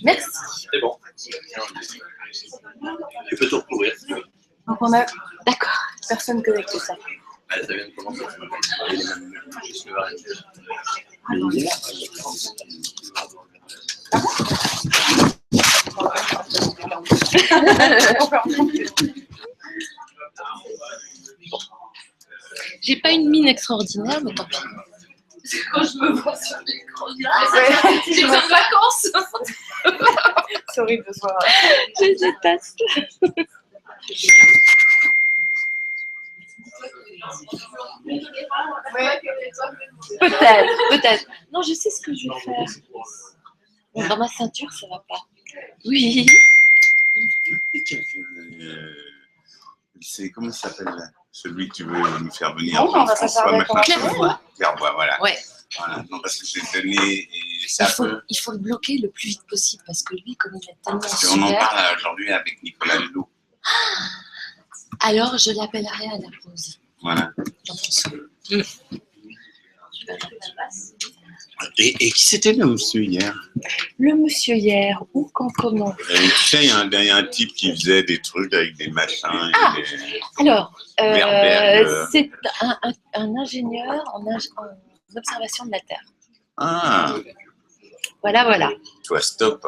Merci. C'est bon. Tu peux tout recouvrir. Donc on a, d'accord, personne connecté ça. Allez, ça vient de commencer. Juste le variété. J'ai pas une mine extraordinaire, mais tant pis. Quand je me vois sur l'écran, j'ai besoin de vacances. C'est horrible de se voir. Je déteste. Peut-être. Non, je sais ce que je vais faire. Bon, dans ma ceinture, ça va pas. Oui. C'est comment ça s'appelle celui que tu veux nous faire venir? On va pas faire Clairvoix, voilà. Ouais. Voilà. Non, parce que j'ai donné et c'est un peu. Il faut le bloquer le plus vite possible parce que lui, comme il est tellement Parce qu'on en super. parle aujourd'hui avec Nicolas Ledoux. Alors, je l'appellerai à la pause. Voilà. Jean-François. Et qui c'était le monsieur hier? Le monsieur hier, où, quand, comment? Tu sais, il y a un type qui faisait des trucs avec des machins. Ah, alors, Verberg, c'est un ingénieur en observation de la Terre. Ah, Voilà. toi, stop.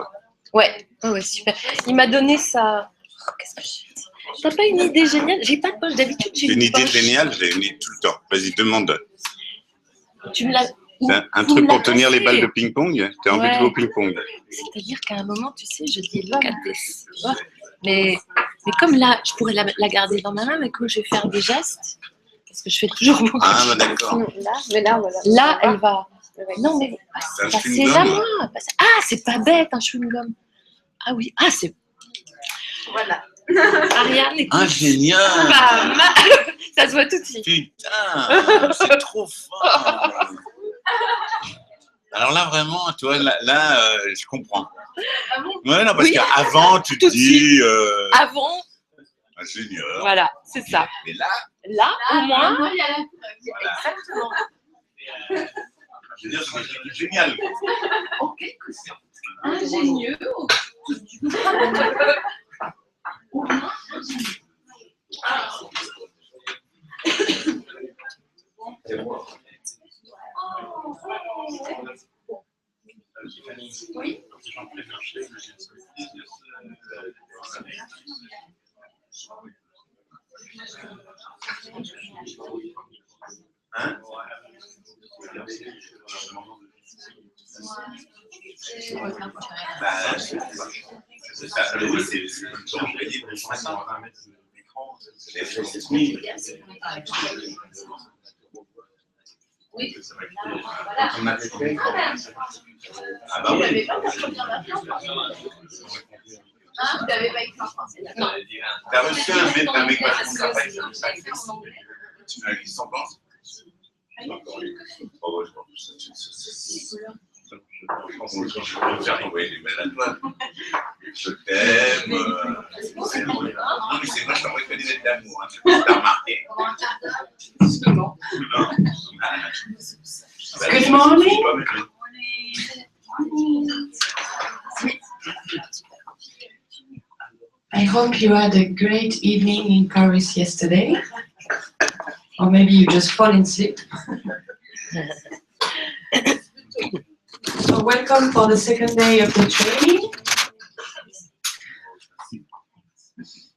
Ouais, super. Il m'a donné ça. Oh, qu'est-ce que j'ai dit? T'as pas une idée géniale? J'ai pas de poche, d'habitude j'ai Une idée poche. géniale, j'ai une idée tout le temps. Vas-y, demande. Tu me l'as. Un truc pour tenir les balles de ping-pong? T'as envie de jouer au ping-pong? C'est-à-dire qu'à un moment, tu sais, je dis look at this. Tu vois, mais comme là, je pourrais la garder dans ma main, mais comme je vais faire des gestes, parce que je fais toujours beaucoup. Ah, bah d'accord. Là, voilà. Elle va. Non, mais passez la main. Ah, c'est pas bête, un chewing-gum. Ah oui, c'est. Voilà. Ariane, écoute. Ah, génial! Ça se voit tout de suite. Putain, c'est trop fort! Alors là, vraiment, tu vois, là, je comprends. Ah bon? Ouais, non, parce qu'avant, tu te dis... Avant, génial. voilà, c'est ça. Mais là, au moins... il y a la... Exactement. je veux dire, c'est génial. Ok, ingénieux. Oui. Hein? C'est ça, oui, c'est Oui. on a fait. Ah bah oui. Tu n'avais pas écrit en français. T'as reçu un mec vachement sympa qui s'appelle tu m'as dit son pense? Je peux faire envoyer des mails à toi. Je t'aime. Non, mais c'est moi, je t'envoie que des lettres d'amour. Tu as remarqué? Justement. Good morning. I hope you had a great evening in Paris yesterday. Or maybe you just fall asleep. So welcome for the second day of the training.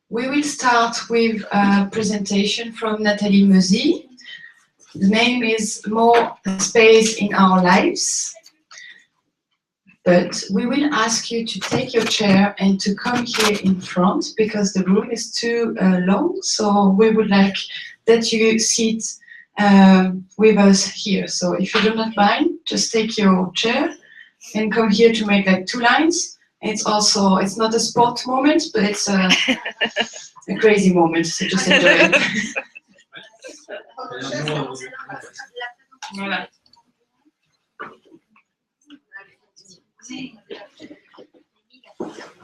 We will start with a presentation from Nathalie Meuzy. The name is More Space in Our Lives. But we will ask you to take your chair and to come here in front because the room is too long. So we would like that you sit with us here. So if you do not mind, just take your chair and come here to make like 2 lines. It's not a sport moment, but it's a crazy moment. So just enjoy it. Voilà.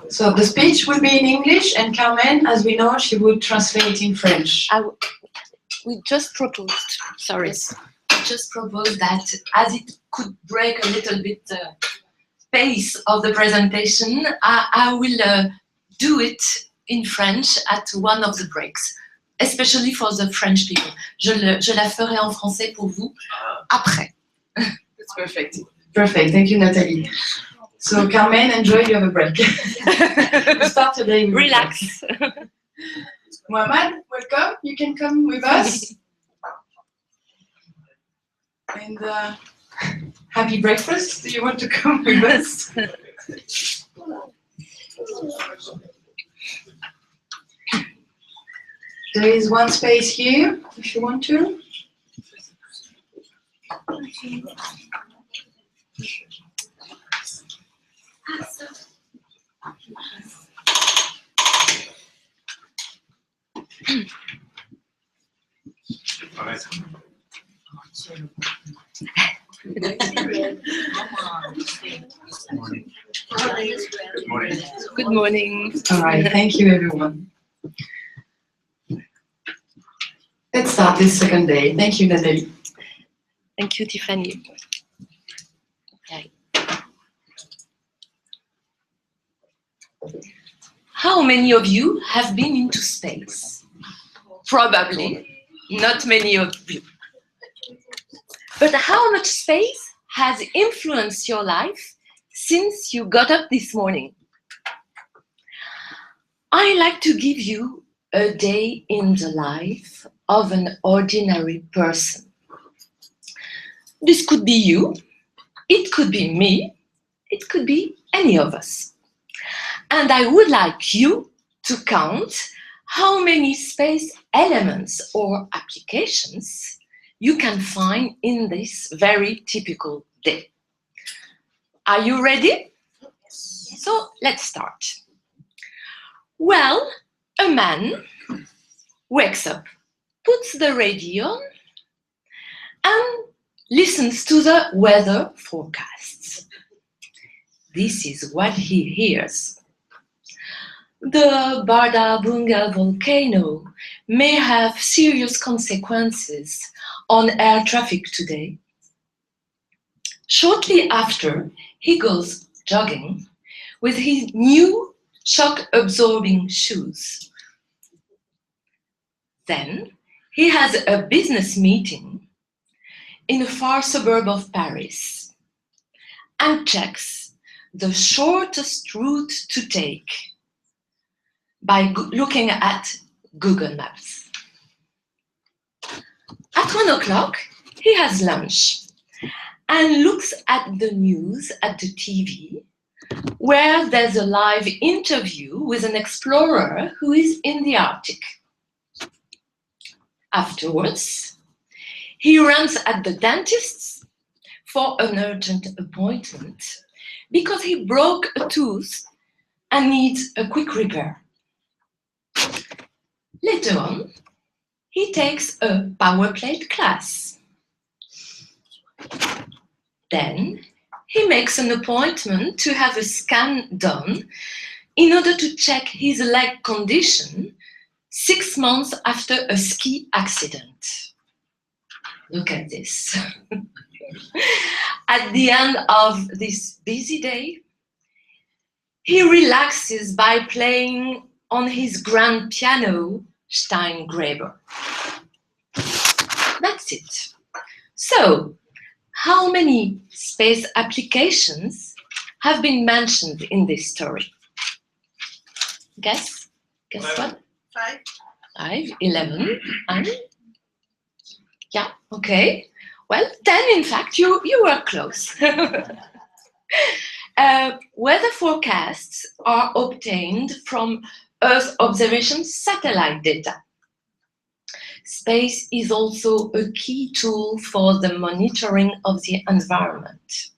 So the speech will be in English, and Carmen, as we know, she would translate in French. We just proposed, sorry. Just propose that as it could break a little bit pace of the presentation, I will do it in French at one of the breaks, especially for the French people. Je la ferai en français pour vous après. That's perfect. Perfect. Thank you, Nathalie. So, Carmen, enjoy. You have a break. Start today. Relax. Mohamed, welcome. You can come with us. And happy breakfast. Do you want to come with us? There is one space here, if you want to. Good morning. All right, thank you, everyone. Let's start this second day. Thank you, Nathalie. Thank you, Tiffany. Okay. How many of you have been into space? Probably not many of you. But how much space has influenced your life since you got up this morning? I like to give you a day in the life of an ordinary person. This could be you, it could be me, it could be any of us. And I would like you to count how many space elements or applications you can find in this very typical day. Are you ready? Yes. So let's start. Well, a man wakes up, puts the radio on, and listens to the weather forecasts. This is what he hears. The Bardarbunga volcano may have serious consequences on air traffic today. Shortly after, he goes jogging with his new shock-absorbing shoes. Then he has a business meeting in a far suburb of Paris and checks the shortest route to take by looking at Google Maps. At 1 o'clock, he has lunch and looks at the news at the TV, where there's a live interview with an explorer who is in the Arctic. Afterwards, he runs at the dentist's for an urgent appointment because he broke a tooth and needs a quick repair. Later on, he takes a power plate class. Then he makes an appointment to have a scan done in order to check his leg condition 6 months after a ski accident. Look at this. At the end of this busy day, he relaxes by playing on his grand piano, Steingräber. That's it. So, how many space applications have been mentioned in this story? Guess? Guess what? 5. 5, 11, and yeah, okay. Well, 10 in fact, you were close. Weather forecasts are obtained from Earth observation satellite data. Space is also a key tool for the monitoring of the environment.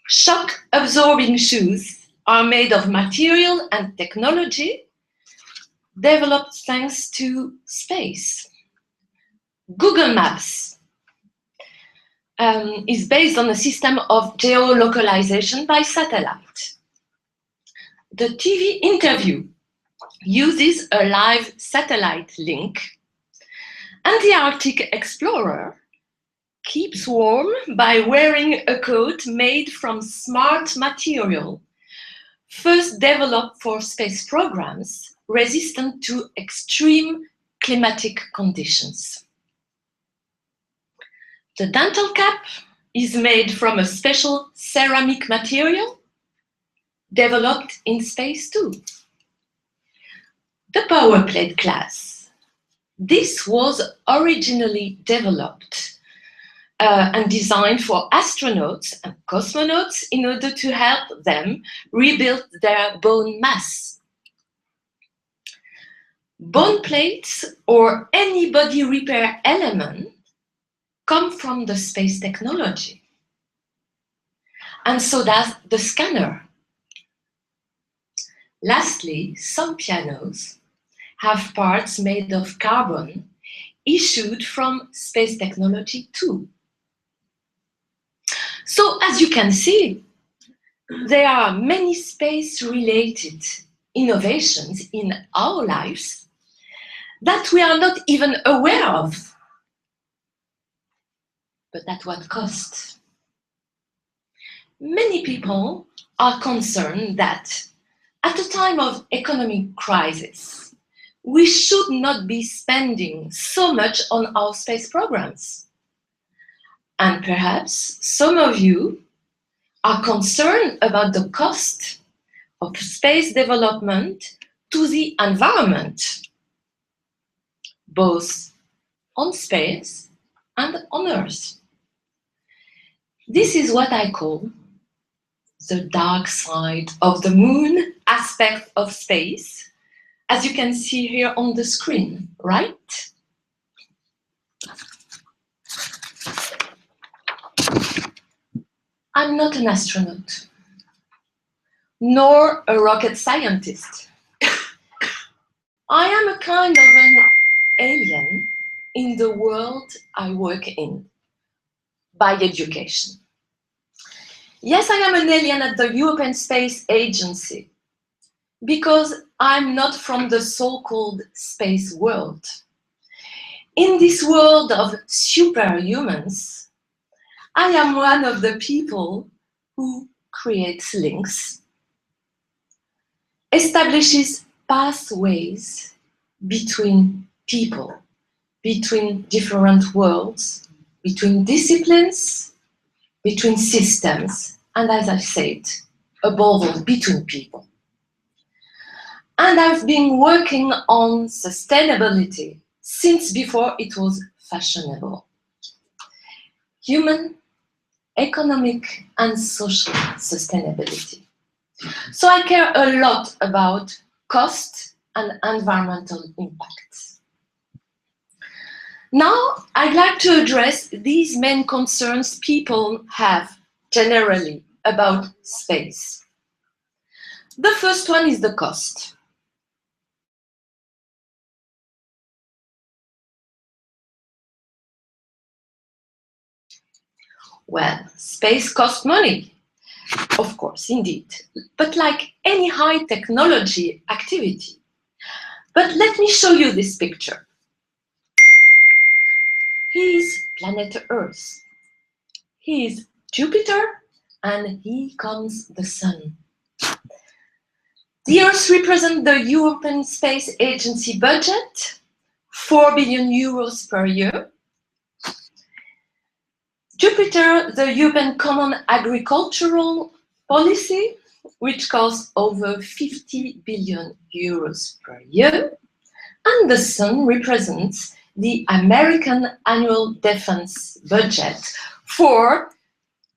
Shock-absorbing shoes are made of material and technology developed thanks to space. Google Maps is based on a system of geolocalization by satellite. The TV interview uses a live satellite link, and the Arctic explorer keeps warm by wearing a coat made from smart material, first developed for space programs, resistant to extreme climatic conditions. The dental cap is made from a special ceramic material developed in space too. The power plate glass. This was originally developed and designed for astronauts and cosmonauts in order to help them rebuild their bone mass. Bone plates or any body repair element come from the space technology. And so does the scanner. Lastly, some pianos have parts made of carbon issued from space technology too. So as you can see, there are many space-related innovations in our lives that we are not even aware of. But at what cost? Many people are concerned that at a time of economic crisis, we should not be spending so much on our space programs. And perhaps some of you are concerned about the cost of space development to the environment, both on space and on Earth. This is what I call the dark side of the moon aspect of space, as you can see here on the screen, right? I'm not an astronaut, nor a rocket scientist. I am a kind of an alien in the world I work in, by education. Yes, I am an alien at the European Space Agency, because I'm not from the so-called space world. In this world of superhumans, I am one of the people who creates links, establishes pathways between people, between different worlds, between disciplines, between systems, and as I said, above all, between people. And I've been working on sustainability since before it was fashionable. Human, economic, and social sustainability. So I care a lot about cost and environmental impacts. Now, I'd like to address these main concerns people have generally about space. The first one is the cost. Well, space costs money, of course, indeed, but like any high technology activity. But let me show you this picture. Here's planet Earth. Here's Jupiter, and here comes the Sun. The Earth represents the European Space Agency budget, 4 billion euros per year. Jupiter, the European Common Agricultural Policy, which costs over 50 billion euros per year. And the Sun represents the American annual defense budget for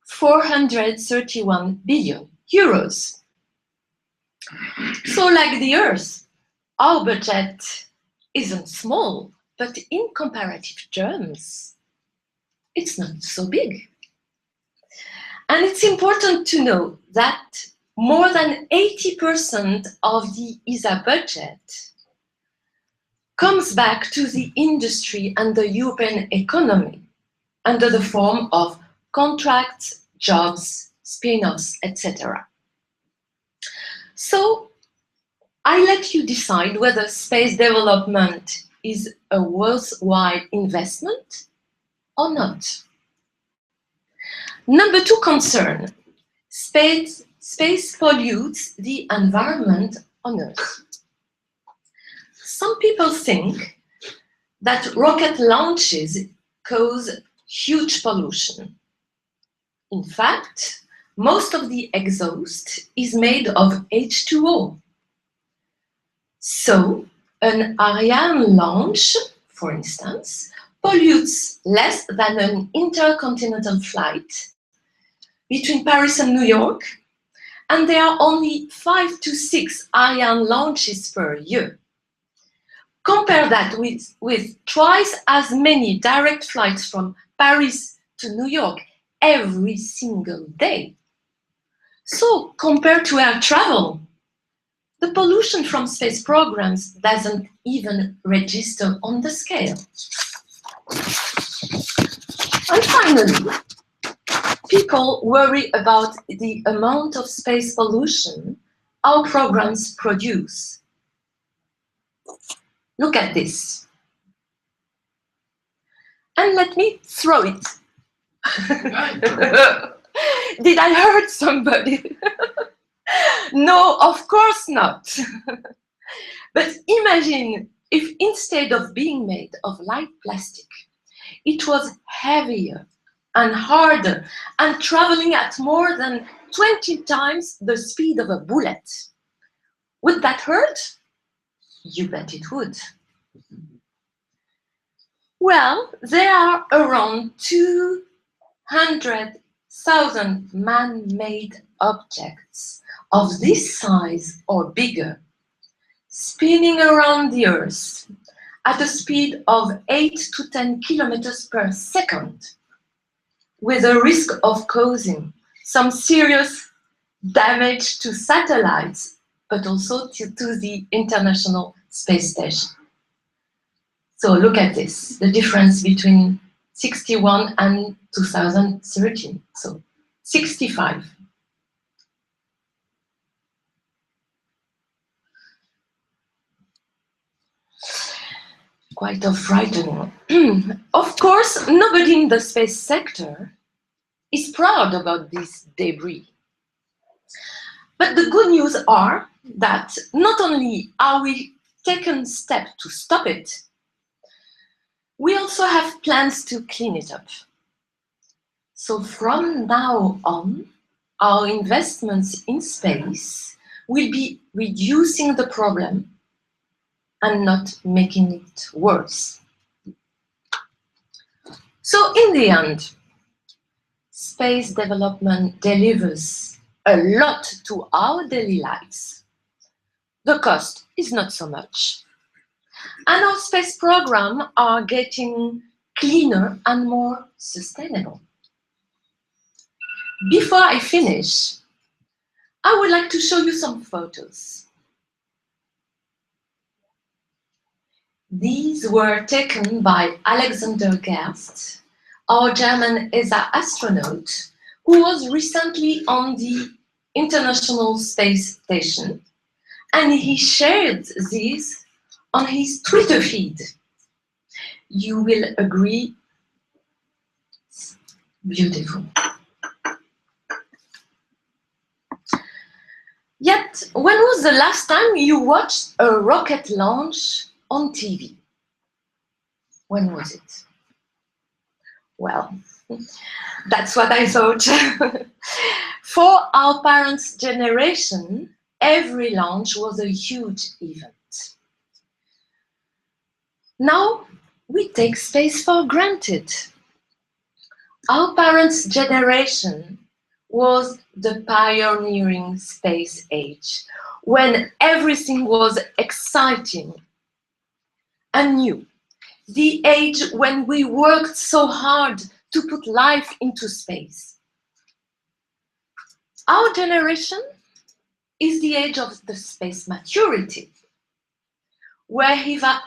431 billion euros. So like the Earth, our budget isn't small, but in comparative terms, it's not so big. And it's important to know that more than 80% of the ESA budget comes back to the industry and the European economy under the form of contracts, jobs, spin-offs, etc. So I let you decide whether space development is a worthwhile investment or not. Number 2 concern, space pollutes the environment on Earth. Some people think that rocket launches cause huge pollution. In fact, most of the exhaust is made of H2O. So, an Ariane launch, for instance, pollutes less than an intercontinental flight between Paris and New York, and there are only 5 to 6 Ariane launches per year. Compare that with twice as many direct flights from Paris to New York every single day. So, compared to air travel, the pollution from space programs doesn't even register on the scale. And finally, people worry about the amount of space pollution our programs produce. Look at this. And let me throw it. Did I hurt somebody? No, of course not. But imagine if instead of being made of light plastic, it was heavier and harder and traveling at more than 20 times the speed of a bullet. Would that hurt? You bet it would. Well, there are around 200,000 man-made objects of this size or bigger, spinning around the Earth at a speed of 8 to 10 kilometers per second, with a risk of causing some serious damage to satellites, but also to the International Space Station. So look at this, the difference between 61 and 2013, so 65. Quite frightening. Of course, nobody in the space sector is proud about this debris. But the good news are that not only are we taking steps to stop it, we also have plans to clean it up. So from now on, our investments in space will be reducing the problem and not making it worse. So in the end, space development delivers a lot to our daily lives. The cost is not so much. And our space programs are getting cleaner and more sustainable. Before I finish, I would like to show you some photos. These were taken by Alexander Gerst, our German ESA astronaut, who was recently on the International Space Station, and he shared these on his Twitter feed. You will agree, it's beautiful. Yet, when was the last time you watched a rocket launch on TV? When was it? Well, that's what I thought. For our parents' generation, every launch was a huge event. Now, we take space for granted. Our parents' generation was the pioneering space age, when everything was exciting and new. The age when we worked so hard to put life into space. Our generation is the age of the space maturity, where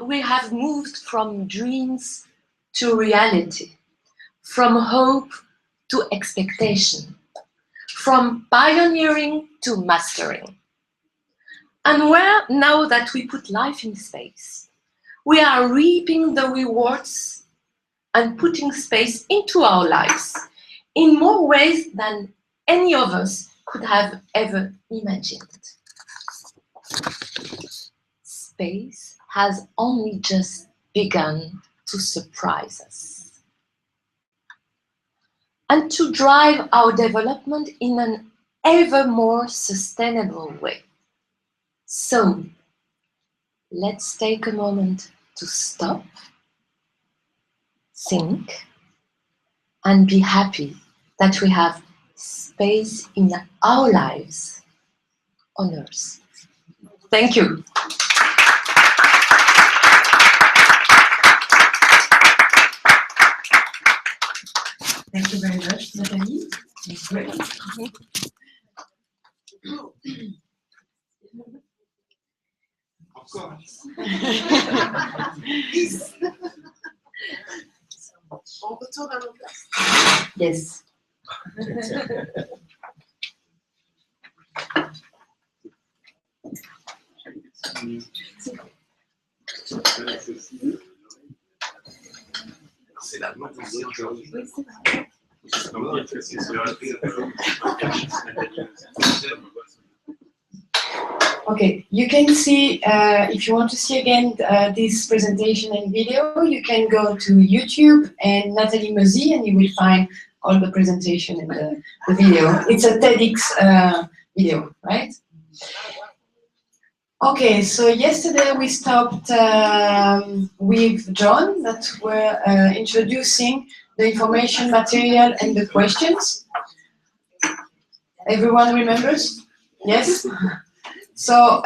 we have moved from dreams to reality, from hope to expectation, from pioneering to mastering. And where, now that we put life in space, we are reaping the rewards and putting space into our lives in more ways than any of us could have ever imagined. Space has only just begun to surprise us and to drive our development in an ever more sustainable way. So, let's take a moment to stop, think, and be happy that we have space in our lives on Earth. Thank you. Thank you very much, Nathalie. Great. Encore. On retourne à nos places. Yes. C'est la mode aussi aujourd'hui. Okay, you can see, if you want to see again this presentation and video, you can go to YouTube and Nathalie Meuzy and you will find all the presentation and the video. It's a TEDx video, right? Okay, so yesterday we stopped with John that were introducing the information material and the questions. Everyone remembers? Yes? So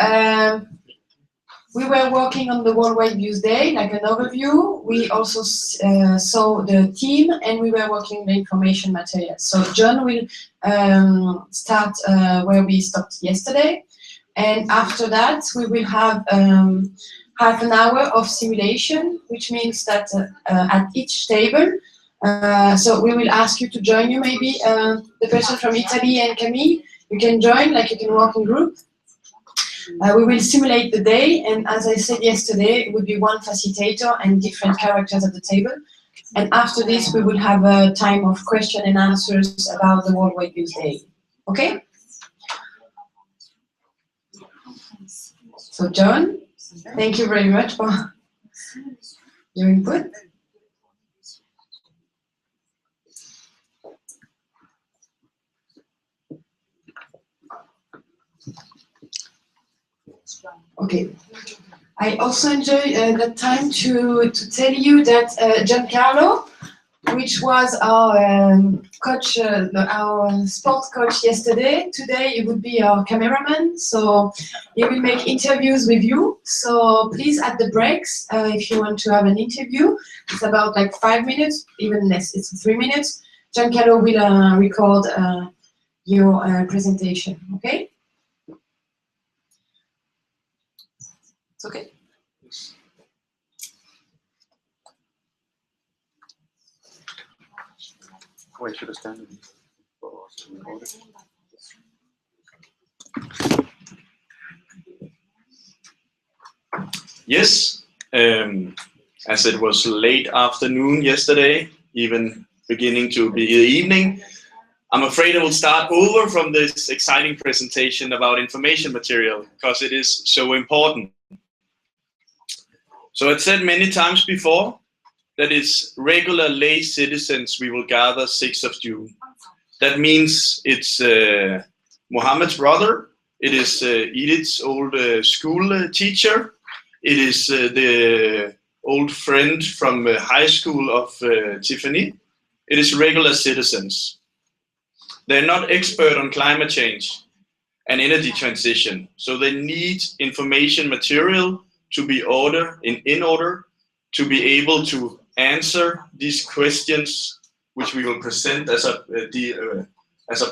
we were working on the Worldwide Views Day, like an overview. We also saw the team and we were working on the information material. So John will start where we stopped yesterday. And after that, we will have half an hour of simulation, which means that at each table, so we will ask you to join you, maybe the person from Italy and Camille, you can join, like you can work in group. We will simulate the day, and as I said yesterday, it would be one facilitator and different characters at the table. And after this, we will have a time of question and answers about the Worldwide Views Day. Okay? So John, thank you very much for your input. Okay. I also enjoy the time to tell you that Giancarlo, which was our coach, our sports coach yesterday, today he would be our cameraman, so he will make interviews with you. So please, at the breaks, if you want to have an interview, it's about like 5 minutes, even less, it's 3 minutes. Giancarlo will record your presentation, okay? It's okay. Wait, should I stand? Yes, as it was late afternoon yesterday, even beginning to be the evening, I'm afraid I will start over from this exciting presentation about information material because it is so important. So I've said many times before that it's regular lay citizens we will gather 6th of June. That means it's Mohammed's brother, it is Edith's old school teacher, it is the old friend from high school of Tiffany. It is regular citizens. They're not expert on climate change and energy transition, so they need information material to be in order to be able to answer these questions, which we will present as a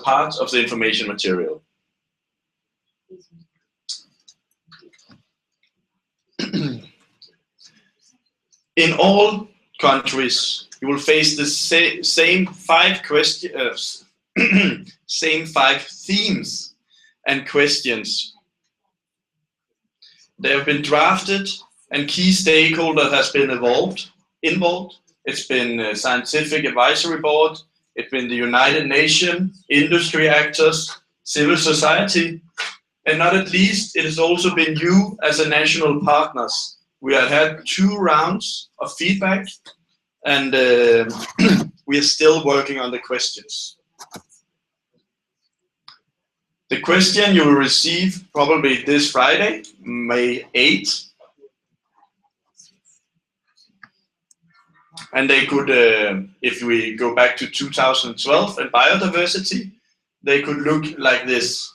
part of the information material. In all countries, you will face the same 5 questions, same 5 themes and questions. They have been drafted and key stakeholder has been involved. It's been a scientific advisory board, it's been the United Nations, industry actors, civil society, and not at least, it has also been you as a national partners. We have had 2 rounds of feedback, and we are still working on the questions. The question you will receive probably this Friday, May 8th. And they could, if we go back to 2012 and biodiversity, they could look like this.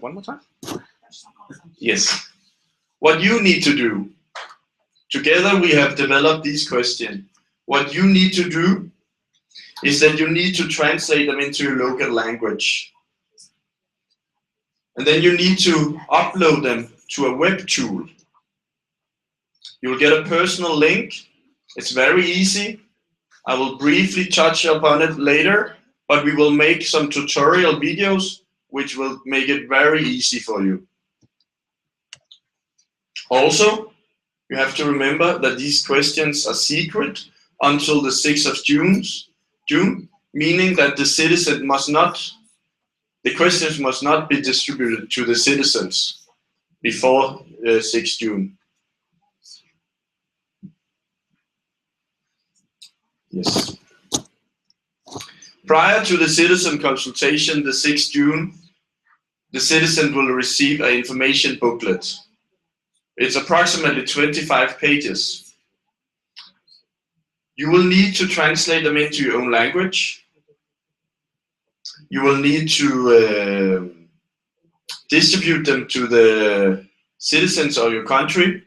One more time. Yes. What you need to do, together we have developed these questions. What you need to do is that you need to translate them into your local language. And then you need to upload them to a web tool. You'll get a personal link. It's very easy. I will briefly touch upon it later, but we will make some tutorial videos which will make it very easy for you. Also, you have to remember that these questions are secret until the 6th of June, meaning that the citizen must not, the questions must not be distributed to the citizens before 6th June. Yes. Prior to the citizen consultation, the 6th June, the citizen will receive an information booklet. It's approximately 25 pages. You will need to translate them into your own language. You will need to distribute them to the citizens of your country,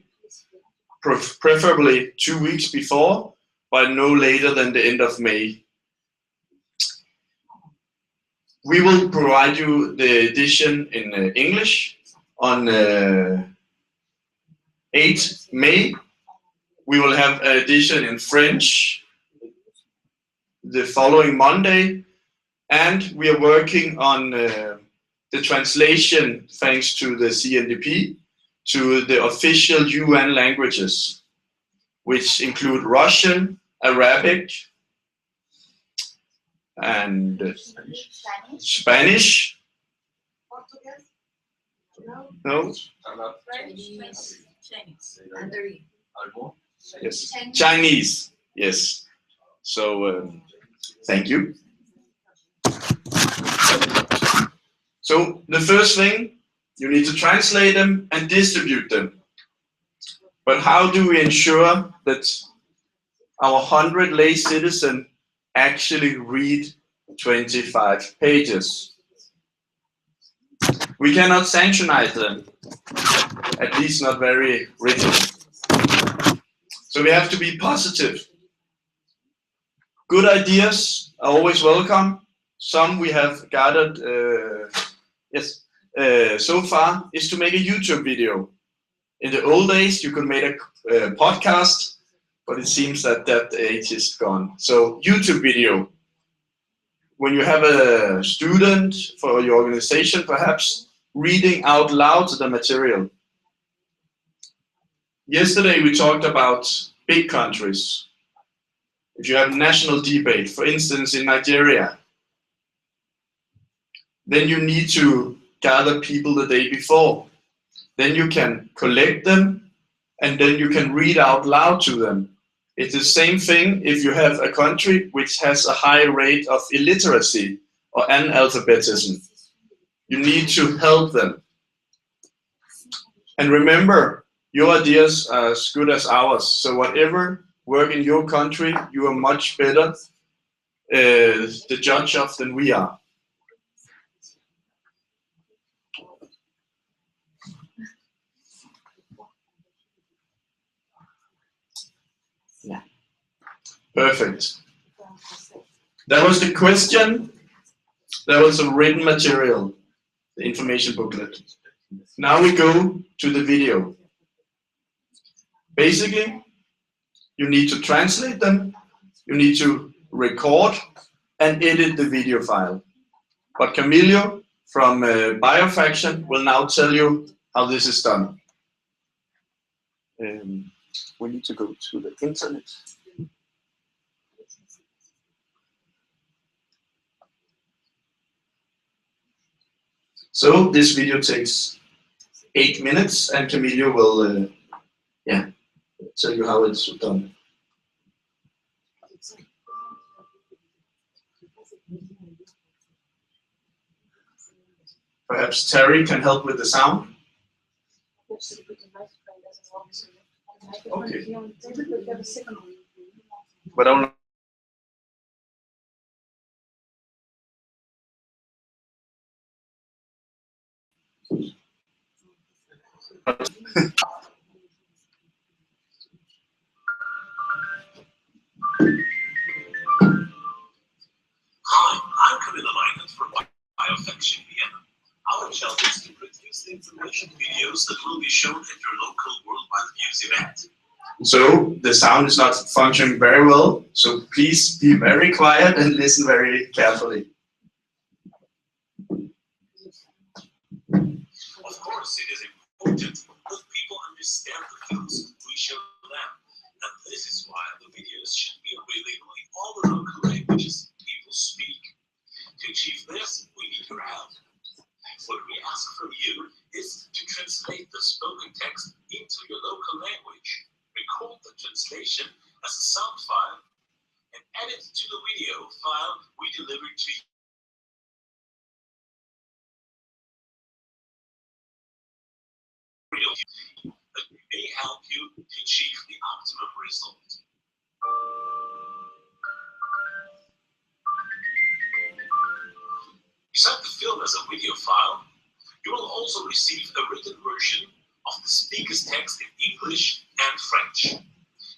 preferably 2 weeks before, but no later than the end of May. We will provide you the edition in English on 8th May. We will have an edition in French the following Monday, and we are working on the translation, thanks to the CNDP, to the official UN languages, which include Russian, Arabic, and Spanish. No? Yes. Chinese. Yes. So thank you. So the first thing, you need to translate them and distribute them. But how do we ensure that our 100 lay citizens actually read 25 pages? We cannot sanctionize them, at least not very written. So we have to be positive. Good ideas are always welcome. Some we have gathered, so far, is to make a YouTube video. In the old days, you could make a podcast, but it seems that that age is gone. So YouTube video. When you have a student for your organization, perhaps reading out loud the material. Yesterday we talked about big countries. If you have national debate, for instance in Nigeria, then you need to gather people the day before. Then you can collect them and then you can read out loud to them. It's the same thing if you have a country which has a high rate of illiteracy or analphabetism. You need to help them. And remember, your ideas are as good as ours. So whatever work in your country, you are much better the judge of than we are. Yeah. Perfect. That was the question. That was a written material, the information booklet. Now we go to the video. Basically, you need to translate them, you need to record and edit the video file. But Camillo from Biofaction will now tell you how this is done. we need to go to the internet. So this video takes 8 minutes, and Camillo will tell you how it's done. Perhaps Terry can help with the sound. Okay. But I'll Hi, I'm Camilla Leinert from Biofaction Vienna. Our job is to produce the information videos that will be shown at your local Worldwide Views event. So the sound is not functioning very well, so please be very quiet and listen very carefully. Of course, it is important that people understand the films we show them, and this is why the videos should be available in all the local languages people speak. To achieve this, we need your help. What we ask from you is to translate the spoken text into your local language, record the translation as a sound file, and add it to the video file we deliver to you. That may help you to achieve the optimum result. Beside the film as a video file, you will also receive a written version of the speaker's text in English and French.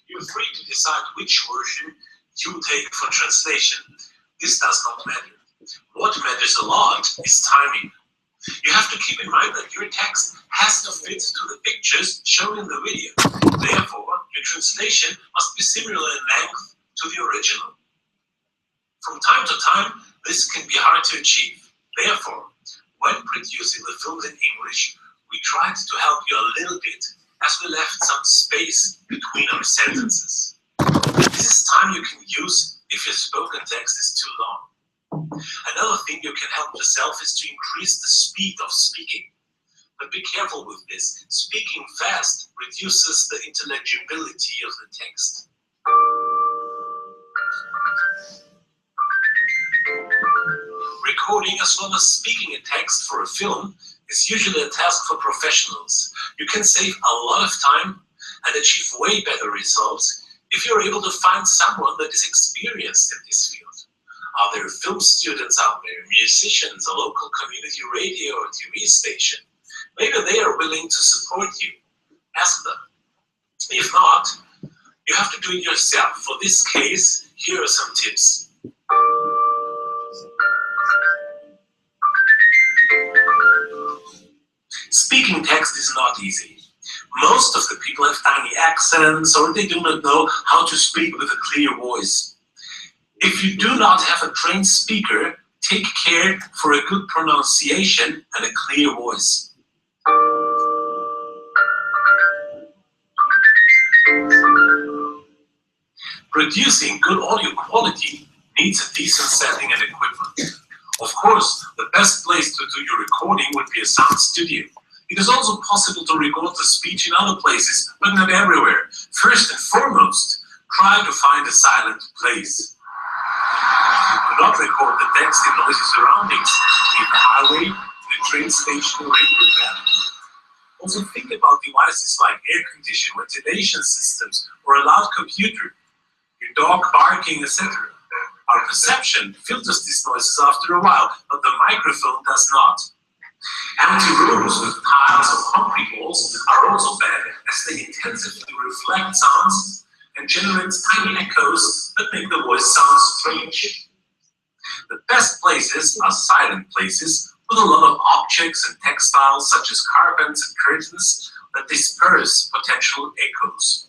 You're free to decide which version you take for translation. This does not matter. What matters a lot is timing. You have to keep in mind that your text has to fit to the pictures shown in the video. Therefore, your translation must be similar in length to the original. From time to time, this can be hard to achieve. Therefore, when producing the films in English, we tried to help you a little bit as we left some space between our sentences. This is time you can use if your spoken text is too long. Another thing you can help yourself is to increase the speed of speaking. But be careful with this. Speaking fast reduces the intelligibility of the text. Recording as well as speaking a text for a film is usually a task for professionals. You can save a lot of time and achieve way better results if you're able to find someone that is experienced in this field. Are there film students out there, musicians, a local community radio or TV station? Maybe they are willing to support you. Ask them. If not, you have to do it yourself. For this case, here are some tips. Speaking text is not easy. Most of the people have tiny accents or they do not know how to speak with a clear voice. If you do not have a trained speaker, take care for a good pronunciation and a clear voice. Producing good audio quality needs a decent setting and equipment. Of course, the best place to do your recording would be a sound studio. It is also possible to record the speech in other places, but not everywhere. First and foremost, try to find a silent place. Do not record the text in noisy surroundings. Leave the highway, the train station, or radio band. Also think about devices like air conditioning, ventilation systems, or a loud computer, your dog barking, etc. Our perception filters these noises after a while, but the microphone does not. Empty rooms with piles of concrete walls are also bad, as they intensively reflect sounds and generate tiny echoes that make the voice sound strange. The best places are silent places with a lot of objects and textiles such as carpets and curtains that disperse potential echoes.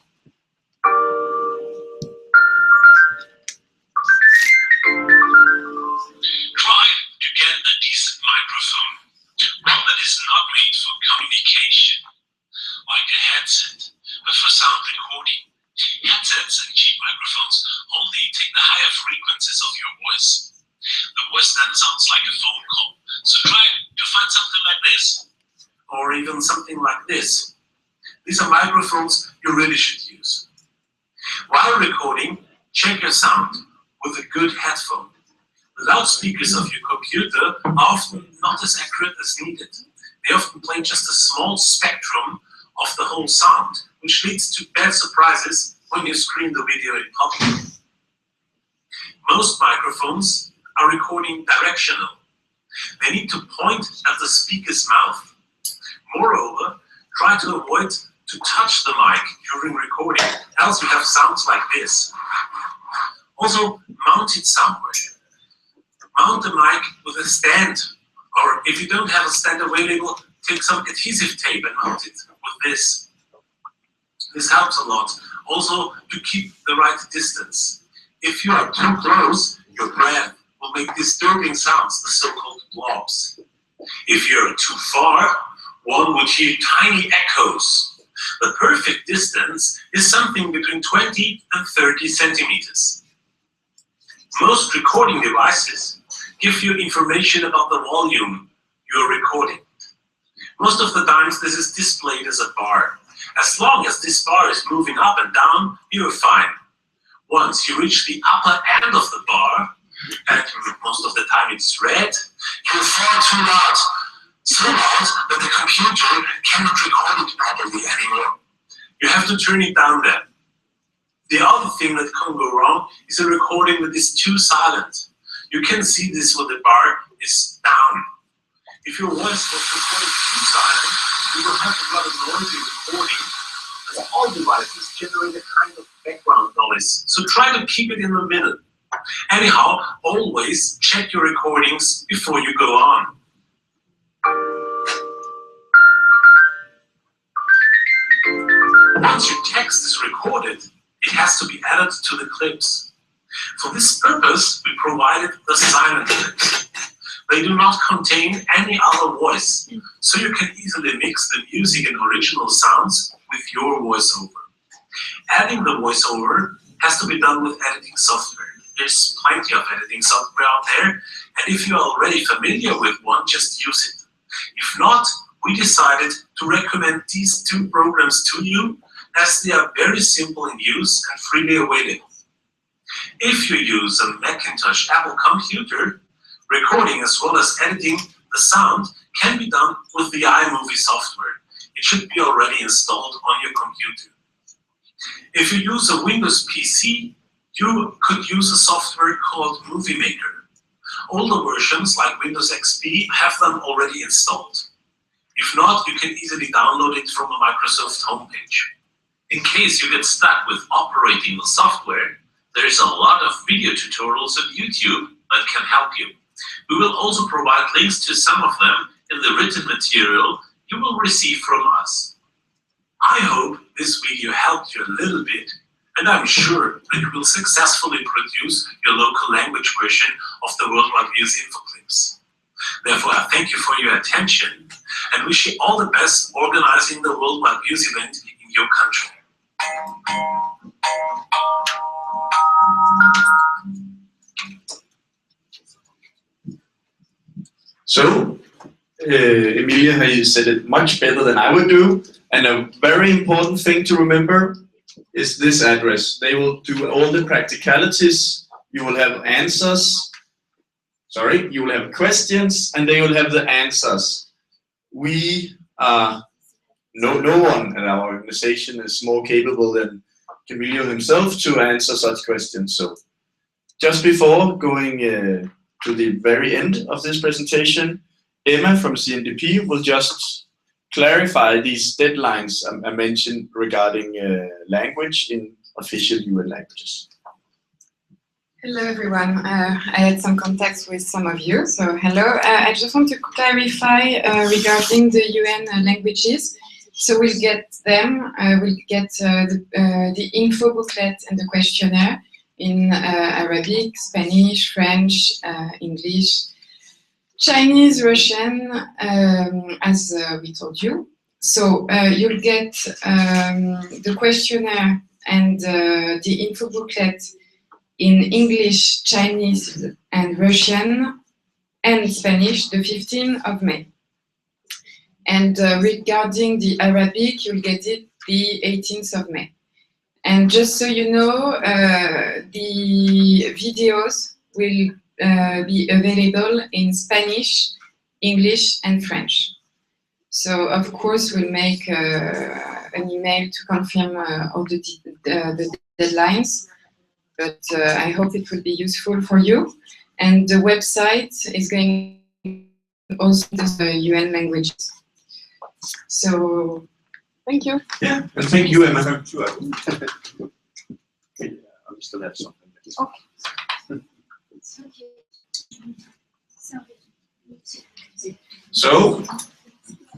Try to get a decent microphone, one that is not made for communication, like a headset, but for only take the higher frequencies of your voice. The voice then sounds like a phone call. So try to find something like this, or even something like this. These are microphones you really should use. While recording, check your sound with a good headphone. The loudspeakers of your computer are often not as accurate as needed. They often play just a small spectrum of the whole sound, which leads to bad surprises when you screen the video in public. Most microphones are recording directional. They need to point at the speaker's mouth. Moreover, try to avoid to touch the mic during recording, else you have sounds like this. Also, mount it somewhere. Mount the mic with a stand, or if you don't have a stand available, take some adhesive tape and mount it with this. This helps a lot. Also, to keep the right distance. If you are too close, your breath will make disturbing sounds, the so-called blobs. If you're too far, one would hear tiny echoes. The perfect distance is something between 20 and 30 centimeters. Most recording devices give you information about the volume you're recording. Most of the times this is displayed as a bar. As long as this bar is moving up and down, you're fine. Once you reach the upper end of the bar, and most of the time it's red, you're far too loud. So loud that the computer cannot record it properly anymore. You have to turn it down then. The other thing that can go wrong is a recording that is too silent. You can see this when the bar is down. If your voice was recorded too silent, you will have a rather noisy recording, as all devices generate a kind of background noise. So try to keep it in the middle. Anyhow, always check your recordings before you go on. Once your text is recorded, it has to be added to the clips. For this purpose, we provided the silent clips. They do not contain any other voice, so you can easily mix the music and original sounds with your voiceover. Adding the voiceover has to be done with editing software. There's plenty of editing software out there, and if you're already familiar with one, just use it. If not, we decided to recommend these two programs to you, as they are very simple in use and freely available. If you use a Macintosh Apple computer, recording as well as editing the sound can be done with the iMovie software. It should be already installed on your computer. If you use a Windows PC, you could use a software called Movie Maker. Older versions like Windows XP have them already installed. If not, you can easily download it from a Microsoft homepage. In case you get stuck with operating the software, there is a lot of video tutorials on YouTube that can help you. We will also provide links to some of them in the written material you will receive from us. I hope this video helped you a little bit, and I'm sure that you will successfully produce your local language version of the Worldwide Views info clips. Therefore, I thank you for your attention and wish you all the best organizing the Worldwide Views event in your country. So, Emilia has said it much better than I would do, and a very important thing to remember is this address. They will do all the practicalities. You will have answers. Sorry, you will have questions, and they will have the answers. We no one at our organization is more capable than Camilio himself to answer such questions. So, just before going to the very end of this presentation, Emma from CNDP will just clarify these deadlines I mentioned regarding language in official UN languages. Hello everyone, I had some contacts with some of you, so hello. I just want to clarify regarding the UN languages. So we'll get them, we'll get the info booklet and the questionnaire in Arabic, Spanish, French, English, Chinese, Russian, as we told you. So you'll get the questionnaire and the info booklet in English, Chinese, and Russian, and Spanish, the 15th of May. And regarding the Arabic, you'll get it the 18th of May. And just so you know, the videos will be available in Spanish, English, and French. So, of course, we'll make an email to confirm all the deadlines, but I hope it will be useful for you. And the website is going also to the UN languages. So, thank you. Yeah, and thank you, Emma. I still have something. So,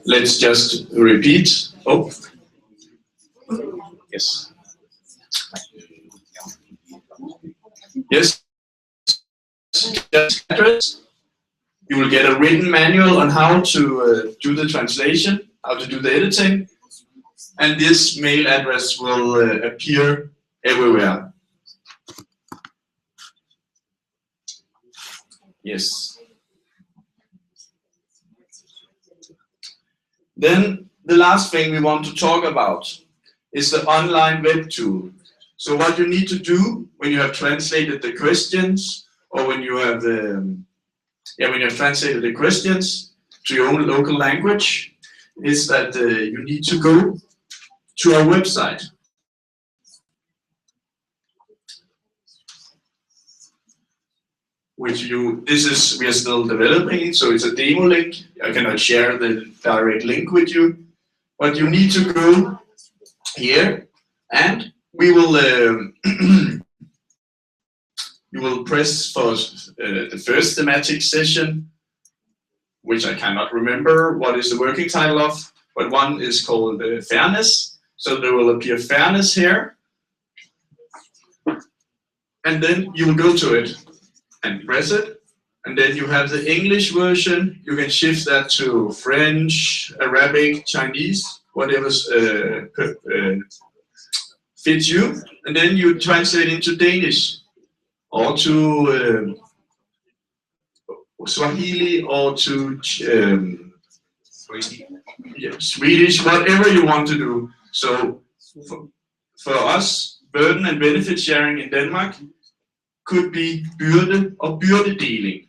let's just repeat. Oh, yes. Yes. Address. You will get a written manual on how to do the translation, how to do the editing, and this mail address will appear everywhere. Yes. Then the last thing we want to talk about is the online web tool. So what you need to do when you have translated the questions, or when you have when you have translated the questions to your own local language, is that you need to go to our website. We are still developing, so it's a demo link. I cannot share the direct link with you, but you need to go here, and we will you will press for the first thematic session, which I cannot remember what is the working title of, but one is called fairness. So there will appear fairness here, and then you will go to it and press it, and then you have the English version. You can shift that to French, Arabic, Chinese, whatever fits you, and then you translate into Danish, or to Swahili, or to Swedish, whatever you want to do. So for us, burden and benefit sharing in Denmark could be byrde og byrdedeling.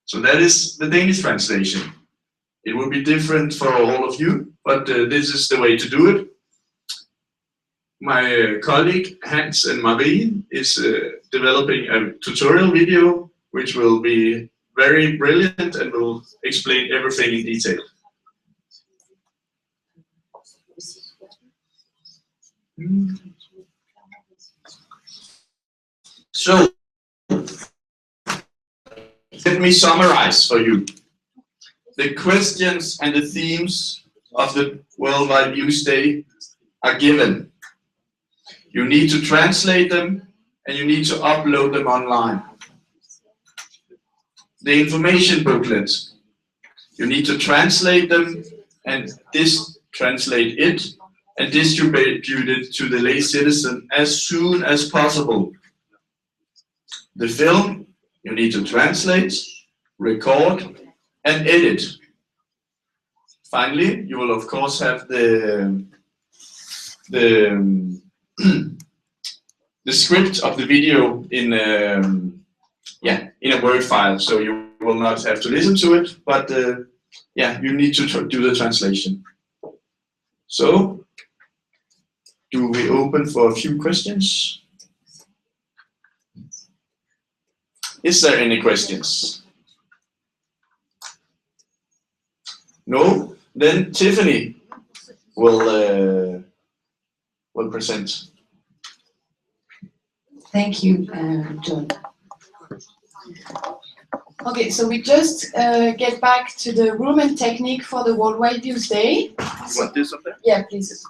So that is the Danish translation. It will be different for all of you, but this is the way to do it. My colleague Hans and Marie is developing a tutorial video which will be very brilliant and will explain everything in detail. So, let me summarize for you. The questions and the themes of the Worldwide Views Day are given. You need to translate them, and you need to upload them online. The information booklet, you need to translate them and translate it and distribute it to the lay citizen as soon as possible. The film, you need to translate, record, and edit. Finally, you will of course have the script of the video in a Word file, so you will not have to listen to it, but you need to do the translation. So, do we open for a few questions? Is there any questions? No? Then Tiffany will present. Thank you, John. Okay, so we just get back to the room and technique for the Worldwide Views Day. You want this up there? Yeah, please.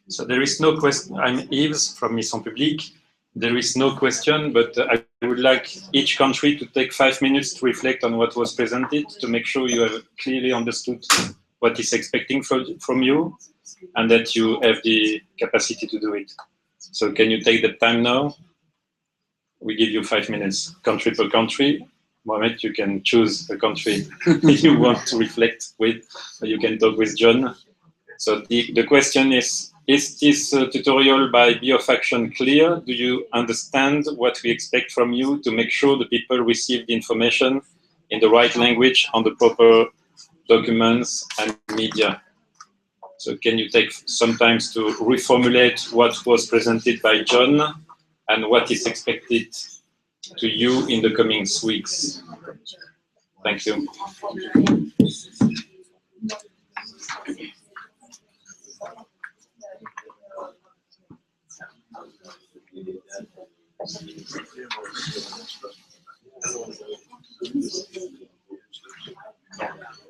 So there is no question. I'm Yves from Mission Publique. There is no question, but I would like each country to take 5 minutes to reflect on what was presented, to make sure you have clearly understood what is expecting from you, and that you have the capacity to do it. So can you take the time now? We give you 5 minutes, country per country. Mohamed, you can choose a country you want to reflect with, or you can talk with John. So the question is this tutorial by Biofaction clear? Do you understand what we expect from you to make sure the people receive the information in the right language on the proper documents and media? So can you take some time to reformulate what was presented by John and what is expected to you in the coming weeks? Thank you.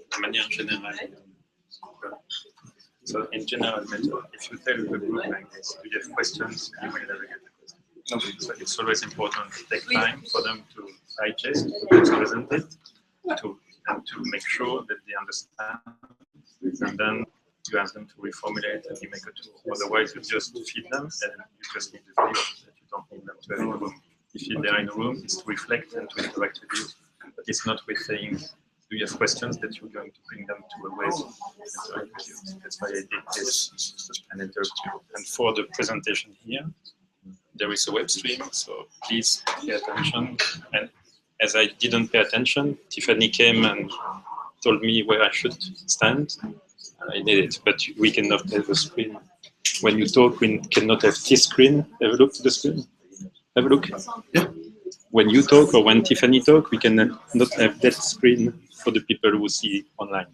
De manière générale. So in general method, if you tell the group like this, do you have questions, you will never get the question. So it's always important to take time for them to digest what is presented, and to make sure that they understand, and then you ask them to reformulate and you make a tool. Otherwise, you just feed them and you just need the video that you don't need them to have in the room. If they're in the room, it's to reflect and to interact with you. But it's not with saying, do you have questions, that you're going to bring them to a way to interact with you. That's why I did this and interrupt you. And for the presentation here, there is a web stream, so please pay attention. And as I didn't pay attention, Tiffany came and told me where I should stand. I did it, but we cannot have a screen. When you talk, we cannot have this screen. Have a look to the screen. Have a look. Yeah. When you talk or when Tiffany talk, we cannot have that screen for the people who see online.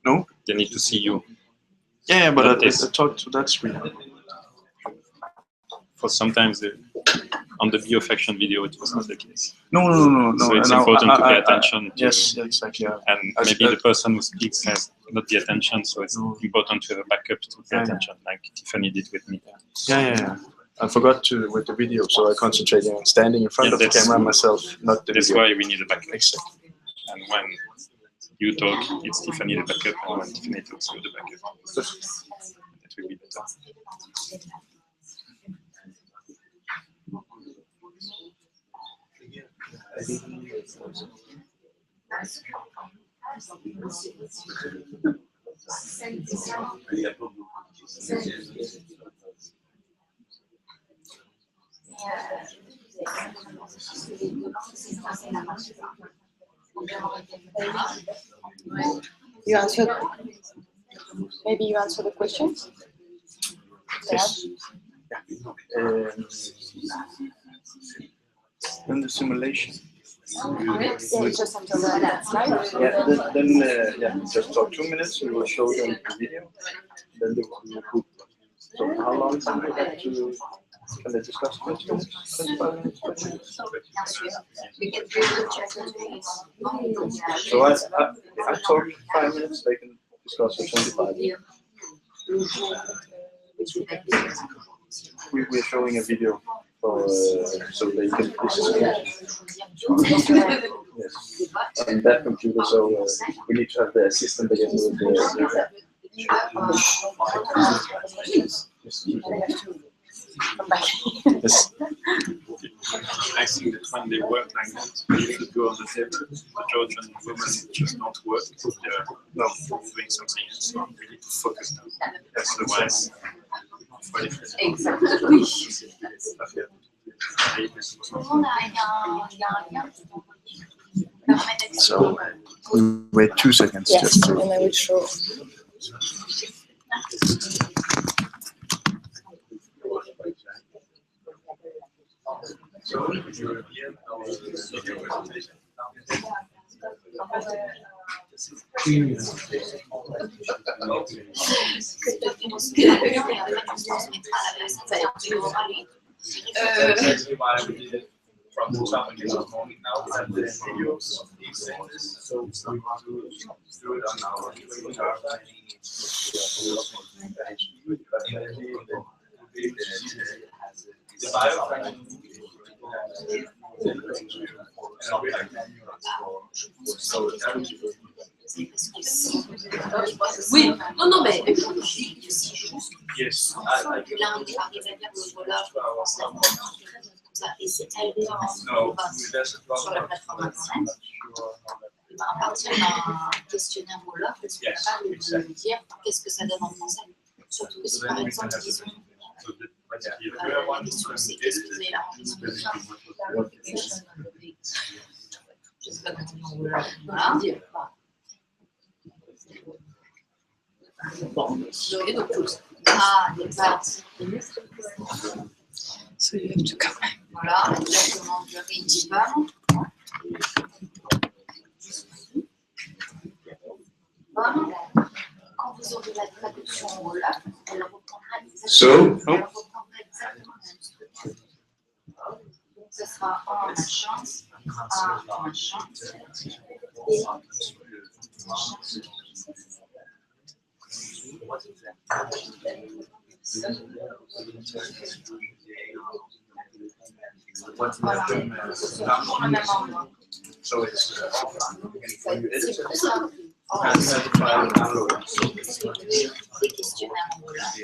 No? They need to see you. Yeah, but I talk to that screen. For sometimes on the Biofaction video, it was not the case. No. So it's important to pay attention. Yes, exactly. Yeah. And maybe the person who speaks has not the attention, so it's important to have a backup to pay attention, like Tiffany did with me. Yeah. I forgot to with the video, so I concentrated on standing in front of the camera myself, not the That's video. why we need a backup. Exactly. And when you talk, it's Tiffany the backup, and when Tiffany talks, you're the backup. That will be better. You answered. Maybe you answer the questions. Yes. Then the simulation. Yeah, just until the slide. Yeah, then just talk 2 minutes. We will show them the video. Then they will group. So how long time do we have to? Can they discuss 20 minutes? 25 minutes? 20 minutes? So I talk 5 minutes. They can discuss for 25. We're showing a video. So they can yes, on that computer. So we need to have the assistant again with the yes. I think that when they work like that, they should go on the table. The Georgian women just don't work. They're doing something else. So we need to focus them. Otherwise, Exactly. So we wait 2 seconds Yes, just to. and I will show. From the top and moment now we have the videos of these things, so somehow to do it on our Twitter. Oui, non, non, mais Yes. Et c'est elle qui sur la plateforme internet. À partir d'un questionnaire Wolof, est-ce qu'on est capable de nous dire qu'est-ce que ça donne en français? Surtout que si par exemple, disons, la question c'est qu'est-ce que vous avez là en je sais pas comment on Wolof. Voilà. bon, et donc Ah, des parts. So you have to come. Voilà, exactement, du principal. Quand vous aurez la traduction en Wolof, elle reprendra exactement la même structure. Donc, ce sera un machin, un machin, et voilà, c'est toujours le même ordre. So it's when you edit C'est it, plus simple. and then download it. Des questionnaires en Wolof.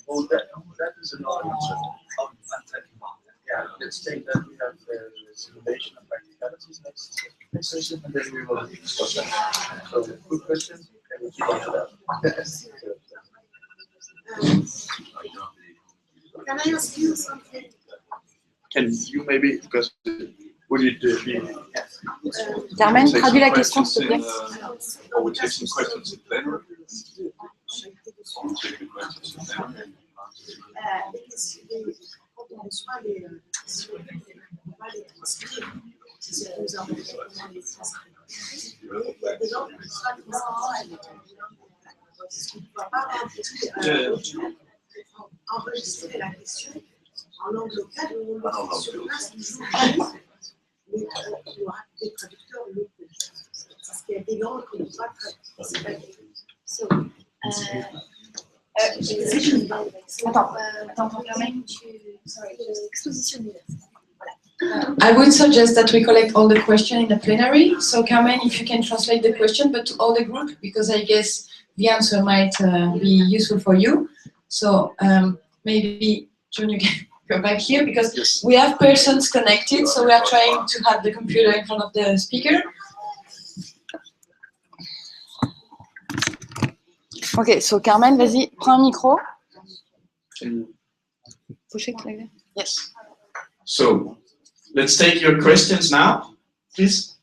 Oh, that is an answer. Yeah, let's take that. We have simulation and practicalities next session, and then we will discuss that. So, good question. Can we keep on to that? Can I ask you something? Can you maybe, because would it be... Carmen, take traduis la some question, s'il te plaît. questions or we take some questions in plenary? Or we take the questions in plenary? Quand on reçoit les on va les transcrire, si ça nous embête, comment les transcrire. Mais il y a des gens qui sont ce qu'on ne peut pas enregistrer la question en langue locale, on va sur place toujours, mais il y aura des traducteurs locaux. Parce qu'il y a des langues qu'on ne peut pas traduire. So, I would suggest that we collect all the questions in the plenary. So Carmen, if you can translate the question, but to all the group, because I guess the answer might be useful for you. So maybe John, you can go back here because we have persons connected. So we are trying to have the computer in front of the speaker. Ok, so Carmen, vas-y, prends un micro. Yes. So, let's take your questions now, please.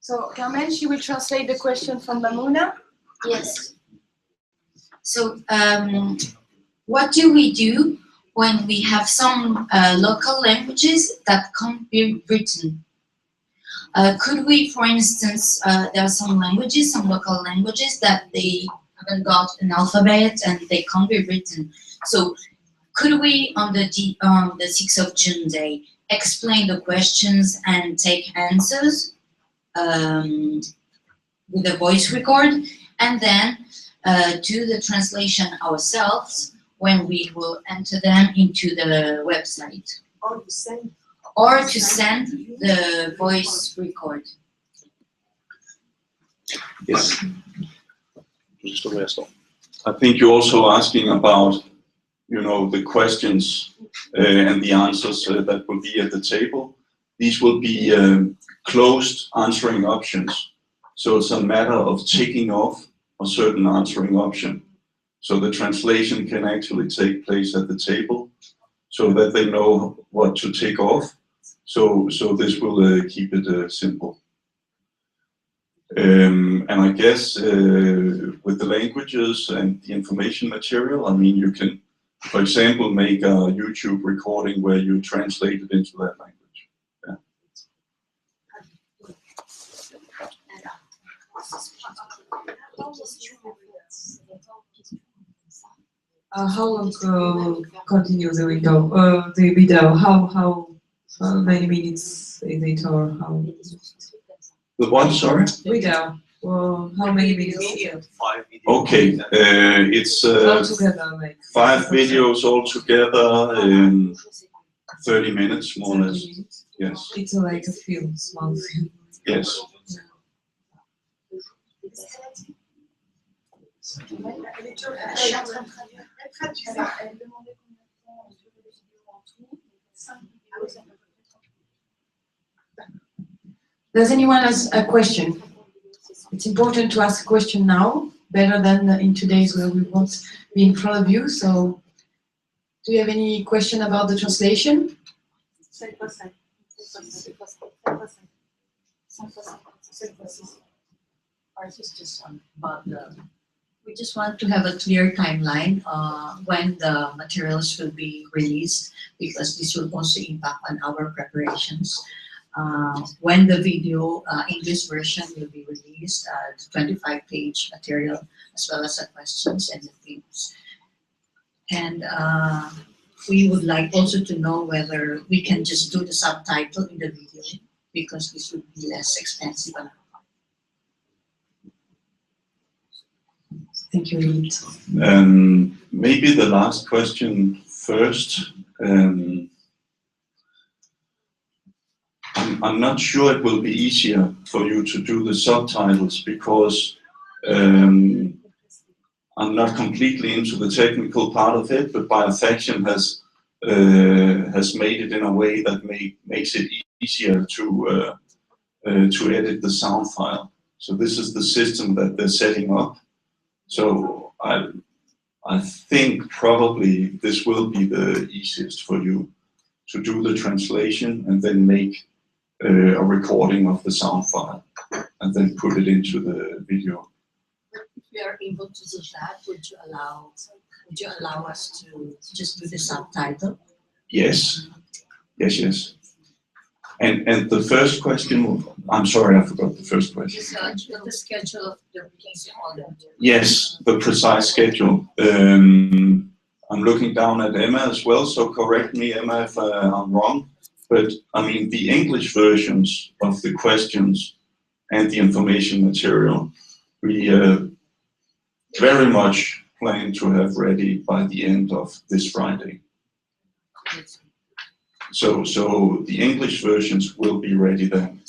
So Carmen, she will translate the question from Mamuna. yes. So, what do we do when we have some local languages that can't be written? Could we, for instance, there are some languages, some local languages that they haven't got an alphabet and they can't be written. So, could we, on the 6th of June day, explain the questions and take answers with a voice record, and then do the translation ourselves when we will enter them into the website? Or to send the voice record. Yes. I think you're also asking about, you know, the questions and the answers that will be at the table. These will be closed answering options. So it's a matter of ticking off a certain answering option. So the translation can actually take place at the table so that they know what to tick off. So this will keep it simple. And I guess with the languages and the information material, I mean, you can, for example, make a YouTube recording where you translate it into that language. Yeah. How long continue the window? The video? How many minutes is it, or how? The what? Sorry. Video. Well, how many videos? 5 videos. Okay, it's Altogether, like 5 videos altogether in 30 minutes, more or 30 less. minutes. Yes, It's like a film, small film. yes. Does anyone has a question? It's important to ask a question now, better than in today's where we won't be in front of you. So, do you have any question about the translation? Ours is just about we just want to have a clear timeline when the materials will be released, because this will also impact on our preparations. When the video English version will be released, the 25-page material, as well as the questions and the themes. And we would like also to know whether we can just do the subtitle in the video, because this would be less expensive. Thank you, Edith. Maybe the last question first. I'm not sure it will be easier for you to do the subtitles, because I'm not completely into the technical part of it, but Biofaction has made it in a way that makes it easier to edit the sound file. So this is the system that they're setting up. So I think probably this will be the easiest for you to do the translation and then make a recording of the sound file and then put it into the video. But if we are able to do that, would you allow us to just do the subtitle? Yes, yes. And the first question, I'm sorry, I forgot the first question. The schedule of the release of all the material. Yes, the precise schedule. I'm looking down at Emma as well, so correct me, Emma, if I'm wrong. But I mean, the English versions of the questions and the information material, we very much plan to have ready by the end of this Friday. So the English versions will be ready then.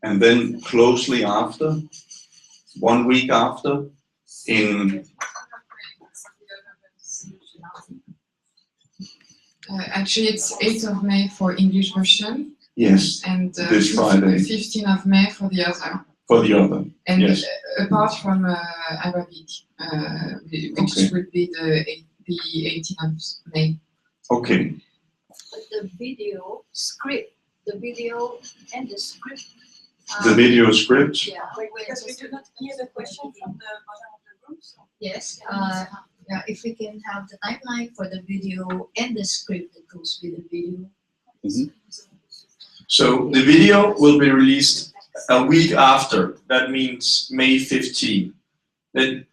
And then closely after, 1 week after, in Actually, it's 8th of May for English version. Yes, and this Friday. 15th of May for the other. For the other, and yes. Apart from Arabic, which Okay. would be the 18th of May. Okay. But the video script, the video and the script. The video script. Yeah. Because we do not hear the question from the bottom of the room. So. Yes. Yeah. If we can have the timeline for the video and the script that goes with the video. Mm-hmm. So the video will be released a week after. That means May 15. Then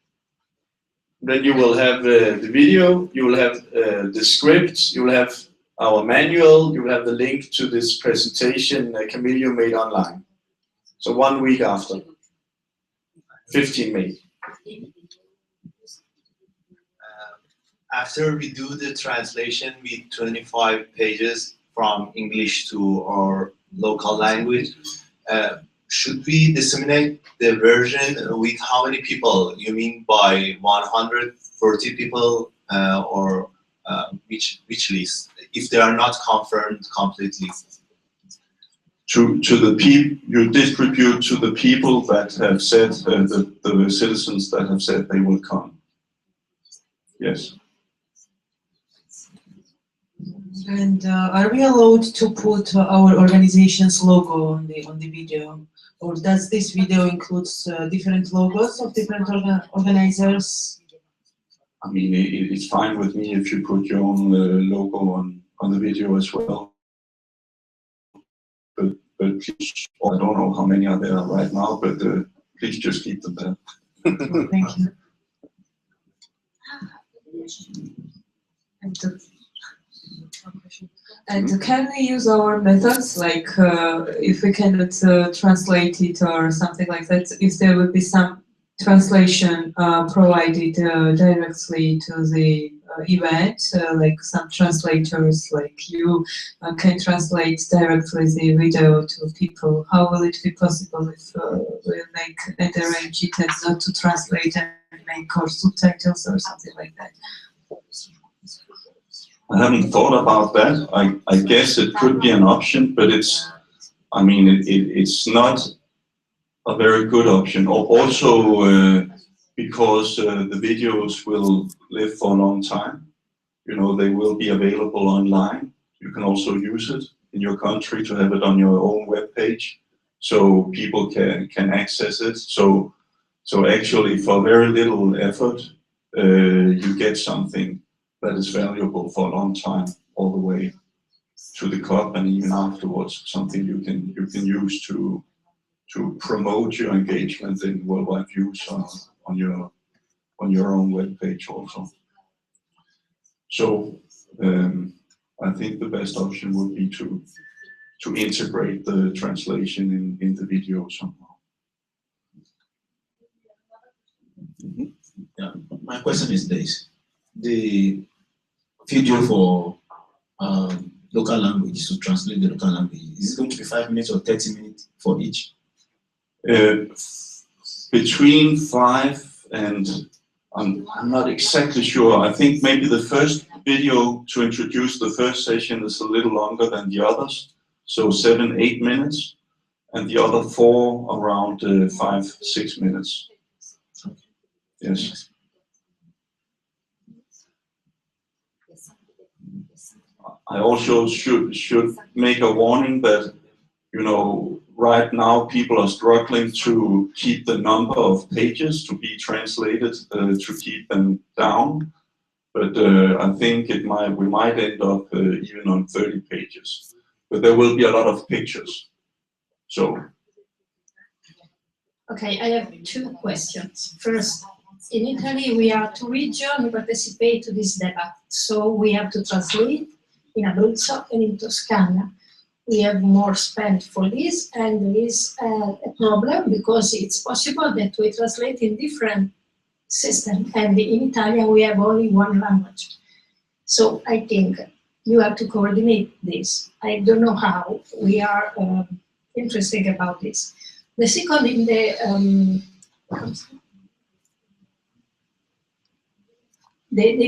you will have the video, you will have the script, you will have our manual, you will have the link to this presentation Camillo made online. So 1 week after, 15 May. After we do the translation with 25 pages from English to our local language, should we disseminate the version with how many people? You mean by 140 people or which list? If they are not confirmed completely. To the people, you distribute to the people that have said, the citizens that have said they will come. Yes. And are we allowed to put our organization's logo on the video, or does this video includes different logos of different organizers? I mean, it's fine with me if you put your own logo on the video as well. But please, I don't know how many are there right now, but please just keep them there. Thank you. And can we use our methods, like if we cannot translate it or something like that, if there will be some translation provided directly to the event, like some translators like you can translate directly the video to people, how will it be possible if we make and arrange it and not to translate and make or subtitles or something like that? I haven't thought about that. I guess it could be an option, but it's, I mean, it's not a very good option. Also, because the videos will live for a long time. You know, they will be available online. You can also use it in your country to have it on your own web page, so people can access it. So actually, for very little effort, you get something that is valuable for a long time, all the way to the COP and even afterwards. Something you can use to promote your engagement in worldwide views on your own web page also. So I think the best option would be to integrate the translation in the video somehow. Yeah, my question is this: the video for local languages, to translate the local language, is it going to be 5 minutes or 30 minutes for each? Between 5 and I'm not exactly sure. I think maybe the first video to introduce the first session is a little longer than the others, so 7-8 minutes, and the other 4 around 5-6 minutes. Yes. I also should make a warning that, you know, right now people are struggling to keep the number of pages to be translated, to keep them down. But I think we might end up even on 30 pages. But there will be a lot of pictures. So. Okay, I have 2 questions. First, in Italy, we are 2 regions who participate to this debate. So we have to translate in Abruzzo and in Toscana. We have more spent for this, and there is a problem because it's possible that we translate in different systems, and in Italian we have only 1 language. So I think you have to coordinate this. I don't know how. We are interested about this. The second, in the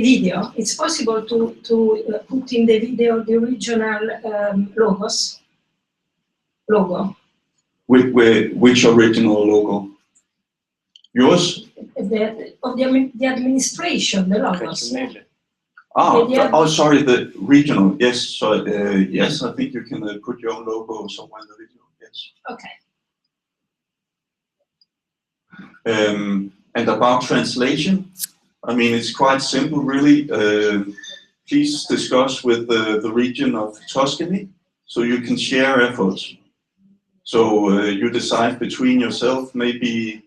video, it's possible to put in the video the original logo. Which original logo? Yours? The administration, the logos. Oh, sorry, the regional. Yes, so yes, I think you can put your own logo somewhere in the video. Yes. Okay. And about translation, I mean, it's quite simple, really. Please discuss with the region of Tuscany, so you can share efforts. So you decide between yourself, maybe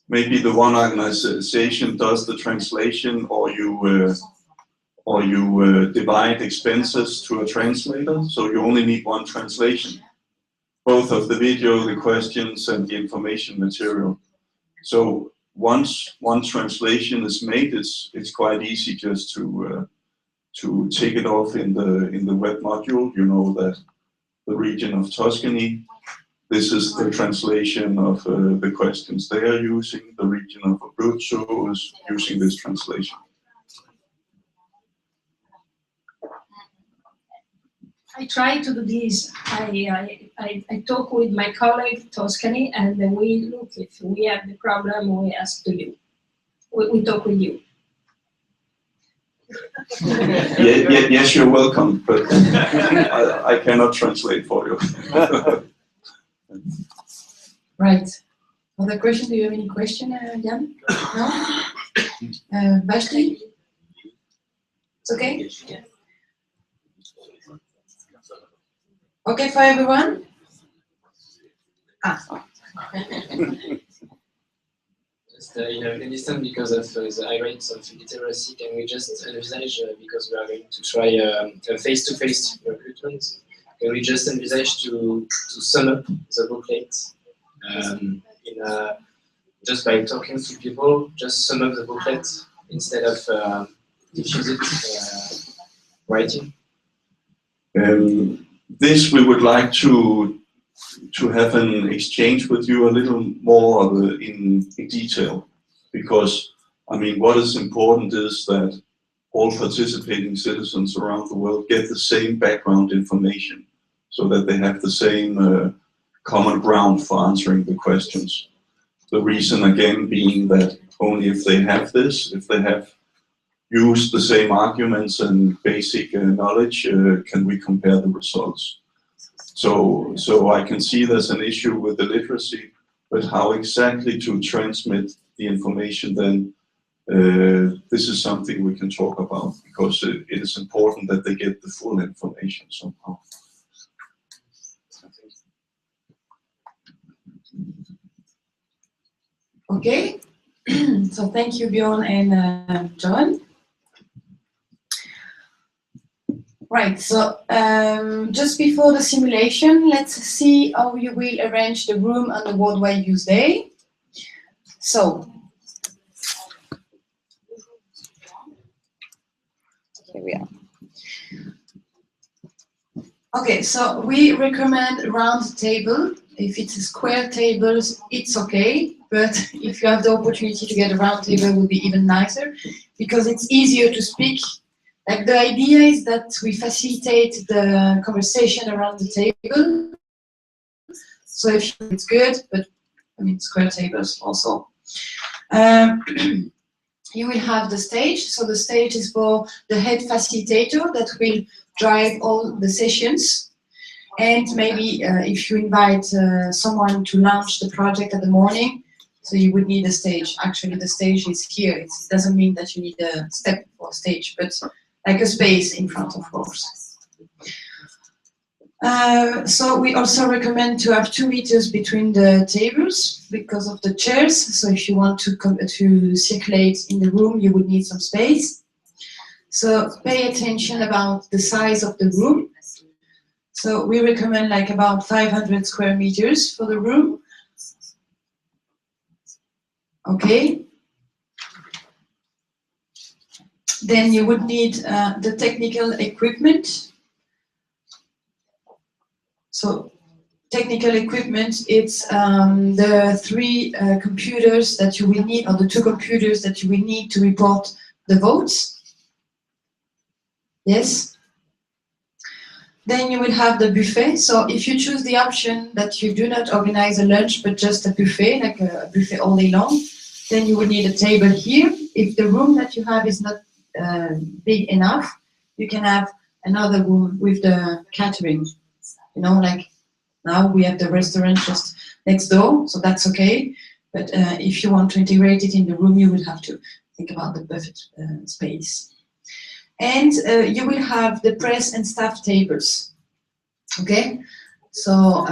the one organization does the translation, or you divide expenses to a translator, so you only need 1 translation, both of the video, the questions, and the information material. So once 1 translation is made, it's quite easy just to take it off in the web module. You know that the region of Tuscany, this is the translation of the questions they are using. The region of Abruzzo is using this translation. I try to do this. I talk with my colleague Tuscany, and then we look if we have the problem. We ask to you. We talk with you. Yes, you're welcome, but I cannot translate for you. Right. Other question? Do you have any question, Jan? No? Vashti? It's okay? Okay for everyone? Just in distance because of the high rates of literacy, can we just envisage, because we are going to try a face-to-face recruitment, can we just envisage to sum up the booklet just by talking to people, just sum up the booklet instead of diffuse it writing? This we would like to have an exchange with you a little more in detail, because I mean what is important is that all participating citizens around the world get the same background information, so that they have the same common ground for answering the questions. The reason again being that only if they have this, if they have used the same arguments and basic knowledge, can we compare the results. So I can see there's an issue with the literacy, but how exactly to transmit the information then, this is something we can talk about, because it is important that they get the full information somehow. Okay, so thank you, Bjorn and John. Right, so just before the simulation, let's see how you will arrange the room on the Worldwide Use Day. So, here we are. Okay, so we recommend a round table. If it's a square table, it's okay, but if you have the opportunity to get a round table, it would be even nicer, because it's easier to speak. Like, the idea is that we facilitate the conversation around the table. So if it's good, but I mean square tables also. You will have the stage. So the stage is for the head facilitator that will drive all the sessions. And maybe if you invite someone to launch the project at the morning, so you would need a stage. Actually, the stage is here. It doesn't mean that you need a step or stage, but like a space in front, of course. So we also recommend to have 2 meters between the tables because of the chairs. So if you want to circulate in the room, you would need some space. So pay attention about the size of the room. So we recommend like about 500 square meters for the room. Okay. Then you would need the technical equipment. So technical equipment, it's the 3 computers that you will need, or the 2 computers that you will need to report the votes. Yes. Then you will have the buffet. So if you choose the option that you do not organize a lunch, but just a buffet, like a buffet all day long, then you will need a table here. If the room that you have is not big enough, you can have another room with the catering. You know, like now we have the restaurant just next door, so that's okay. But if you want to integrate it in the room, you will have to think about the buffet space. And you will have the press and staff tables. Okay, so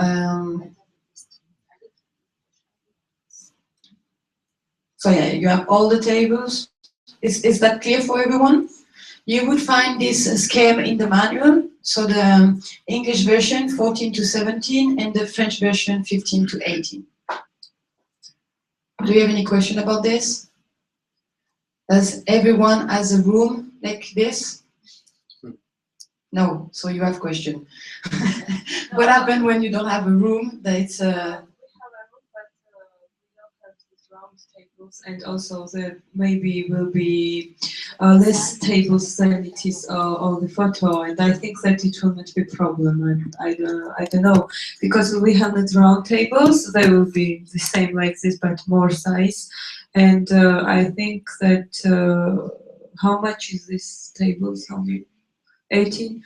yeah, you have all the tables. Is that clear for everyone? You would find this scheme in the manual. So the English version 14 to 17 and the French version 15 to 18. Do you have any question about this? Does everyone has a room like this? No, so you have question. What happens when you don't have a room? That's and also there maybe will be less tables than it is on the photo, and I think that it will not be a problem. And I don't know, because we have the round tables, they will be the same like this but more size, and I think that how much is this tables? How many? 18.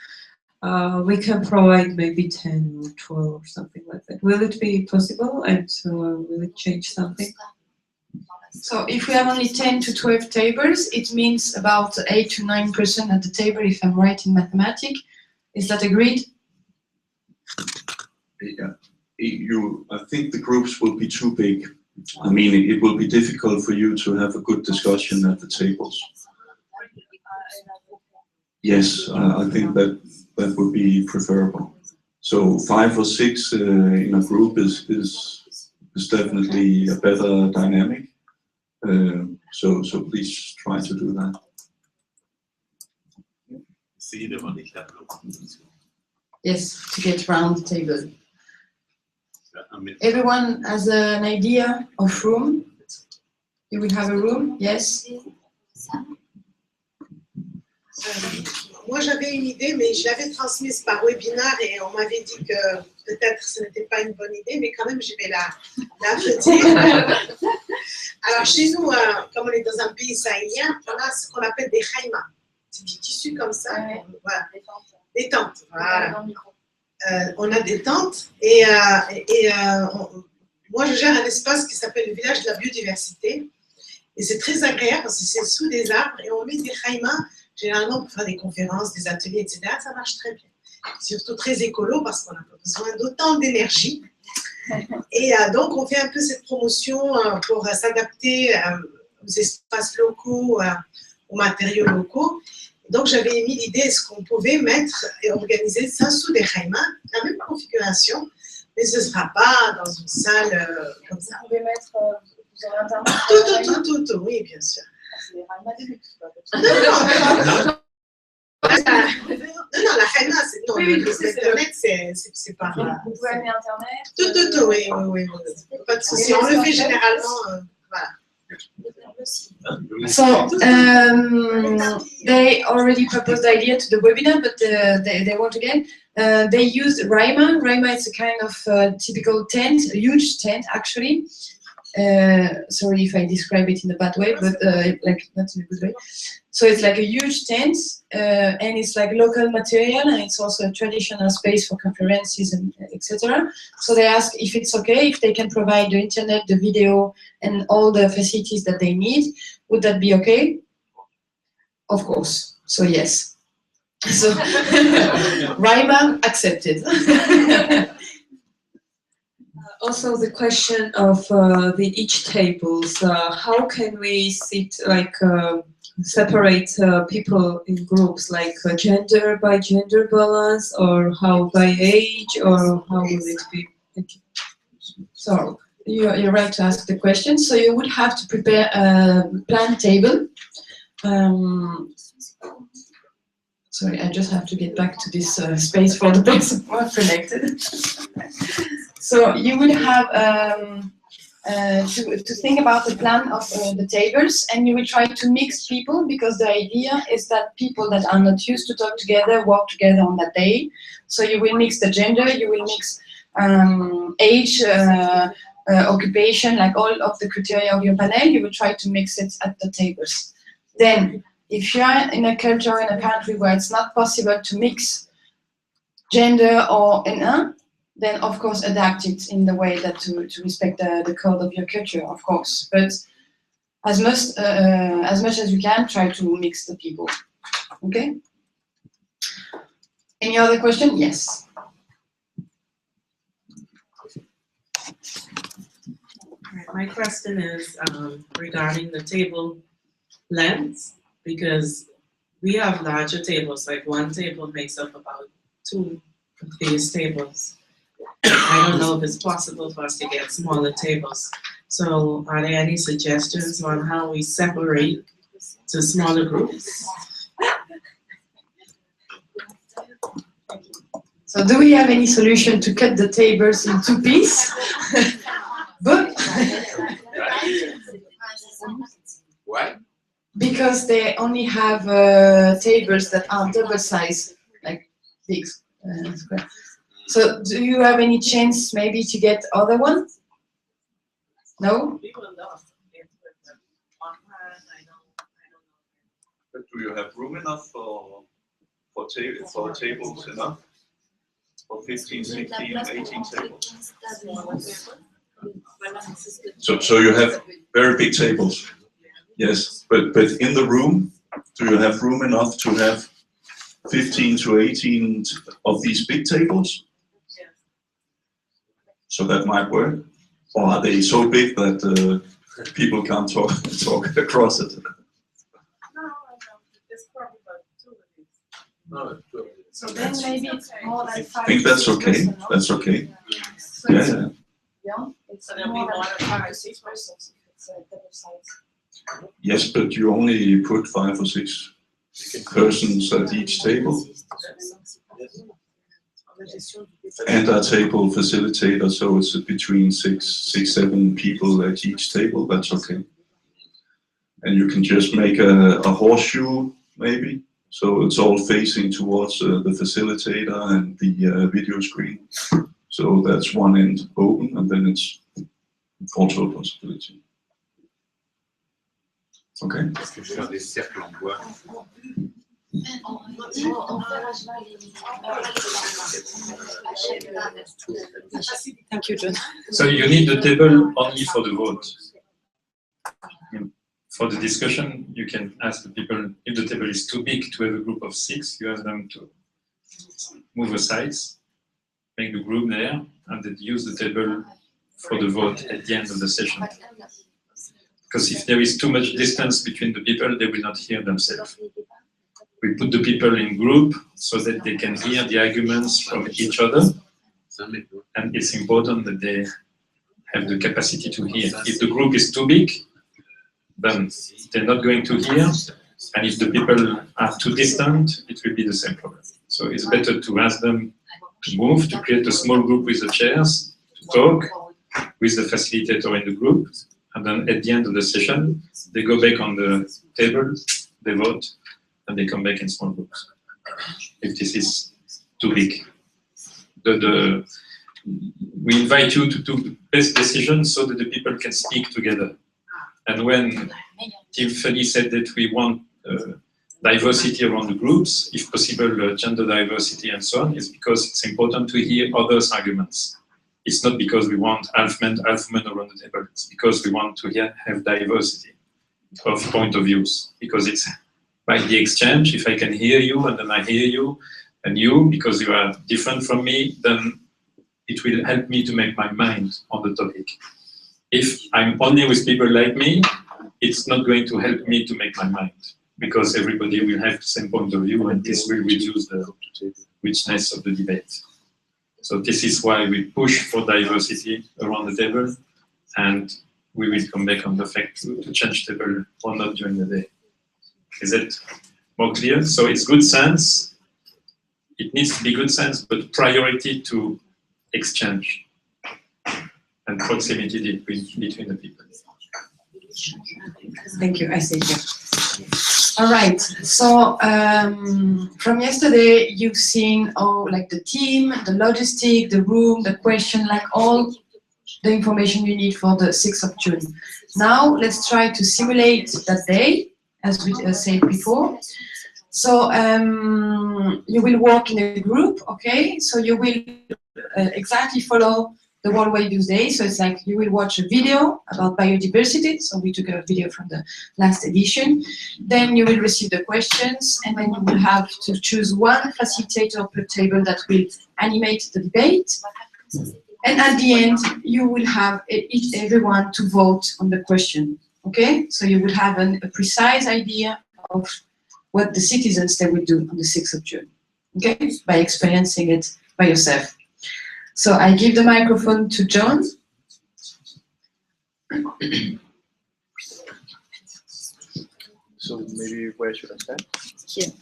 We can provide maybe 10 or 12 or something like that. Will it be possible, and will it change something? So if we have only 10 to 12 tables, it means about 8 to 9% at the table, if I'm right in mathematics. Is that agreed? Yeah. I think the groups will be too big. I mean, it will be difficult for you to have a good discussion at the tables. Yes, I think that would be preferable. So 5 or 6 in a group is definitely a better dynamic. So please try to do that. Yes, to get round the table. Everyone has an idea of room? You will have a room? Yes? Moi, j'avais une idée, mais je l'avais transmise par webinaire et on m'avait dit que peut-être ce n'était pas une bonne idée, mais quand même, je vais la redire. Alors, chez nous, comme on est dans un pays sahélien, on a ce qu'on appelle des khaïmas. C'est du tissu comme ça. Voilà. Des tentes. Voilà. On a des tentes et moi, je gère un espace qui s'appelle le village de la biodiversité. Et c'est très agréable parce que c'est sous des arbres et on met des khaïmas. Généralement, pour faire des conférences, des ateliers, etc., ça marche très bien. Surtout très écolo parce qu'on n'a pas besoin d'autant d'énergie. Et donc, on fait un peu cette promotion pour s'adapter aux espaces locaux, aux matériaux locaux. Donc, j'avais émis l'idée, est-ce qu'on pouvait mettre et organiser ça sous des khaïmas, la même configuration, mais ce ne sera pas dans une salle comme ça. Vous pouvez mettre, vous aurez Internet. Tout, oui, bien sûr. C'est des khaïmas de luxe, quoi. Non, la khaïma, c'est non, Oui, le site internet, c'est pas. Vous pouvez amener Internet. Tout, oui. Pas de souci. On le fait généralement, voilà. So they already proposed the idea to the webinar, but they want again. They used Raima. Raima is a kind of typical tent, a huge tent actually. Sorry if I describe it in a bad way, but like not in a good way. So it's like a huge tent, and it's like local material, and it's also a traditional space for conferences and etc. So they ask if it's okay if they can provide the internet, the video, and all the facilities that they need. Would that be okay? Of course. So yes. So Raima accepted. Also, the question of each tables. How can we sit like separate people in groups, like gender by gender balance, or how by age, or how will it be? Thank you. So you're right to ask the question. So you would have to prepare a plan table. Sorry, I just have to get back to this space for the person who are connected. So you would have to think about the plan of the tables, and you will try to mix people, because the idea is that people that are not used to talk together walk together on that day. So you will mix the gender, you will mix age, occupation, like all of the criteria of your panel. You will try to mix it at the tables. Then, if you are in a culture, in a country where it's not possible to mix gender or then of course adapt it in the way that to respect the code of your culture, of course. But as much as you can, try to mix the people. Okay? Any other question? Yes. My question is regarding the table length, because we have larger tables, like one table makes up about 2 of these tables. I don't know if it's possible for us to get smaller tables. So are there any suggestions on how we separate to smaller groups? So do we have any solution to cut the tables in 2 pieces? But why? Because they only have tables that are double size, like big square. So do you have any chance maybe to get other one? No? But do you have room enough for tables enough? For 15, 16, 18 tables? So you have very big tables? Yes, but in the room, do you have room enough to have 15 to 18 of these big tables? So that might work. Or are they so big that people can't talk across it? So then maybe it's more like 5 I think that's okay. That's okay. Yeah. Yeah, it's more like 5 or 6 persons if it's a double size. Yes, but you only put 5 or 6 persons at each table. And a table facilitator, so it's between 6, 7 people at each table. That's okay. And you can just make a horseshoe, maybe. So it's all facing towards the facilitator and the video screen. So that's one end open, and then it's also a possibility. Okay. Est-ce que faire des cercles en bois? Thank you, John. So you need the table only for the vote. For the discussion, you can ask the people, if the table is too big to have a group of 6, you ask them to move aside, make the group there, and then use the table for the vote at the end of the session. Because if there is too much distance between the people, they will not hear themselves. We put the people in group so that they can hear the arguments from each other, and it's important that they have the capacity to hear. If the group is too big, then they're not going to hear, and if the people are too distant, it will be the same problem. So it's better to ask them to move, to create a small group with the chairs, to talk with the facilitator in the group, and then at the end of the session, they go back on the table, they vote, and they come back in small groups, if this is too big. We invite you to do the best decision so that the people can speak together. And when Team Feli said that we want diversity around the groups, if possible gender diversity and so on, it's because it's important to hear others' arguments. It's not because we want half men around the table, it's because we want to have diversity of point of views. Because it's by the exchange, if I can hear you and then I hear you, and you, because you are different from me, then it will help me to make my mind on the topic. If I'm only with people like me, it's not going to help me to make my mind, because everybody will have the same point of view, and this will reduce the richness of the debate. So this is why we push for diversity around the table, and we will come back on the fact to change table or not during the day. Is that more clear? So it's good sense. It needs to be good sense, but priority to exchange and proximity between the people. Thank you, I see you. All right, so from yesterday, you've seen like the team, the logistic, the room, the question, like all the information you need for the 6th of June. Now, let's try to simulate that day, as we said before. So you will work in a group, okay? So you will exactly follow the WWViews Day. So it's like you will watch a video about biodiversity. So we took a video from the last edition. Then you will receive the questions, and then you will have to choose one facilitator per table that will animate the debate. And at the end, you will have everyone to vote on the question, okay? So you will have a precise idea of what the citizens they will do on the 6th of June, okay? By experiencing it by yourself. So I give the microphone to John. So maybe where should I stand? Here.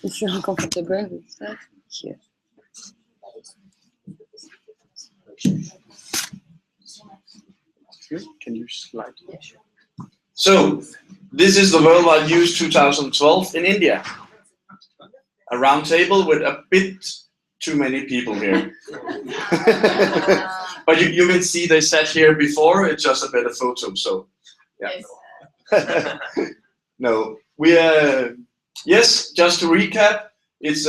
If you're uncomfortable with that, here. Here? Can you slide? Yeah, sure. So this is the WWViews 2012 in India. A round table with a bit too many people here. But you can see they sat here before, it's just a better photo, so yeah. No, we yes, just to recap, it's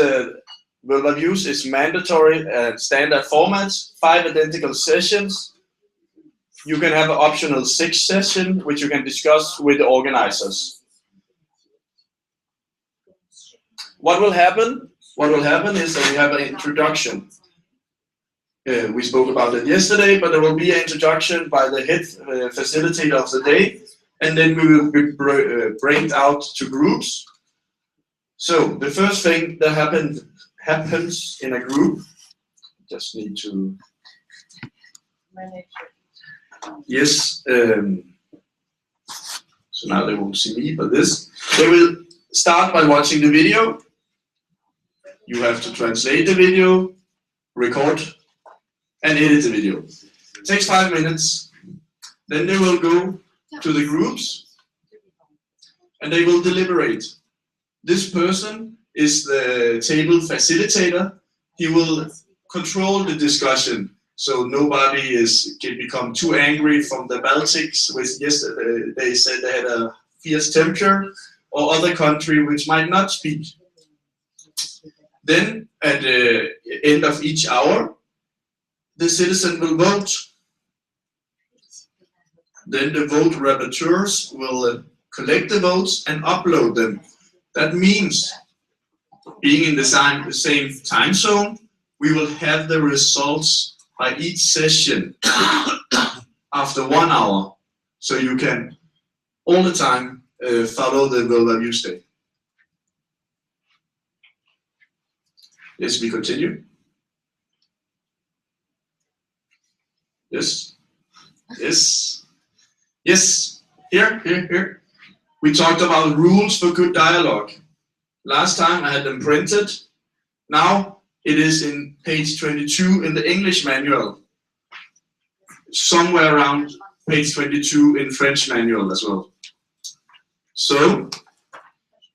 WWViews is mandatory standard formats, 5 identical sessions. You can have an optional 6th session, which you can discuss with the organizers. What will happen? What will happen is that we have an introduction. We spoke about it yesterday, but there will be an introduction by the head facilitator of the day, and then we will be break out to groups. So the first thing that happens in a group, just need to yes. So now they won't see me, but this. They will start by watching the video. You have to translate the video, record, and edit the video. It takes 5 minutes. Then they will go to the groups and they will deliberate. This person is the table facilitator. He will control the discussion so nobody can become too angry from the Baltics, which yesterday they said they had a fierce temperature, or other country which might not speak. Then at the end of each hour, the citizen will vote. Then the vote rapporteurs will collect the votes and upload them. That means, being in the same time zone, we will have the results by each session after 1 hour. So you can all the time follow the WWViews day. Yes, we continue. Yes. Yes. Yes. Here. We talked about rules for good dialogue. Last time I had them printed. Now it is in page 22 in the English manual. Somewhere around page 22 in French manual as well. So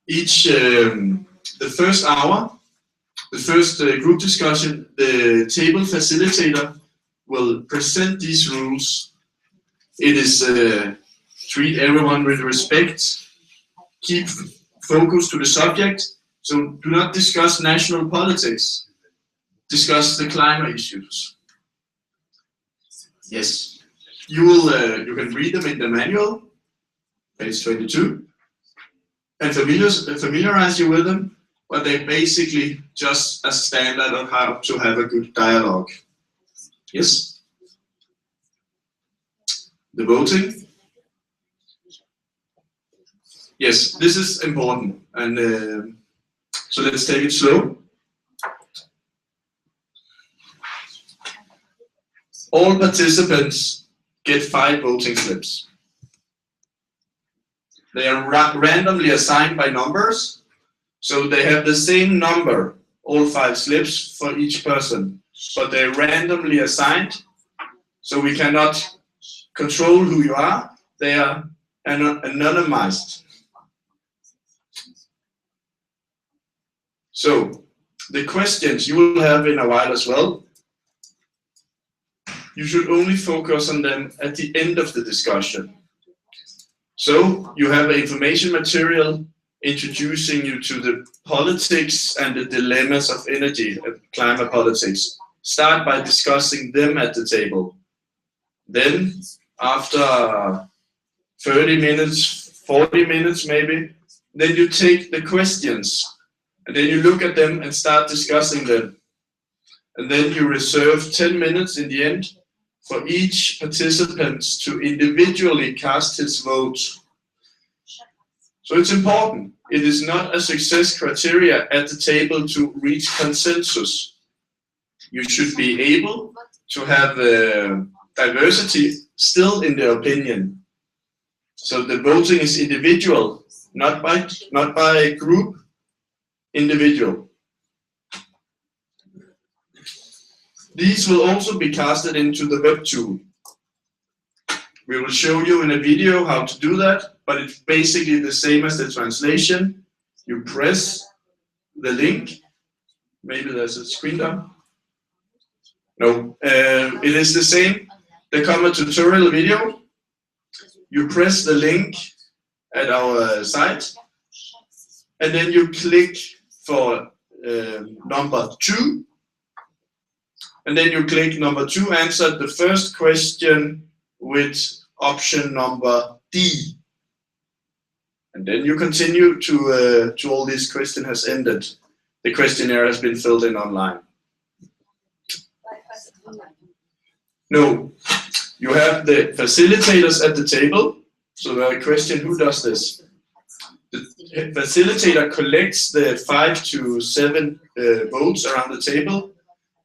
each the first hour, the first group discussion, the table facilitator will present these rules. It is treat everyone with respect, keep focus to the subject, so do not discuss national politics, discuss the climate issues. Yes, you can read them in the manual, page 22, and familiarize you with them, but they're basically just a standard of how to have a good dialogue. Yes? The voting? Yes, this is important, and so let's take it slow. All participants get 5 voting slips. They are randomly assigned by numbers, so they have the same number, all 5 slips for each person, but they're randomly assigned, so we cannot control who you are. They are anonymized. So the questions you will have in a while as well, you should only focus on them at the end of the discussion. So you have information material introducing you to the politics and the dilemmas of energy and climate politics. Start by discussing them at the table. Then after 30 minutes, 40 minutes maybe, then you take the questions and then you look at them and start discussing them. And then you reserve 10 minutes in the end for each participant to individually cast his vote. So it's important. It is not a success criteria at the table to reach consensus. You should be able to have diversity still in the opinion. So the voting is individual, not by group, individual. These will also be casted into the web tool. We will show you in a video how to do that, but it's basically the same as the translation. You press the link. Maybe there's a screen down. No, it is the same. There comes a tutorial video. You press the link at our site, and then you click for number 2. And then you click number 2, answer the first question with option number D. And then you continue to all this question has ended. The questionnaire has been filled in online. No, you have the facilitators at the table. So the question, who does this? The facilitator collects the 5 to 7 votes around the table,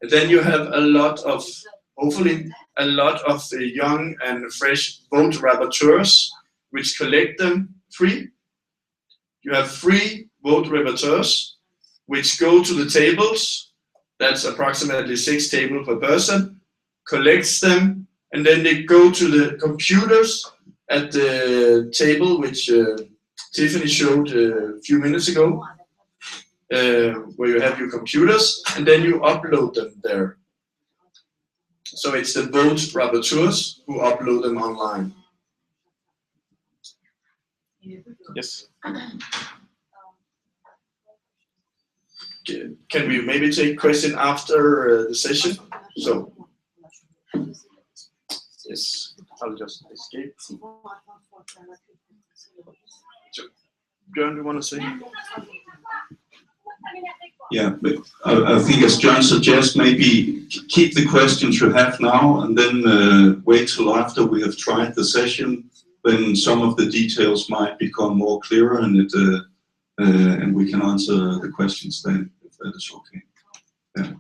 and then you have a lot of, hopefully, a lot of the young and fresh vote rapporteurs, which collect them free. You have 3 vote rapporteurs, which go to the tables. That's approximately 6 tables per person, collects them, and then they go to the computers at the table, which Tiffany showed a few minutes ago, where you have your computers, and then you upload them there. So it's the vote rapporteurs who upload them online. Yes. Can we maybe take question after the session? So, yes, I'll just escape. So, Björn, do you want to say? Yeah, but I think as John suggests, maybe keep the questions you have now and then wait till after we have tried the session, then some of the details might become more clearer and we can answer the questions then, if that is okay. Yeah.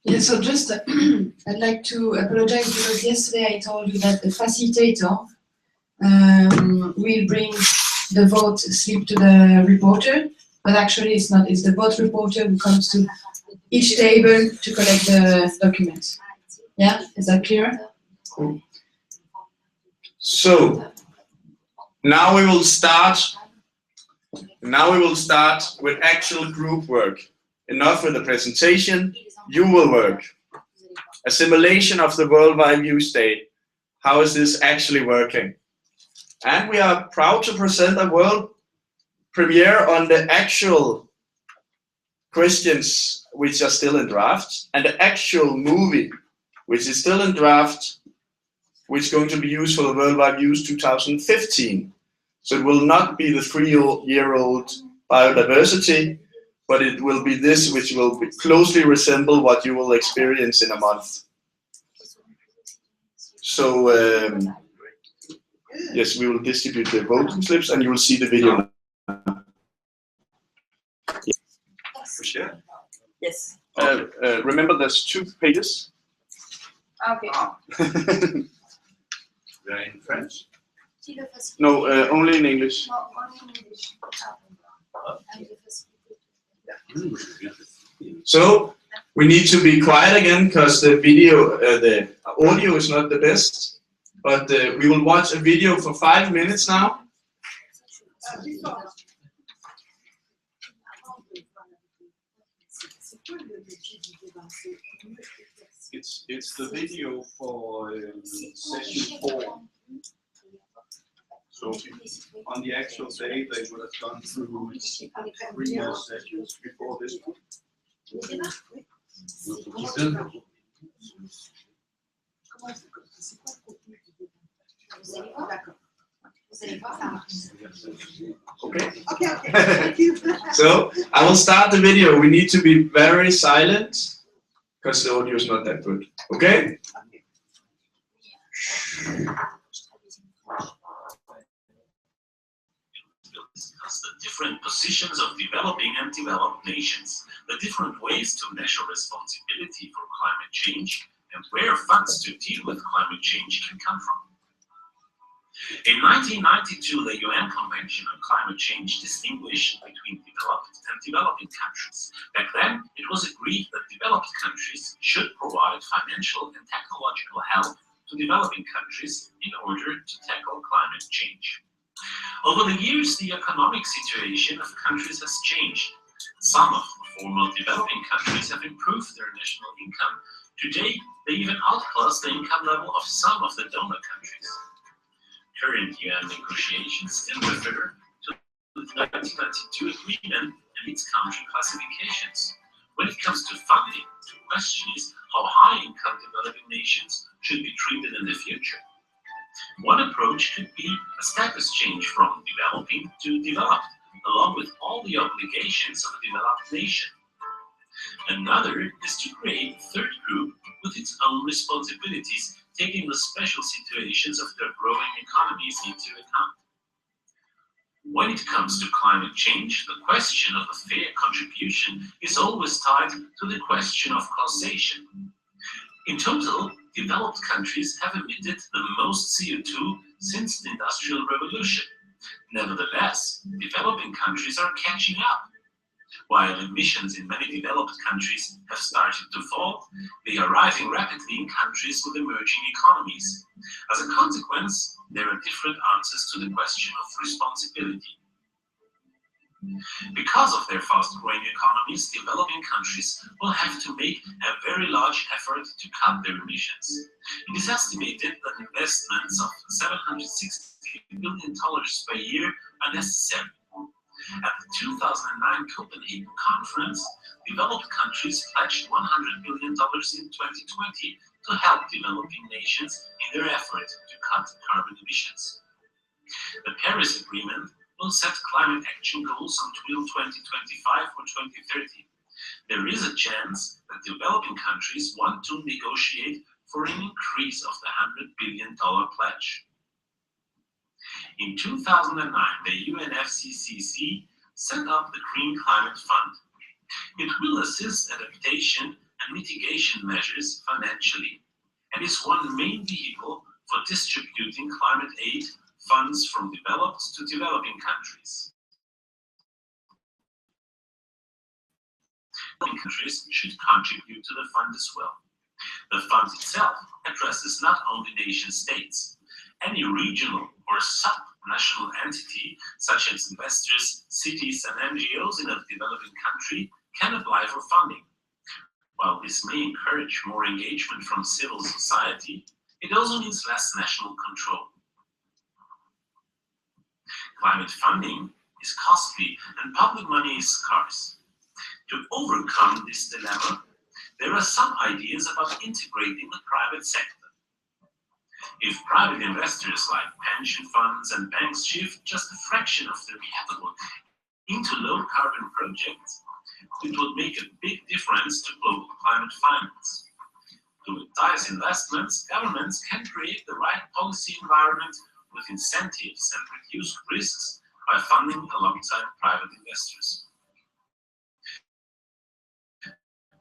Yeah, so just I'd like to apologize because yesterday I told you that the facilitator will bring the vote slip to the reporter, but actually it's not. It's the vote reporter who comes to each table to collect the documents. Yeah, is that clear? Cool. So now we will start. Now we will start with actual group work. Enough with the presentation. You will work. A simulation of the Worldwide Views Day. How is this actually working? And we are proud to present a world premiere on the actual questions which are still in draft, and the actual movie which is still in draft, which is going to be used for the Worldwide Views 2015. So it will not be the 3-year-old biodiversity, but it will be this which will closely resemble what you will experience in a month. So yes, we will distribute the voting slips and you will see the video. Yes. Remember, there's 2 pages. Okay. They're in French? No, only in English. So we need to be quiet again because the video, the audio is not the best. But we will watch a video for 5 minutes now. It's the video for session 4. So on the actual day, they would have gone through 3 more sessions before this one. Okay. So I will start the video. We need to be very silent because the audio is not that good. Okay? Discuss the different positions of developing and developed nations, the different ways to measure responsibility for climate change, and where funds to deal with climate change can come from. In 1992, the UN Convention on Climate Change distinguished between developed and developing countries. Back then, it was agreed that developed countries should provide financial and technological help to developing countries in order to tackle climate change. Over the years, the economic situation of countries has changed. Some of the former developing countries have improved their national income. Today, they even outclass the income level of some of the donor countries. Current UN negotiations still refer to the 1992 agreement and its country classifications. When it comes to funding, the question is how high-income developing nations should be treated in the future. One approach could be a status change from developing to developed, along with all the obligations of a developed nation. Another is to create a third group with its own responsibilities, taking the special situations of their growing economies into account. When it comes to climate change, the question of a fair contribution is always tied to the question of causation. In total, developed countries have emitted the most CO2 since the Industrial Revolution. Nevertheless, developing countries are catching up. While emissions in many developed countries have started to fall, they are rising rapidly in countries with emerging economies. As a consequence, there are different answers to the question of responsibility. Because of their fast-growing economies, developing countries will have to make a very large effort to cut their emissions. It is estimated that investments of $760 billion per year are necessary. At the 2009 Copenhagen conference, developed countries pledged $100 billion in 2020 to help developing nations in their effort to cut carbon emissions. The Paris Agreement will set climate action goals until 2025 or 2030. There is a chance that developing countries want to negotiate for an increase of the $100 billion pledge. In 2009, the UNFCCC set up the Green Climate Fund. It will assist adaptation and mitigation measures financially, and is one main vehicle for distributing climate aid funds from developed to developing countries. Developing countries should contribute to the fund as well. The fund itself addresses not only nation states. Any regional or sub-national entity, such as investors, cities, and NGOs in a developing country, can apply for funding. While this may encourage more engagement from civil society, it also means less national control. Climate funding is costly and public money is scarce. To overcome this dilemma, there are some ideas about integrating the private sector. If private investors like pension funds and banks shift just a fraction of their capital into low-carbon projects, it would make a big difference to global climate finance. To entice investments, governments can create the right policy environment with incentives and reduce risks by funding alongside private investors.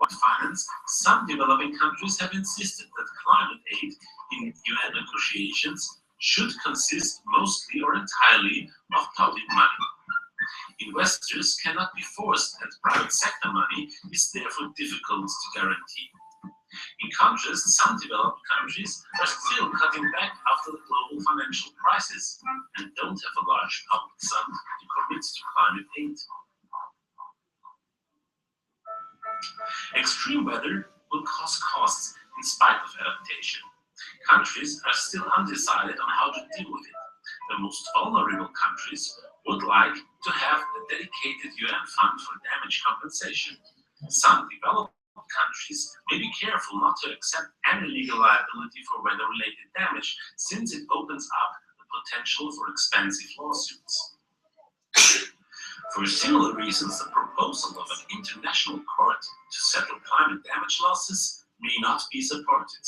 On finance, some developing countries have insisted that climate aid in UN negotiations should consist mostly or entirely of public money. Investors cannot be forced, and private sector money is therefore difficult to guarantee. In contrast, some developed countries are still cutting back after the global financial crisis and don't have a large public sum to commit to climate aid. Extreme weather will cause costs in spite of adaptation. Countries are still undecided on how to deal with it. The most vulnerable countries would like to have a dedicated UN fund for damage compensation. Some developed countries may be careful not to accept any legal liability for weather-related damage, since it opens up the potential for expensive lawsuits. For similar reasons, the proposal of an international court to settle climate damage losses may not be supported.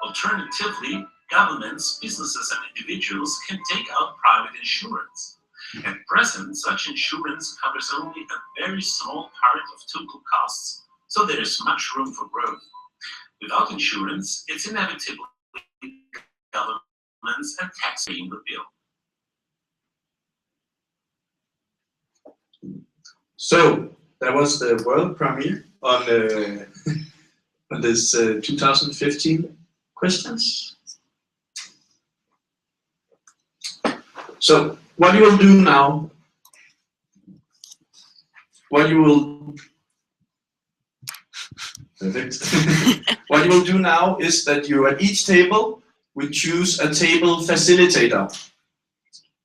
Alternatively, governments, businesses, and individuals can take out private insurance. At present, such insurance covers only a very small part of total costs, so there is much room for growth. Without insurance, it's inevitable governments and taxpayers paying the bill. So that was the world premiere on, on this 2015 questions. So what you will do now, what you will do now is that you at each table we choose a table facilitator.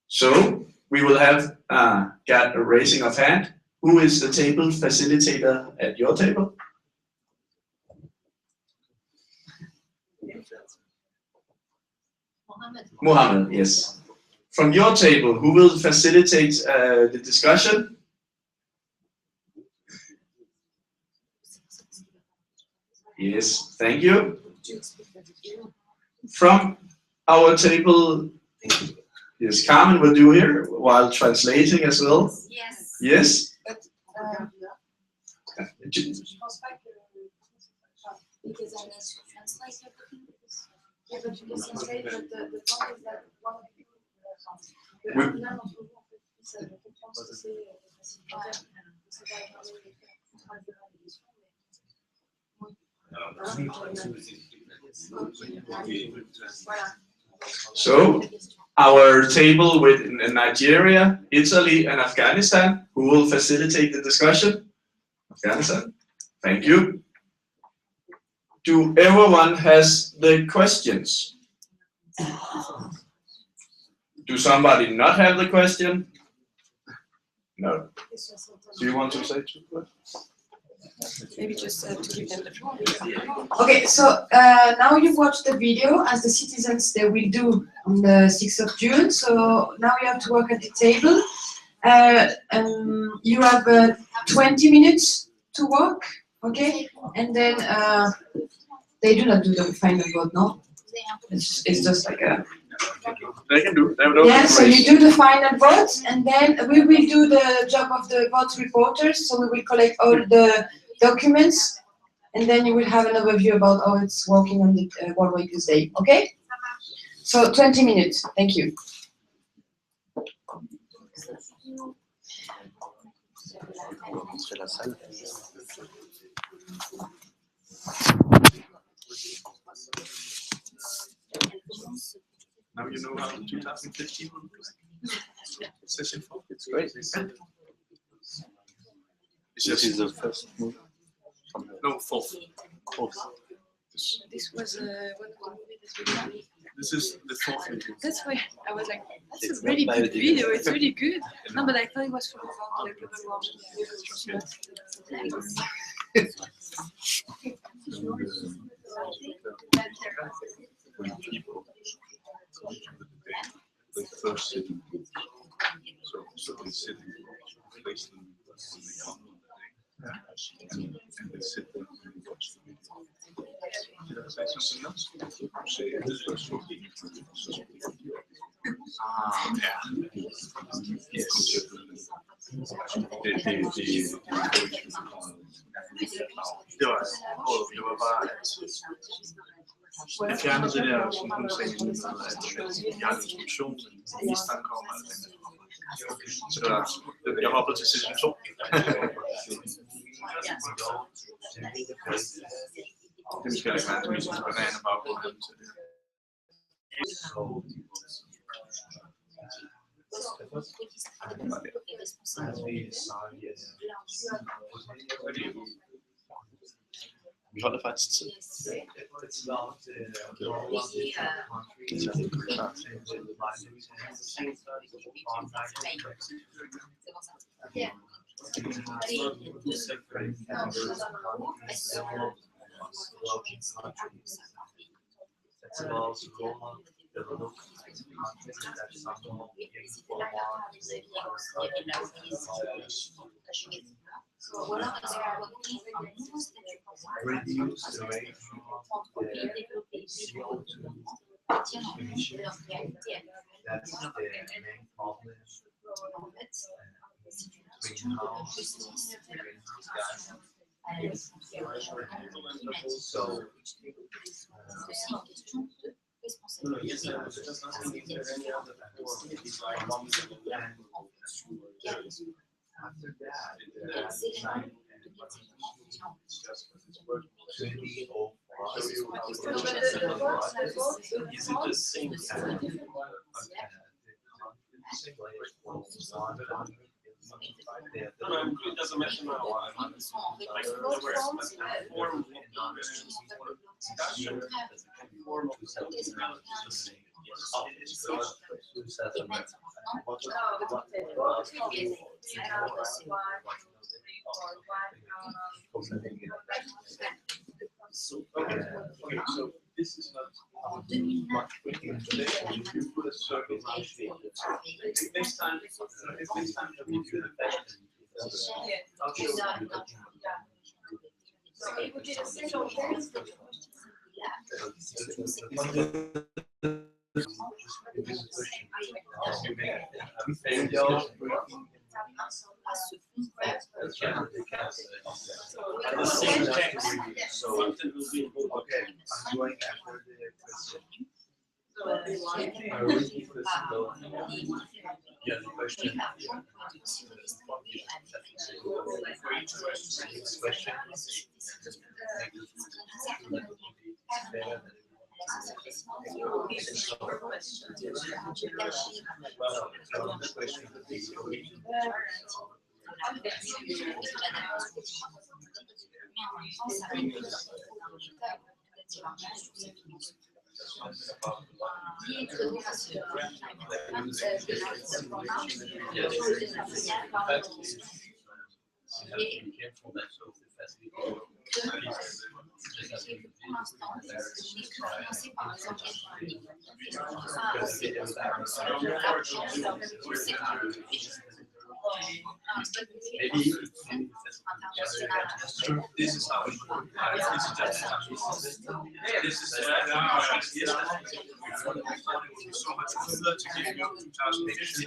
So we will have got a raising of hand. Who is the table facilitator at your table? Mohammed, yes. From your table, who will facilitate the discussion? Yes, thank you. From our table, yes, Carmen will do here while translating as well. Yes. Yes. But, Because I need to translate everything. yeah, but you can translate, but the point is that one of you, So, our table with Nigeria, Italy, and Afghanistan, who will facilitate the discussion? Afghanistan, thank you. Do everyone has the questions? Do somebody not have the question? No. Do you want to say two words? maybe just to give them the floor. Okay, so now you watch the video as the citizens they will do on the 6th of June. So now you have to work at the table. You have 20 minutes to work, okay? And then they do not do the final vote, no? It's just like a... They can do. Yeah, so you do the final vote, and then we will do the job of the vote reporters. So we will collect all the documents, and then you will have an overview about how it's working on the World Workers' Day. Okay? So 20 minutes. Thank you. Now you know how 2015 will be. Session 4. It's great. This is the first move. No, fourth. This was one of the movies that we did. This is the fourth video. That's why I was like, that's It's a really not good video. biodiversity. It's really good. No, but I thought it was for the global warming. When people come to the debate, they first sit in groups. So they sit in groups, place them when they come on the day, and they sit there and watch the video. Did I say something else? Say it is first one. Yeah. Yes. Det var bare, at jeg fjernede det der, som hun sagde, med, at jeg har en instruktion, men ministeren kommer. Så det var, jeg hoppede til session 2. Det skal ikke være, at vi skal banane bare på ham til det. Vi holder faktisk tid. Reduce the rate of the CO2 emission. That's the main problem. Greenhouse gas. So, after that, 20 is it the same time? It doesn't matter now. Okay, so this is not much quicker today. You put a circle next time we do the best. I'll show you. This is how we this is so much similar to give you 2018.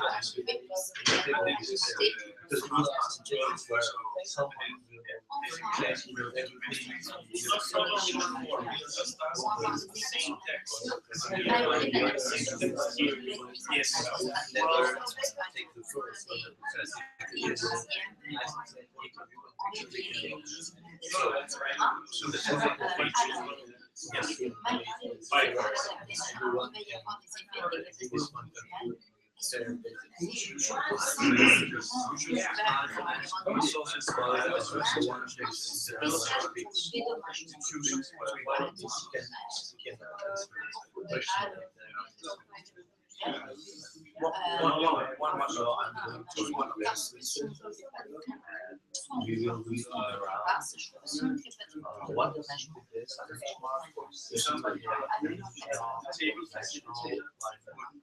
We will be around what the measure is somebody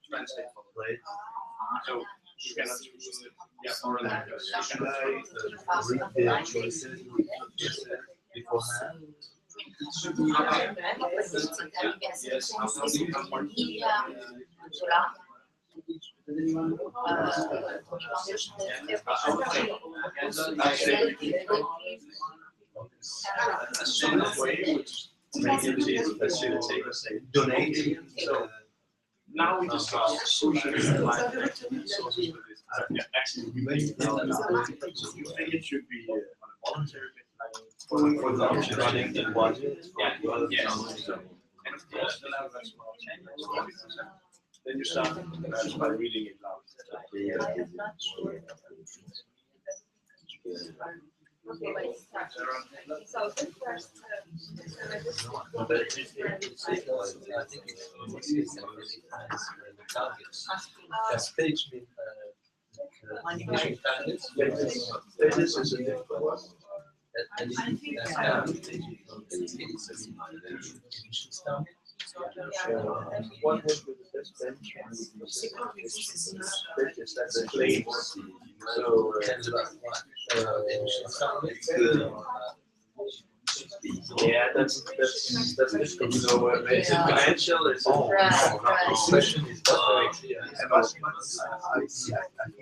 translate for play. So you cannot read the choices beforehand. Donating. So now we just social resources. Actually, we make it. So you think it should be on a voluntary basis for the option running the budget? Yeah. And of course, that's small changes. Then you start by reading it loud. Okay, so the first That's page mean initial targets. This is a different one. One was with the best bench, that's a claim. So, yeah, that's difficult. So, financial is the question is definitely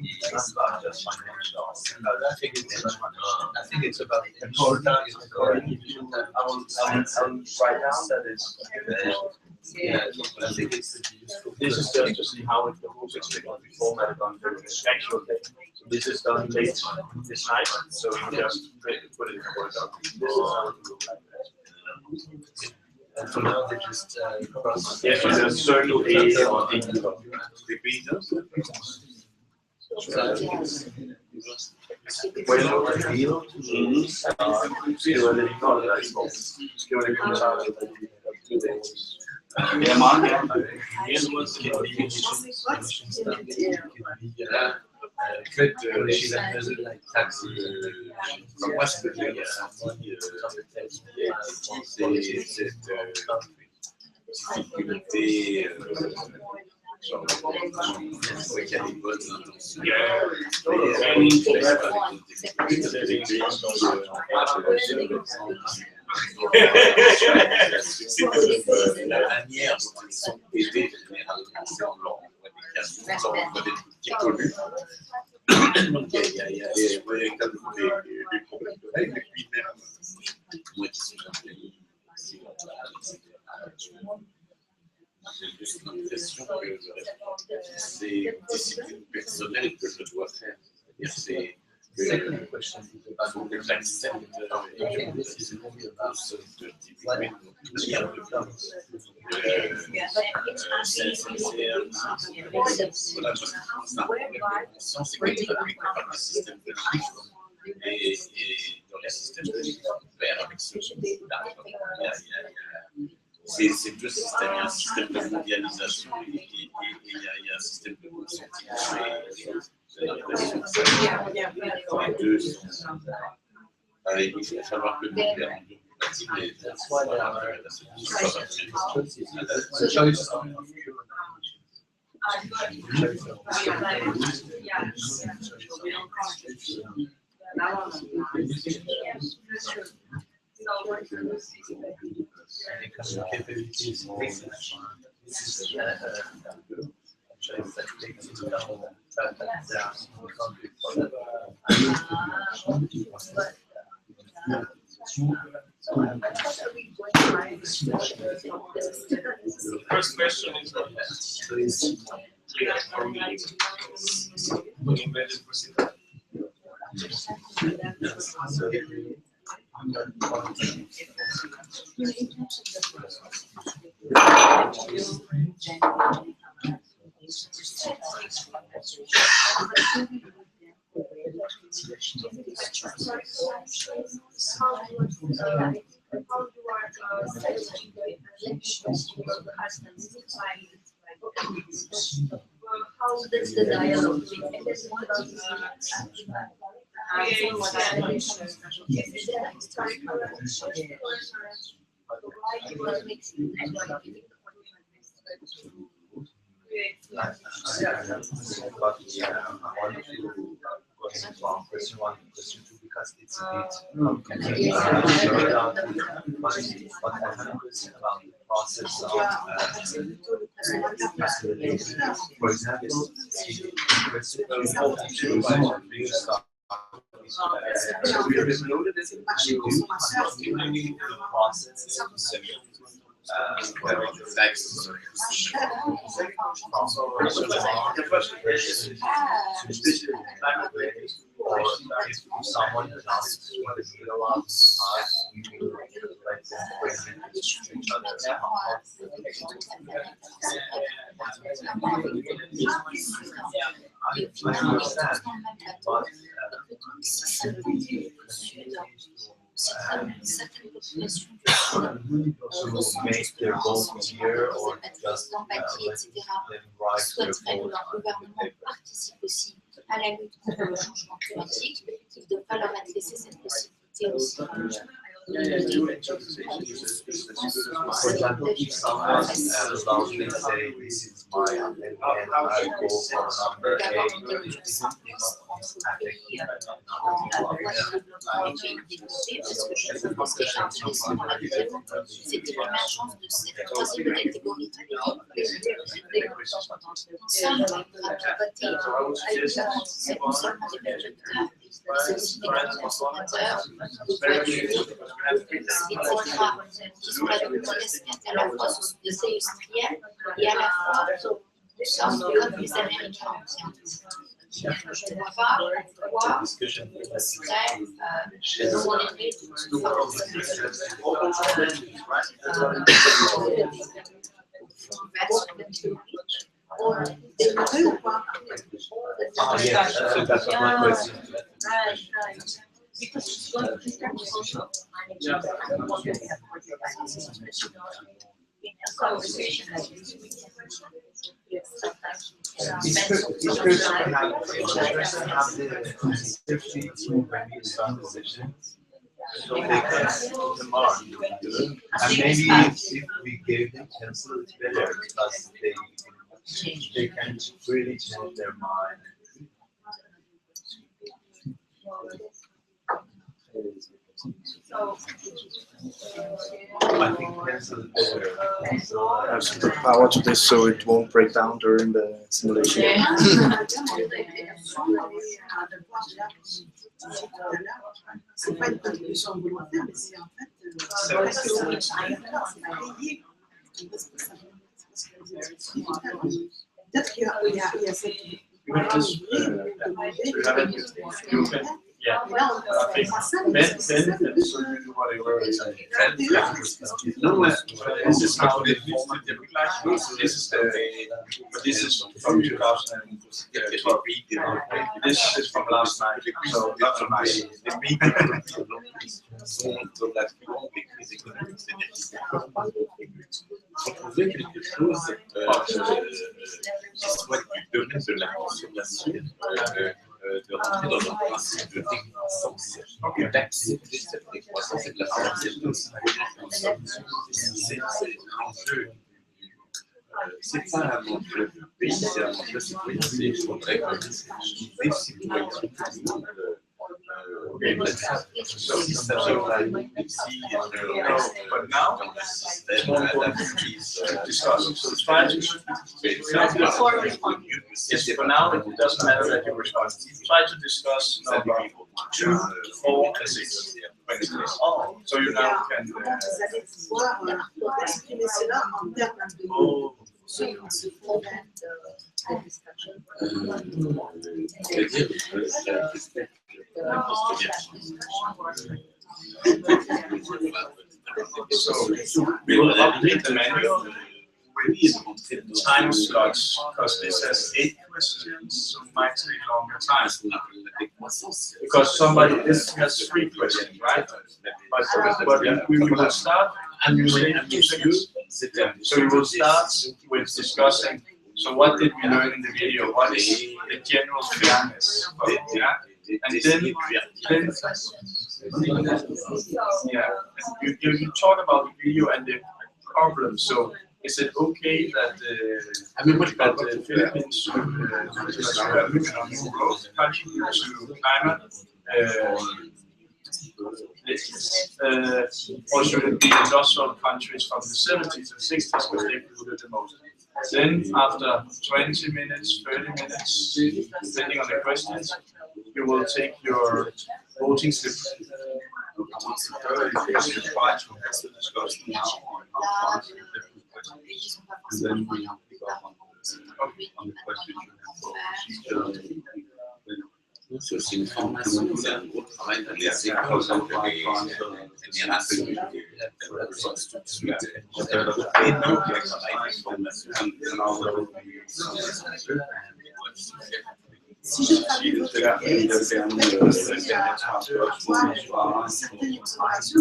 it's not just financial. I think it's about important. I will write down that is. Yeah, I think it's this is just to see how it moves formatted on the actual day. So this is done late this night, so you just put it in Word document. This is how it looks like that. And for now, they just cross. Yes, you just circle A or D. Repeat those. Bueno, refiero she's another like taxi from West Virginia. C'est que la manière dont ils sont aidés généralement, c'est en leur envoie des cadeaux, on leur envoie des petits pollus. Donc il y a véritablement des problèmes de règles, et puis même moi qui suis un pays, j'ai juste l'impression que c'est une discipline personnelle que je dois faire. C'est-à-dire que faut que j'accepte et que je décide de diminuer mon manière de faire. Voilà, parce que c'est un problème de conscience, c'est qu'on est fabriqué par des systèmes de chiffres. Et dans les systèmes de chiffres, on perd avec ce chiffre-là. C'est deux systèmes. Il y a un système de mondialisation et il y a un système de consentement. J'ai l'impression que les deux sont. Il va falloir que nous les rendions compatibles et voilà, la solution The first question is clear for me. Looking better for How does the dialogue Question one, question two, because it's a bit complicated. But I have a question about the process of for example, or if someone just want to go out you let them bring it to each other. I understand, but to make their vote here or just let them write their vote on the paper. À la lutte contre le changement climatique, il devra leur adresser cette possibilité aussi. For example, if someone loudly say this is my opinion, I go for number A, is affecting C'était l'émergence de cette troisième catégorie de pays. Ensemble, c'est non seulement des périodes graves, mais c'est aussi des grands consommateurs de voitures, etc., qui sont à la fois sur des industriels et à la fois nous sommes comme les Américains. Je ne vois pas pourquoi ce serait modéré or they do. Yes, that's my question. Right. Because it's going to be also conversation like this. It's good to have the safety to make some decisions. So they can put them on. And maybe if we gave them cancel, it's better because they can really change their mind. I think Pencil has some power to this, so it won't break down during the simulation. C'est pas une contribution volontaire, mais c'est en fait peut-être qu'il y a cette Yeah, I think then so you do whatever is no, this is how the format this is from 2012. This is from last night, so not from my trouver quelque chose qui soit du domaine de la consommation, de rentrer dans un principe de décroissance, d'accepter cette décroissance et de la faire accepter aussi. C'est l'enjeu. C'est pas un enjeu de pays, c'est un enjeu citoyen. Il faudrait que les citoyens but now it's more important to discuss. So try to yes, for now it doesn't matter that you respond. Try to discuss number 2, 4, and 6. Oh, so you now can. So we will update the manual with time slots because this has 8 questions, so it might take longer time. Because this has 3 questions, right? But we will start and you say 2 seconds. So we will start with discussing. So what did we learn in the video? What is the general fairness of it? Yeah? And then you talk about the video and the problem. So is it okay that the Philippines should contribute to climate? Or should it be industrial countries from the 70s and 60s because they polluted the most? Then after 20 minutes, 30 minutes, depending on the questions, you will take your voting slip. And then we have to go on the question C'est aussi une formation, c'est un gros travail d'aller assez proche de génération. Énorme travail de formation. Si je traduis votre idée, c'est en fait avoir une certaine exploration. Alors, est-ce que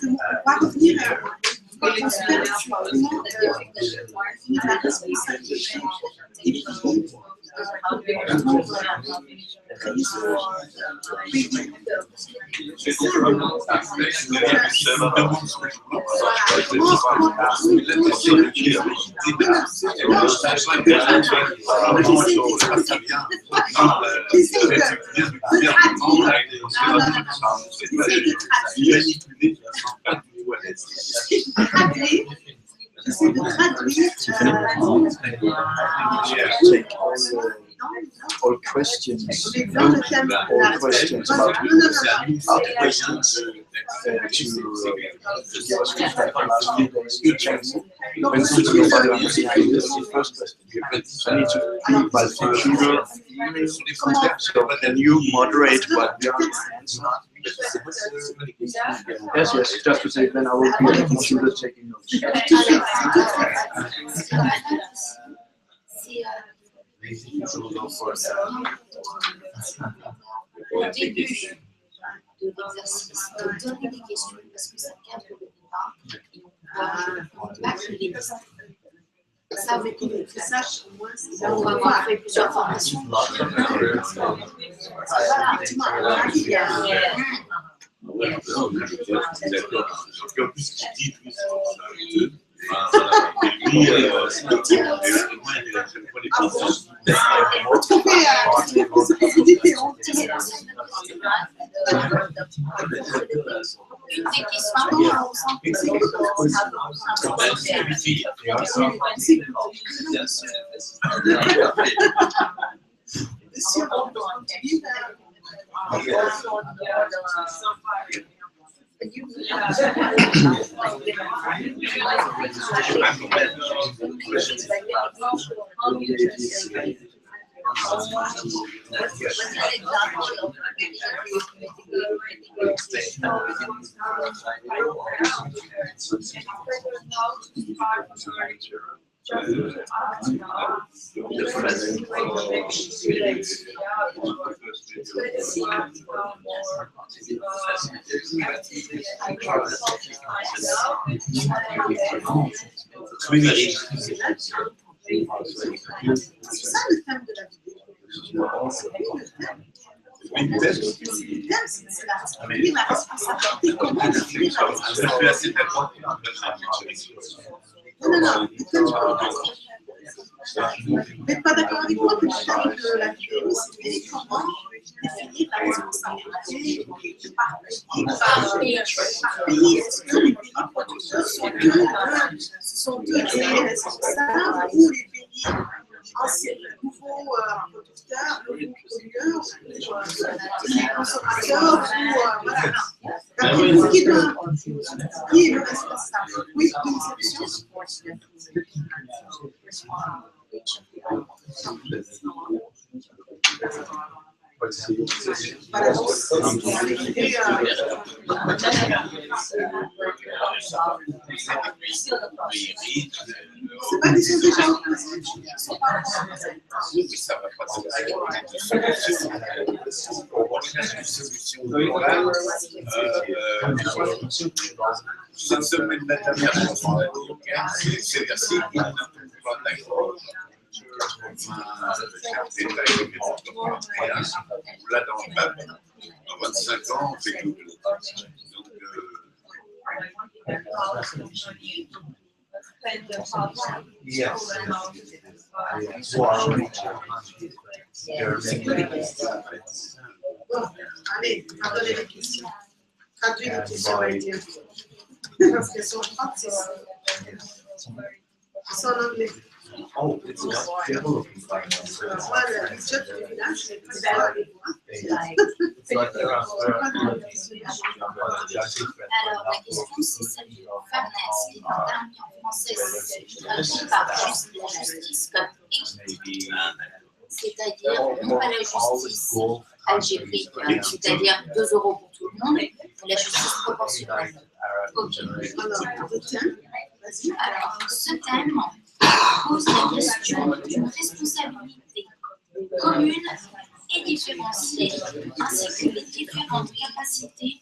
vous pouvez pas revenir quand on se fait effectivement la responsabilité et puis j'essaie de traduire all questions about questions to give us feedback about when nobody understands this first question. So I need to be by computer so then you moderate what we are answering. Yes, just to say then I will be on the computer taking notes. Au début de l'exercice, de donner des questions parce que ça cadre le débat et on va battre les listes. Ça veut dire que on va avoir fait plusieurs formations. ça le thème de la vidéo. Le thème, c'est la responsabilité commune. Non. Vous n'êtes pas d'accord avec moi que le thème de la vidéo, c'est comment définir la responsabilité par pays. Est-ce que les pays producteurs sont eux les responsables ou les pays anciens, nouveaux producteurs, nouveaux pollueurs, consommateurs, voilà. Qui est le responsable? Oui, une exception. Voilà, donc c'est pas qu'ils sont déjà opposés, ils sont pas cette semaine d'intervention, c'est merci. Là, dans 25 ans, on fait tout. Allez, pardonnez les questions. Traduis les questions avec Dieu. Parce qu'elles sont françaises. Elles sont en anglais. Moi, le budget du village, je ne sais pas aller voir. Alors, la question, c'est celle du fairness, qui est un terme qui en français se traduit par la justice comme équité, c'est-à-dire non pas la justice algébrique, c'est-à-dire 2 € pour tout le monde, mais la justice proportionnelle. Ok. Alors, ce thème pose la question d'une responsabilité commune et différenciée, ainsi que les différentes capacités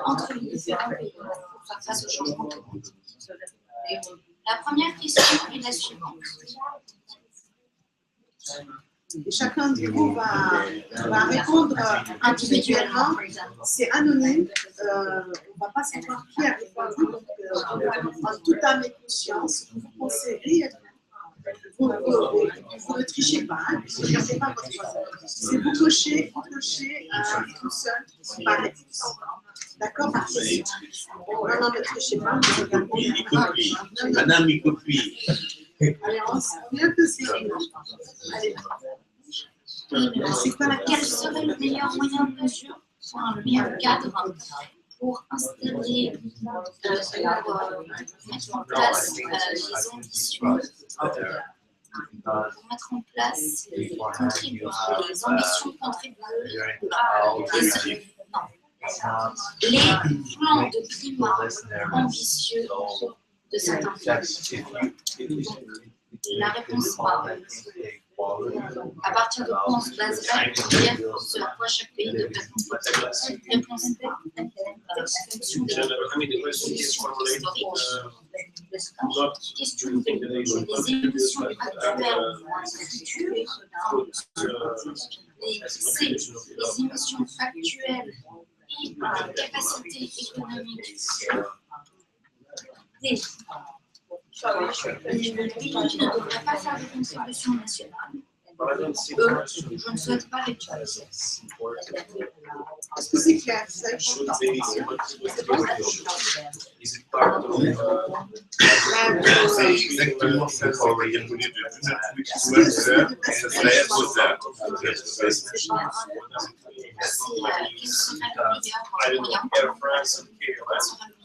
entre les différents pays pour faire face au changement climatique. La première question est la suivante. Et chacun de vous va répondre individuellement. C'est anonyme. On ne va pas savoir qui a répondu. Donc, en toute âme et conscience, vous pensez réellement. Vous ne trichez pas. Hein, vous ne regardez pas votre voisin. C'est vous cochez tout seul par réponse. D'accord? Par question. Non, ne trichez pas. Ne regardez pas. Madame, il copie. Allez, on vient que c'est. Allez. Quel serait le meilleur moyen de mesure, enfin le meilleur cadre pour installer, mettre en place les ambitions, pour mettre en place les ambitions contribuent à les plans de climat ambitieux de certains pays. La réponse va. À partir de quoi on se baserait pour dire ce à quoi chaque pays devrait contribuer? Réponse B. En fonction des solutions historiques. Question 2. Les émissions actuelles futures. C. Les émissions actuelles et capacité économique. D. Oui, il ne devrait pas faire de contribution nationale. Eux, je ne souhaite pas les utiliser. Est-ce que c'est clair? Is it part of c'est exactement ça, c'est qu'il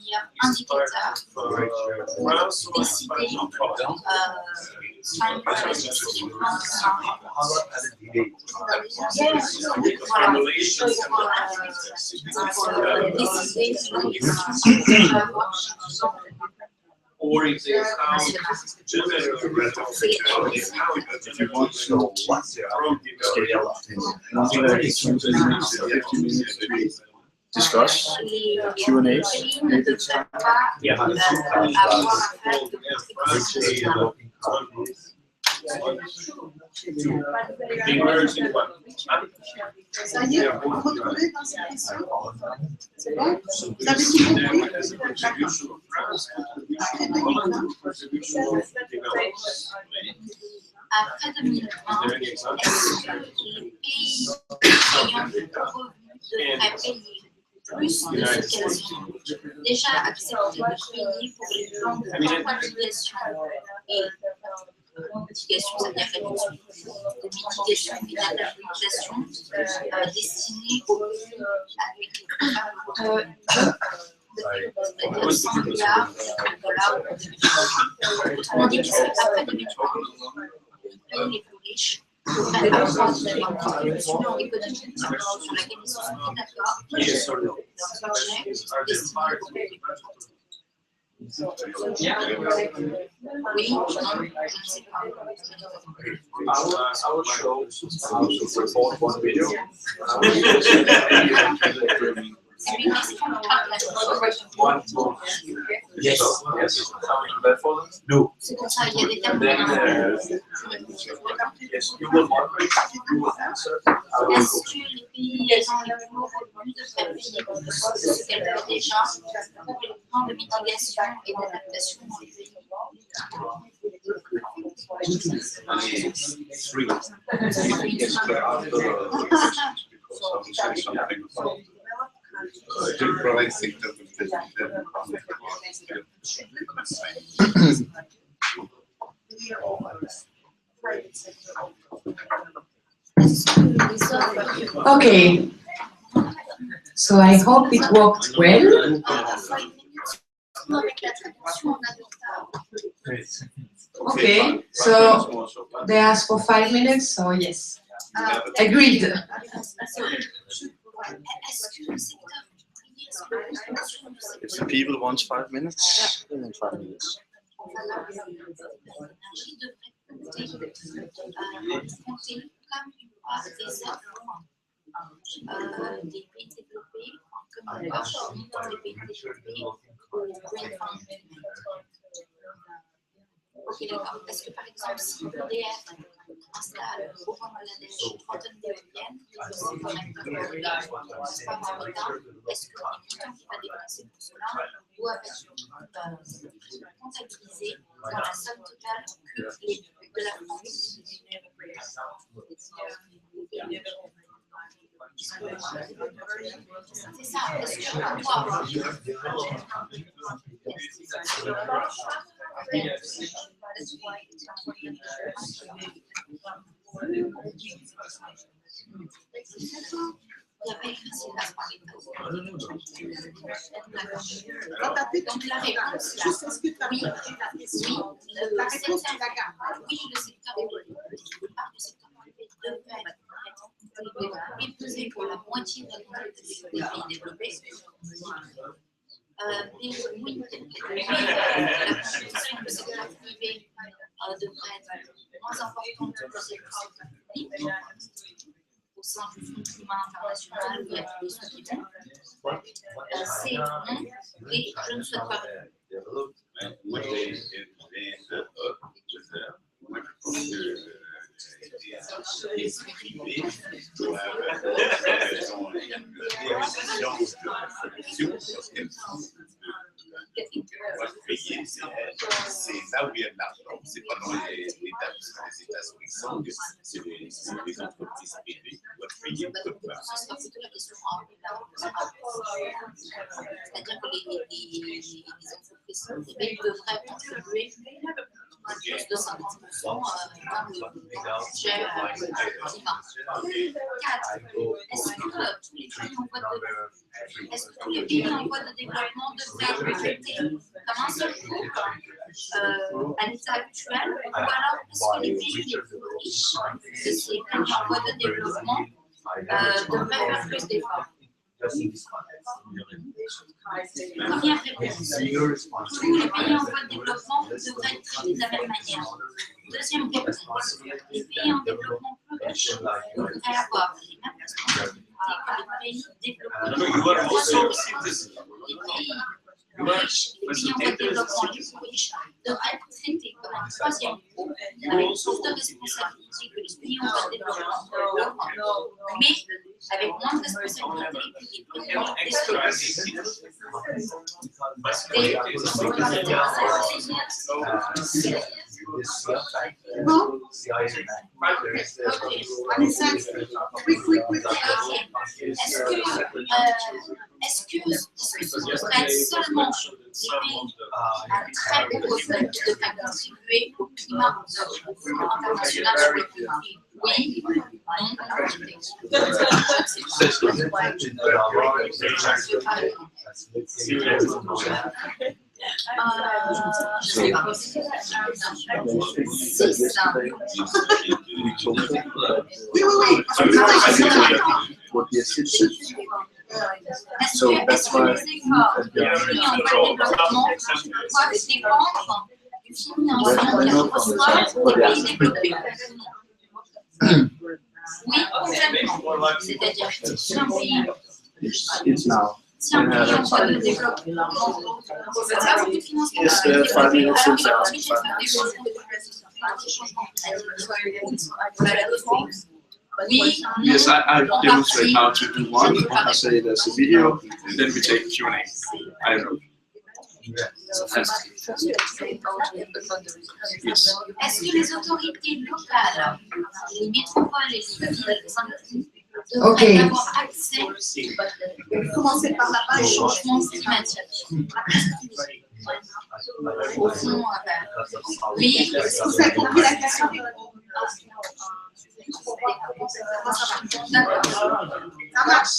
y a indicateur pour décider or if they account if you want to know what's the discuss Q&A. Ça y est, vous retrouvez dans cette question? C'est bon? Vous avez tout Après 2020, est-ce que les pays ayant des revenus devraient payer plus de ce qu'elles ont déjà accepté de payer pour les plans de mitigation et mitigation, c'est-à-dire réduction, de mitigation et d'adaptation destinée aux pays avec de 100 milliards de dollars. Autrement dit, qu'est-ce qu'après 2020, les pays les plus riches devraient avoir une contribution économique sur laquelle ils se sont mis d'accord, leur budget destiné aux pays. Oui, non, je ne sais pas. I will show report one video. One, two. Yes. Yes. No. C'est pour ça, il y a des termes. Yes, you will moderate, you will answer. Est-ce que les pays ayant les plus hauts revenus devraient payer plus de ce qu'elles paient déjà pour les plans de mitigation et d'adaptation dans les pays? Okay, so I hope it worked well. Okay, so they asked for 5 minutes, so yes, agreed. If the people want 5 minutes, then 5 minutes. Des pays développés, comme le Porche, des pays développés au green fund. Ok, d'accord. Est-ce que par exemple, si EDF installe au Bangladesh une trentaine d'éoliennes, c'est correctement pas maritime, est-ce que les montants qu'il va dépenser pour cela doivent être comptabilisés dans la somme totale que de la France? C'est ça, est-ce qu'on doit avoir donc la réponse, juste est-ce que tu as oui, la réponse est la gamme. Oui, le secteur privé, le secteur privé devrait peser pour la moitié de la contribution des pays développés. Mais oui, la contribution du secteur privé devrait être moins importante que le secteur public au sein du Fonds climat international où il y a tous les sous-équipements. C'est non, et je ne souhaite pas c'est là où langue, c'est les entreprises privées ou appuyées ou peuvent pas. C'est plutôt la question c'est-à-dire que les entreprises privées devraient contribuer plus de 50% dans le budget climat. 4. Est-ce que tous les pays en voie de développement devraient être traités comme un seul groupe à l'état actuel, ou alors est-ce que les pays les plus riches de ces pays en voie de développement devraient faire plus d'efforts? Première réponse. Tous les pays en voie de développement devraient être traités de la même manière. Deuxième réponse. Les pays en développement plus riches devraient avoir les mêmes responsabilités que les pays développés. Les pays riches, les pays en voie de développement les plus riches devraient être traités comme un troisième groupe avec plus de responsabilités que les pays en voie de développement, mais avec moins de responsabilités que les pays en Est-ce que ce devrait être seulement les pays à très haut revenu qui devraient contribuer au climat international sur le climat? Oui, je sais pas. C'est ça. Oui. Est-ce que les efforts en développement doivent dépendre du financement qu'ils reçoivent des pays développés? Oui, complètement. C'est-à-dire que si un pays en voie de développement veut avoir du financement alors qu'il est obligé de faire des changements. Oui. Yes, I'll demonstrate how to do one. I say there's a video, and then we take Q&A. I don't know. Yes. Est-ce que les autorités locales, les métropoles et les villes devraient avoir accès, commencer par là-bas, au changement climatique? Au fond, oui, est-ce que vous avez compris la question? Ça marche.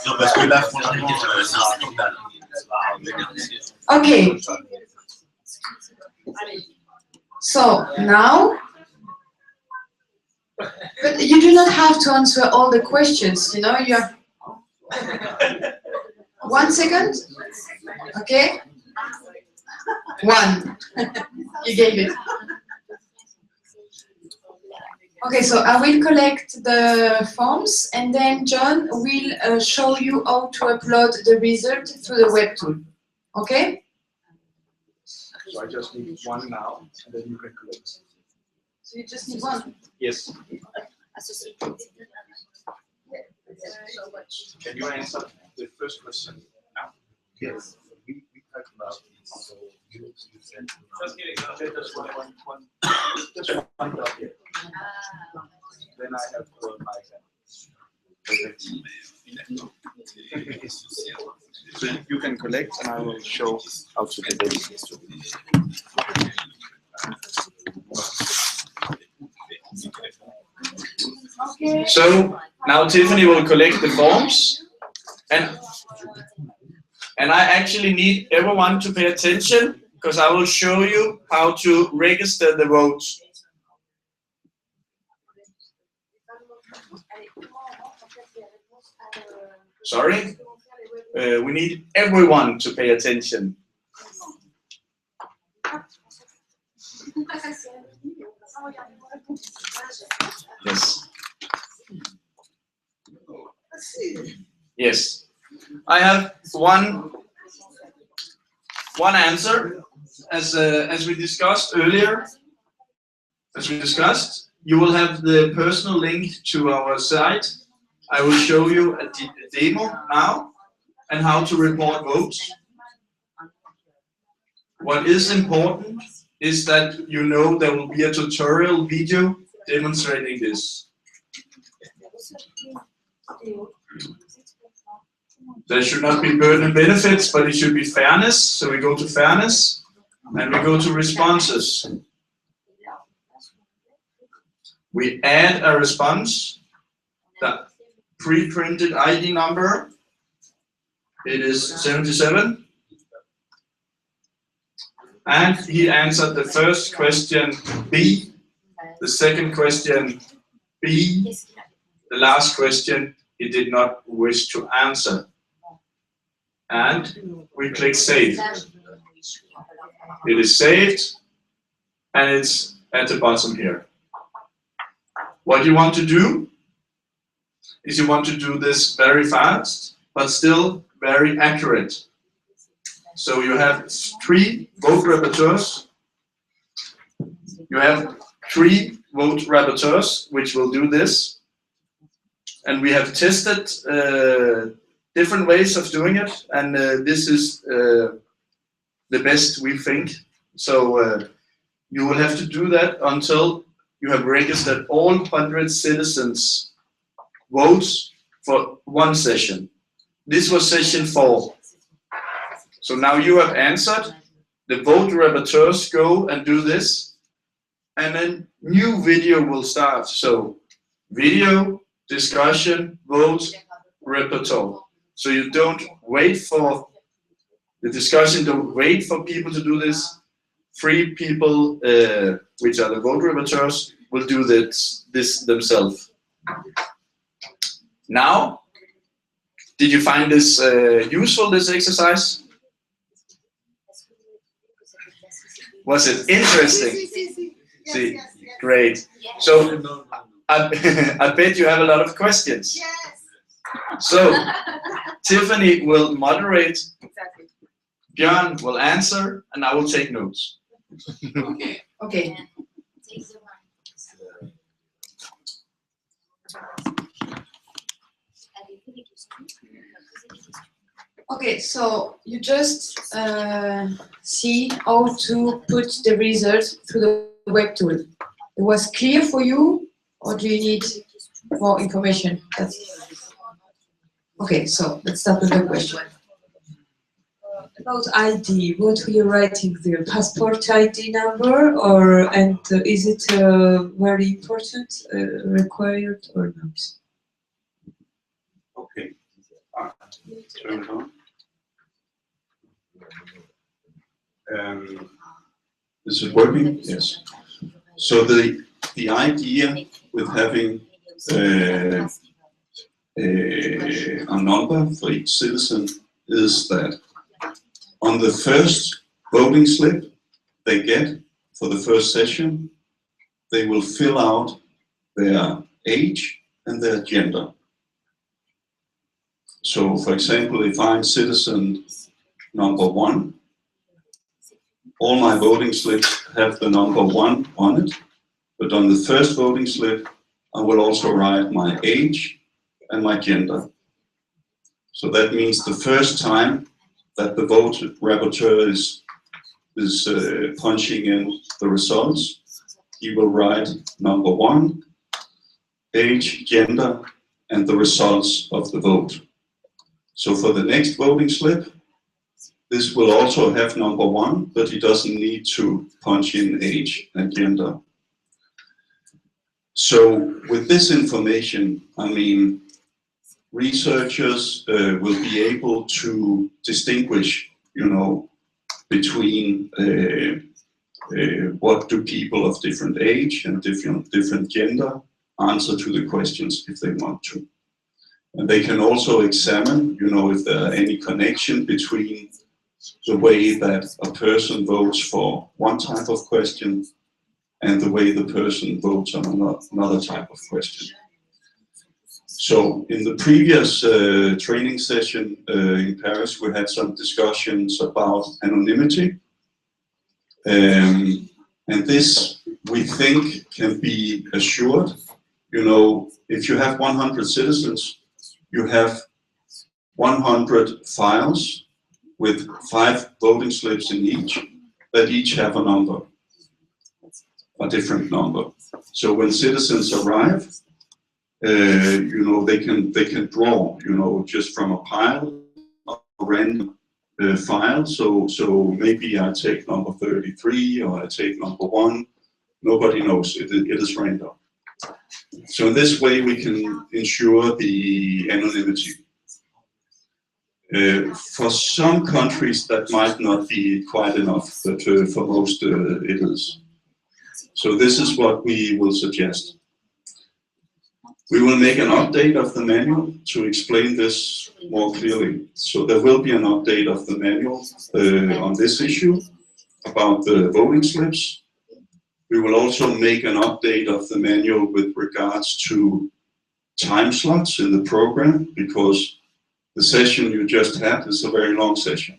Non, parce que là, franchement, Okay. So now, but you do not have to answer all the questions, you know, you have 1 second, okay? 1, you gave it. Okay, so I will collect the forms and then John will show you how to upload the result through the web tool. Okay? So I just need one now, and then you can collect. So you just need one? Yes. Can you answer the first question now? Yes. We talked about this. So you said. Just kidding. Just one document. Then I have to my So you can collect, and I will show how to do this. Okay. So now Tiffany will collect the forms, and I actually need everyone to pay attention because I will show you how to register the votes. Sorry? We need everyone to pay attention. Yes. Yes. I have one answer, as we discussed earlier. As we discussed, you will have the personal link to our site. I will show you a demo now and how to report votes. What is important is that you know there will be a tutorial video demonstrating this. There should not be burden and benefits, but it should be fairness. So we go to fairness, and we go to responses. We add a response, the pre-printed ID number, it is 77. And he answered the first question B, the second question B, the last question he did not wish to answer. And we click save. It is saved, and it's at the bottom here. What you want to do is you want to do this very fast, but still very accurate. So you have 3 vote rapporteurs. You have 3 vote rapporteurs which will do this. And we have tested different ways of doing it, and this is the best we think. So you will have to do that until you have registered all 100 citizens' votes for one session. This was session 4. So now you have answered, the vote rapporteurs go and do this, and then new video will start. So video, discussion, vote, rapporteur. So you don't wait for the discussion, don't wait for people to do this. 3 people, which are the vote rapporteurs, will do this themselves. Now, did you find this useful, this exercise? Was it interesting? See, great. So, I bet you have a lot of questions. So, Tiffany will moderate, Björn will answer, and I will take notes. Okay. Okay, so you just see how to put the result through the web tool. It was clear for you, or do you need more information? Okay, so let's start with the question. About ID, what were you writing there? Passport ID number, or is it very important, required or not? Okay. Turn it on. Is it working? Yes. So the idea with having a number for each citizen is that on the first voting slip they get for the first session, they will fill out their age and their gender. So, for example, if I'm citizen number 1, all my voting slips have the number 1 on it, but on the first voting slip, I will also write my age and my gender. So that means the first time that the vote rapporteur is punching in the results, he will write number 1, age, gender, and the results of the vote. So for the next voting slip, this will also have number 1, but he doesn't need to punch in age and gender. So with this information, I mean, researchers will be able to distinguish, you know, between what do people of different age and different gender answer to the questions if they want to. And they can also examine, you know, if there are any connection between the way that a person votes for one type of question and the way the person votes on another type of question. So in the previous training session in Paris, we had some discussions about anonymity. And this, we think, can be assured. You know, if you have 100 citizens, you have 100 files with 5 voting slips in each, that each have a number. a different number. So when citizens arrive, they can draw, just from a pile of random files. So maybe I take number 33 or I take number 1. Nobody knows. It is random. So in this way, we can ensure the anonymity. For some countries, that might not be quite enough, but for most, it is. So this is what we will suggest. We will make an update of the manual to explain this more clearly. So there will be an update of the manual on this issue about the voting slips. We will also make an update of the manual with regards to time slots in the program, because the session you just had is a very long session.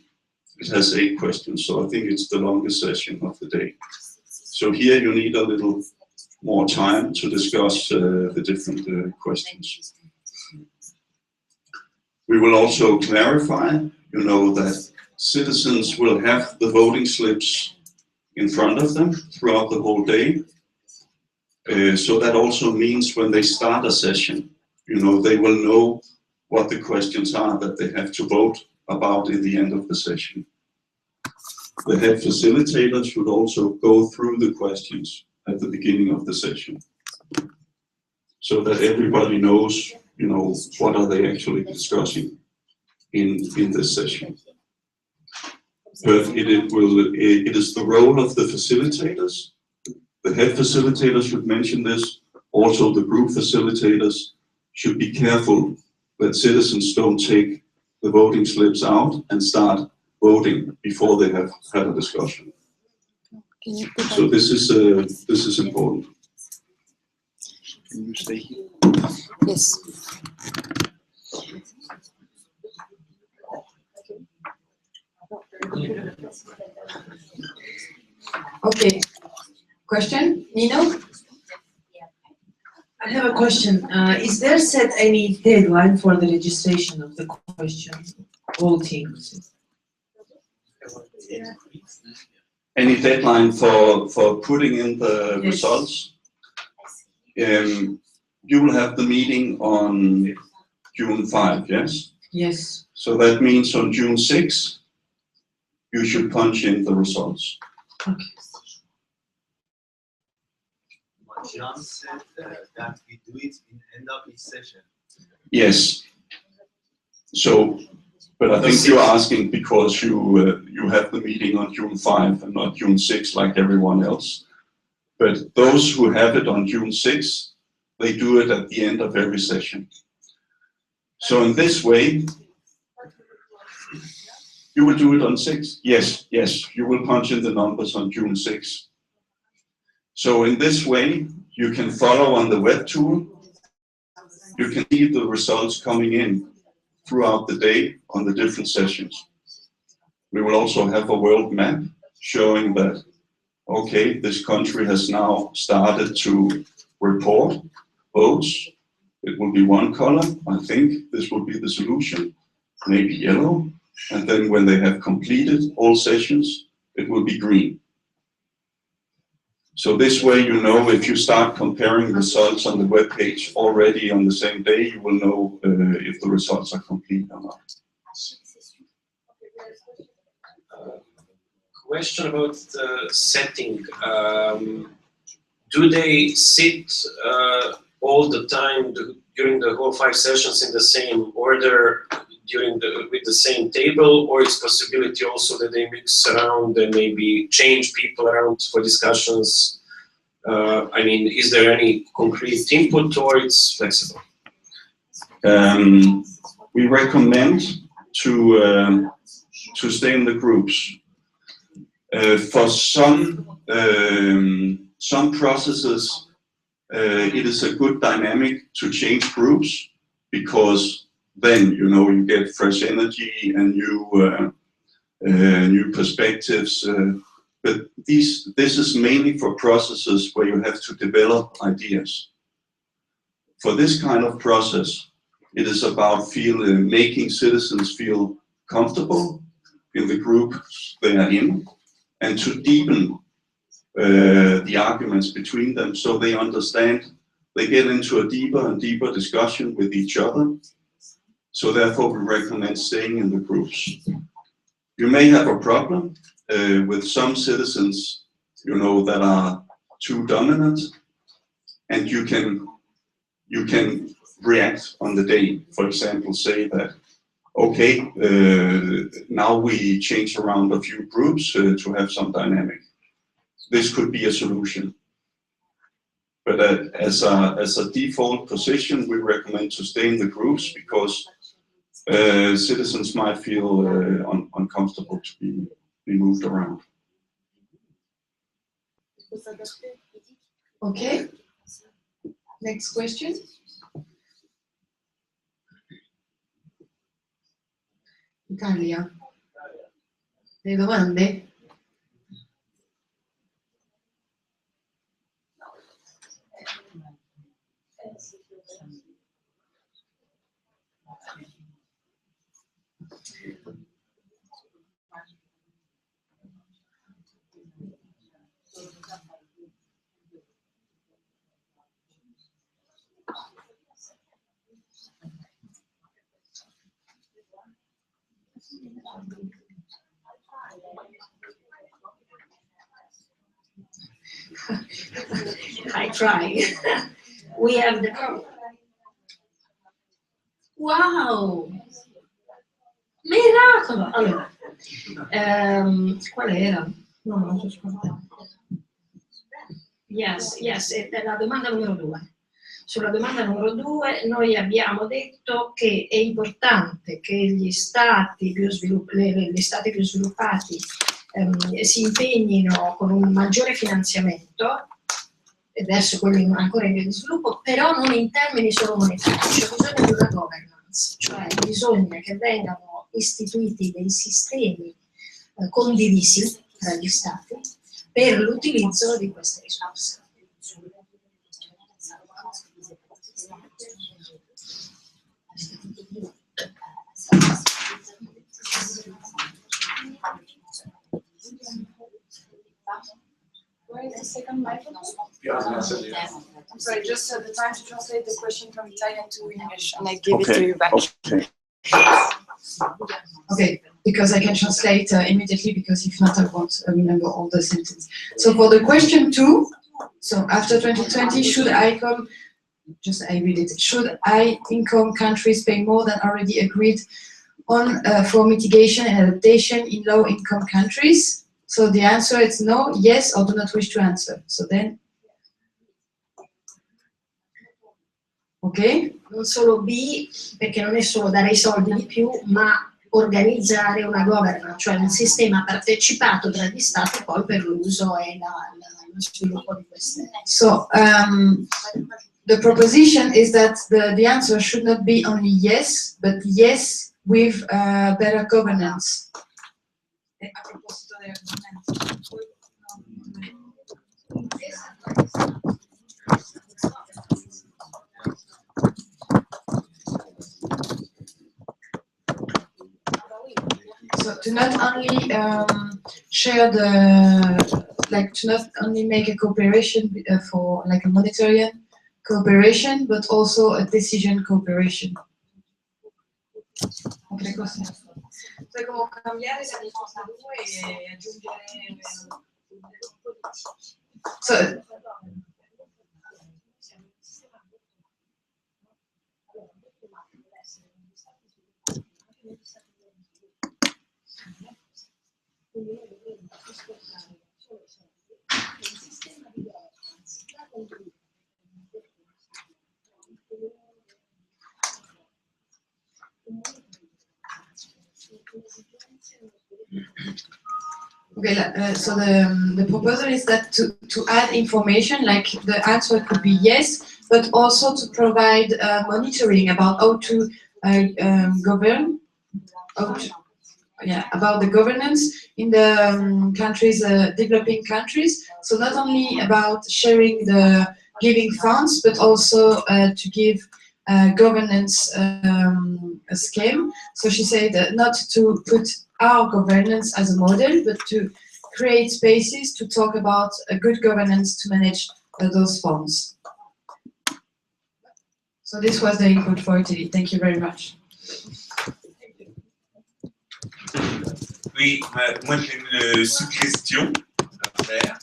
It has 8 questions, so I think it's the longest session of the day. So here you need a little more time to discuss the different questions. We will also clarify, that citizens will have the voting slips in front of them throughout the whole day. So that also means when they start a session, they will know what the questions are that they have to vote about in the end of the session. The head facilitator should also go through the questions at the beginning of the session, so that everybody knows, what are they actually discussing in this session. But it is the role of the facilitators. The head facilitator should mention this. Also, the group facilitators should be careful that citizens don't take the voting slips out and start voting before they have had a discussion. So this is important. Can you stay here? Yes. Okay. Question, Nino? I have a question. Is there set any deadline for the registration of the question voting? Any deadline for putting in the results? You will have the meeting on June 5, yes? Yes. So that means on June 6, you should punch in the results. Okay. John said that we do it in end of each session. Yes. So, but I think you're asking because you have the meeting on June 5 and not June 6 like everyone else. But those who have it on June 6, they do it at the end of every session. So in this way, you will do it on 6. Yes, you will punch in the numbers on June 6. So in this way, you can follow on the web tool. You can see the results coming in throughout the day on the different sessions. We will also have a world map showing that, okay, this country has now started to report votes. It will be one color. I think this will be the solution, maybe yellow. And then when they have completed all sessions, it will be green. So this way, if you start comparing results on the web page already on the same day, you will know if the results are complete or not. Question about the setting. Do they sit all the time during the whole 5 sessions in the same order with the same table, or is possibility also that they mix around and maybe change people around for discussions? Is there any concrete input or it's flexible? We recommend to stay in the groups. For some processes, it is a good dynamic to change groups, because then you get fresh energy and new perspectives. But this is mainly for processes where you have to develop ideas. For this kind of process, it is about making citizens feel comfortable in the group they are in, and to deepen the arguments between them, so they understand. They get into a deeper and deeper discussion with each other. So therefore, we recommend staying in the groups. You may have a problem with some citizens, you know, that are too dominant, and you can react on the day. For example, say that, okay, now we change around a few groups to have some dynamic. This could be a solution. But as a default position, we recommend to stay in the groups because citizens might feel uncomfortable to be moved around. Okay. Next question. Italia. Le domande? I try. We have the wow! Miracolo! Allora, qual era? No, non so scordato. Yes, è la domanda numero 2. Sulla domanda numero 2 noi abbiamo detto che è importante che gli stati più sviluppati si impegnino con un maggiore finanziamento verso quelli ancora in via di sviluppo, però non in termini solo monetari, c'è bisogno di una governance, cioè bisogna che vengano istituiti dei sistemi condivisi tra gli stati per l'utilizzo di queste risorse. Where is the second microphone? I'm sorry, just the time to translate the question from Italian to English, and I give it to you back. Okay. Okay, because I can translate immediately, because if not, I won't remember all the sentences. So for the question 2, so after 2020, should I read it. Should high-income countries pay more than already agreed on for mitigation and adaptation in low-income countries? So the answer is no, yes, or do not wish to answer. So then, ok? Non solo B, perché non è solo dare i soldi di più, ma organizzare una governance, cioè un sistema partecipato tra gli stati poi per l'uso e lo sviluppo di queste. So the proposition is that the answer should not be only yes, but yes with better governance. A proposito del So to not only share to not only make a cooperation for like a monetary cooperation, but also a decision cooperation. Altre cose? Cioè come cambiare la risposta 2 e aggiungere So, okay, so the proposal is that to add information, like the answer could be yes, but also to provide monitoring about how to govern, about the governance in the countries, developing countries. So not only about sharing the giving funds, but also to give governance a scheme. So she said not to put our governance as a model, but to create spaces to talk about good governance to manage those funds. So this was the input for today. Thank you very much. Oui, moi j'ai une sous-question à faire.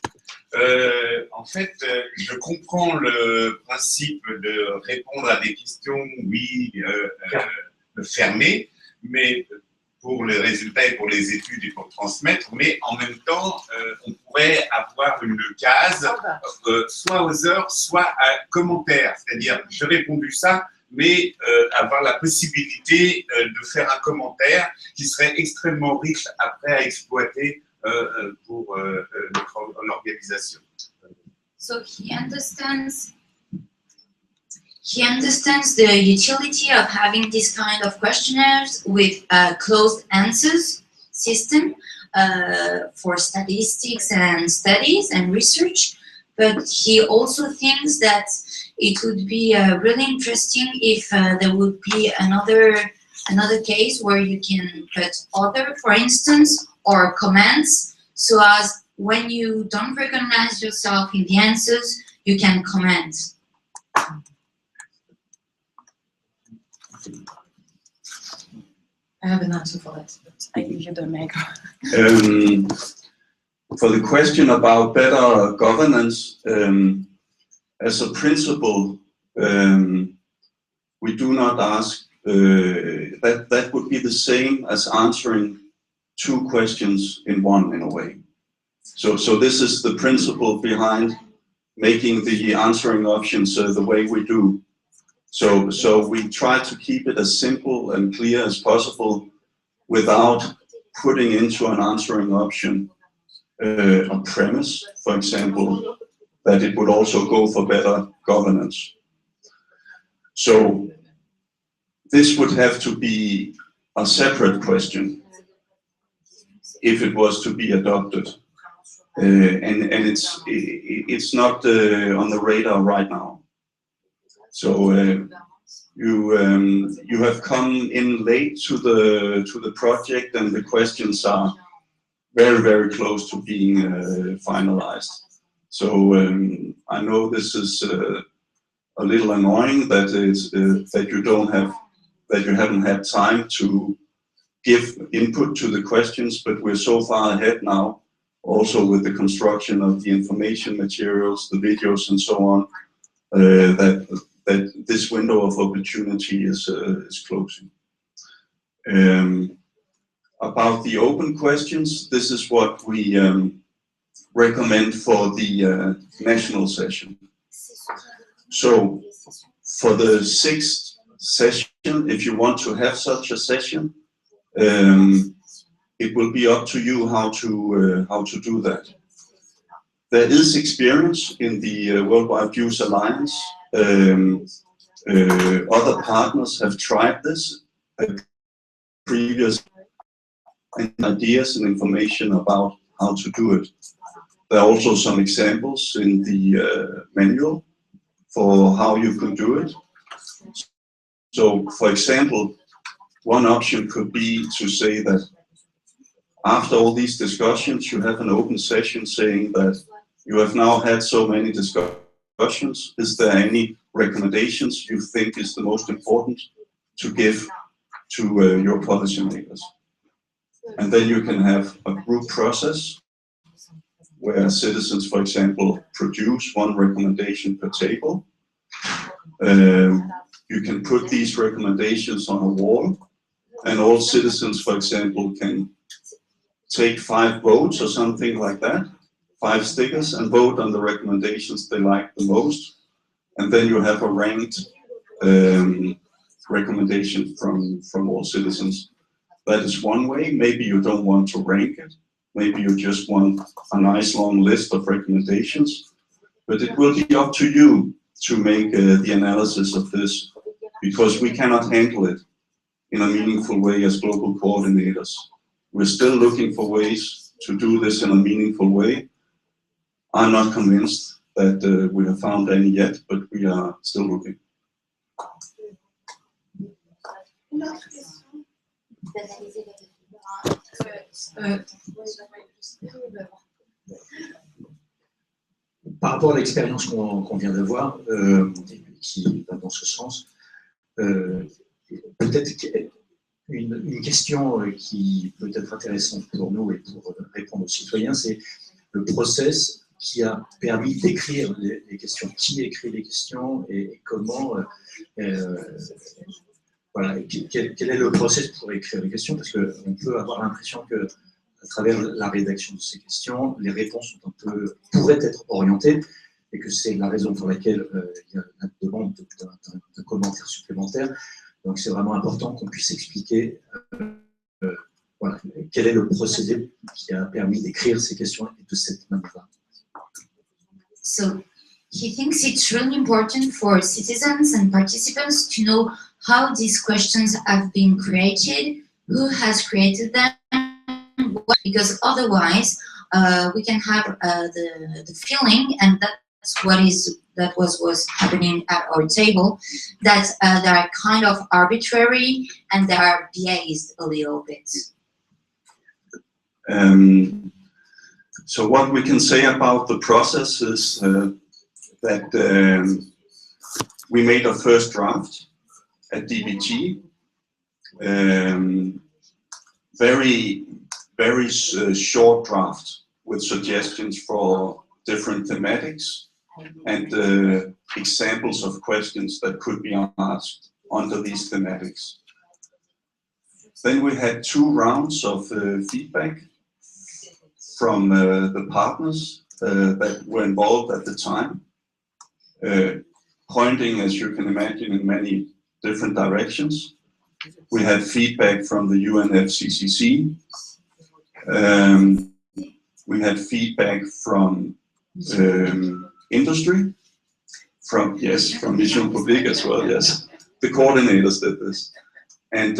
En fait, je comprends le principe de répondre à des questions, oui, fermées, mais pour les résultats et pour les études et pour transmettre, mais en même temps, on pourrait avoir une case, soit aux heures, soit à commentaires, c'est-à-dire, j'ai répondu ça, mais avoir la possibilité de faire un commentaire qui serait extrêmement riche après à exploiter pour l'organisation. So he understands the utility of having this kind of questionnaires with a closed answers system for statistics and studies and research, but he also thinks that it would be really interesting if there would be another case where you can put other, for instance, or comments, so as when you don't recognize yourself in the answers, you can comment. I have an answer for that, but I give you the mic. For the question about better governance, as a principle, we do not ask, that would be the same as answering two questions in one, in a way. So this is the principle behind making the answering options the way we do. So we try to keep it as simple and clear as possible without putting into an answering option a premise, for example, that it would also go for better governance. So this would have to be a separate question if it was to be adopted. And it's not on the radar right now. So you have come in late to the project, and the questions are very, very close to being finalized. So I know this is a little annoying that you haven't had time to give input to the questions, but we're so far ahead now, also with the construction of the information materials, the videos, and so on, that this window of opportunity is closing. About the open questions, this is what we recommend for the national session. So for the 6th session, if you want to have such a session, it will be up to you how to do that. There is experience in the WWViews Alliance. Other partners have tried this previous ideas and information about how to do it. There are also some examples in the manual for how you could do it. So, for example, one option could be to say that after all these discussions, you have an open session saying that you have now had so many discussions. Is there any recommendations you think is the most important to give to your policymakers? And then you can have a group process where citizens, for example, produce one recommendation per table. You can put these recommendations on a wall, and all citizens, for example, can take 5 votes or something like that, 5 stickers, and vote on the recommendations they like the most. And then you have a ranked recommendation from all citizens. That is one way. Maybe you don't want to rank it. Maybe you just want a nice long list of recommendations. But it will be up to you to make the analysis of this, because we cannot handle it in a meaningful way as global coordinators. We're still looking for ways to do this in a meaningful way. I'm not convinced that we have found any yet, but we are still looking. Par rapport à l'expérience qu'on vient de voir, qui va dans ce sens, peut-être une question qui peut être intéressante pour nous et pour répondre aux citoyens, c'est le process qui a permis d'écrire les questions. Qui écrit les questions et comment voilà, quel est le process pour écrire les questions? Parce qu'on peut avoir l'impression que à travers la rédaction de ces questions, les réponses sont pourraient être orientées, et que c'est la raison pour laquelle il y a la demande de commentaires supplémentaires. Donc c'est vraiment important qu'on puisse expliquer voilà, quel est le procédé qui a permis d'écrire ces questions de cette manière-là. So he thinks it's really important for citizens and participants to know how these questions have been created, who has created them, because otherwise we can have the feeling, and that was happening at our table, that they are kind of arbitrary and they are biased a little bit. So what we can say about the process is that we made a first draft at DBT, very short draft with suggestions for different thematics and examples of questions that could be asked under these thematics. Then we had 2 rounds of feedback from the partners that were involved at the time, pointing, as you can imagine, in many different directions. We had feedback from the UNFCCC. We had feedback from industry, from Mission Public as well, yes. The coordinators did this. And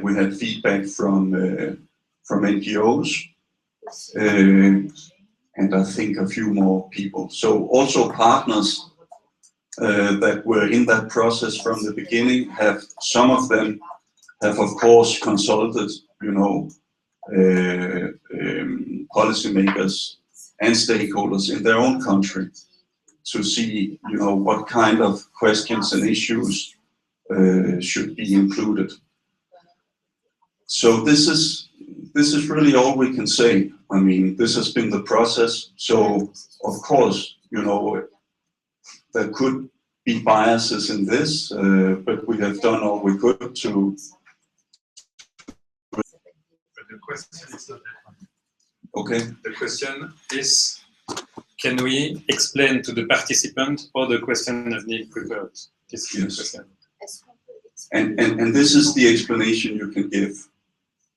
we had feedback from NGOs, and I think a few more people. So also partners that were in that process from the beginning some of them have of course consulted, you know, policymakers and stakeholders in their own country to see, you know, what kind of questions and issues should be included. So this is really all we can say. I mean, this has been the process. So of course, you know, there could be biases in this, but we have done all we could to. But the question is not that one. Okay. The question is, can we explain to the participant how the question has been prepared? This is the question. And this is the explanation you can give.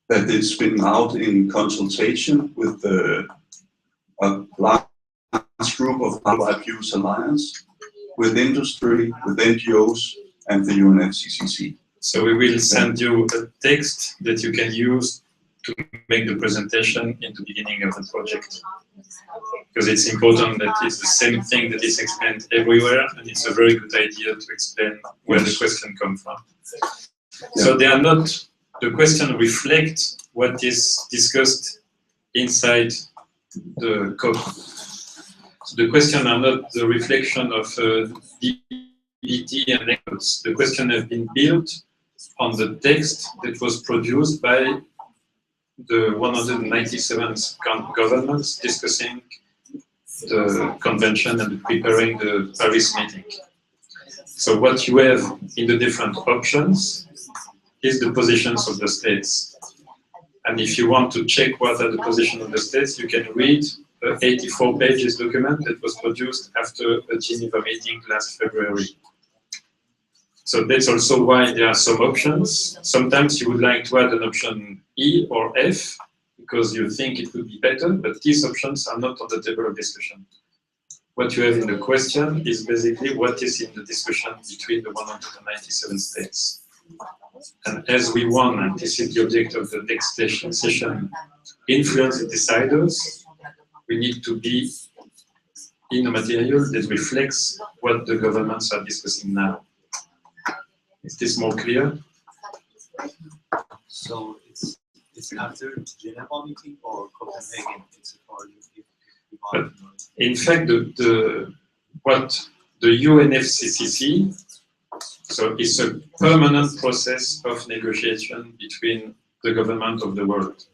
That it's been out in consultation with a large group of WWViews Alliance, with industry, with NGOs, and the UNFCCC. So we will send you a text that you can use to make the presentation in the beginning of the project. Because it's important that it's the same thing that is explained everywhere, and it's a very good idea to explain where the question comes from. So they are not, the question reflects what is discussed inside the code. So the question are not the reflection of DBT and records. The question has been built on the text that was produced by the 197 governments discussing the convention and preparing the Paris meeting. So what you have in the different options is the positions of the states. And if you want to check what are the positions of the states, you can read the 84 pages document that was produced after a Geneva meeting last February. So that's also why there are some options. Sometimes you would like to add an option E or F because you think it would be better, but these options are not on the table of discussion. What you have in the question is basically what is in the discussion between the 197 states. And as we want, and this is the object of the next session, influence the deciders, we need to be in a material that reflects what the governments are discussing now. Is this more clear? So it's after Geneva meeting or Copenhagen? It's for you. But in fact, what the UNFCCC, so it's a permanent process of negotiation between the government of the world,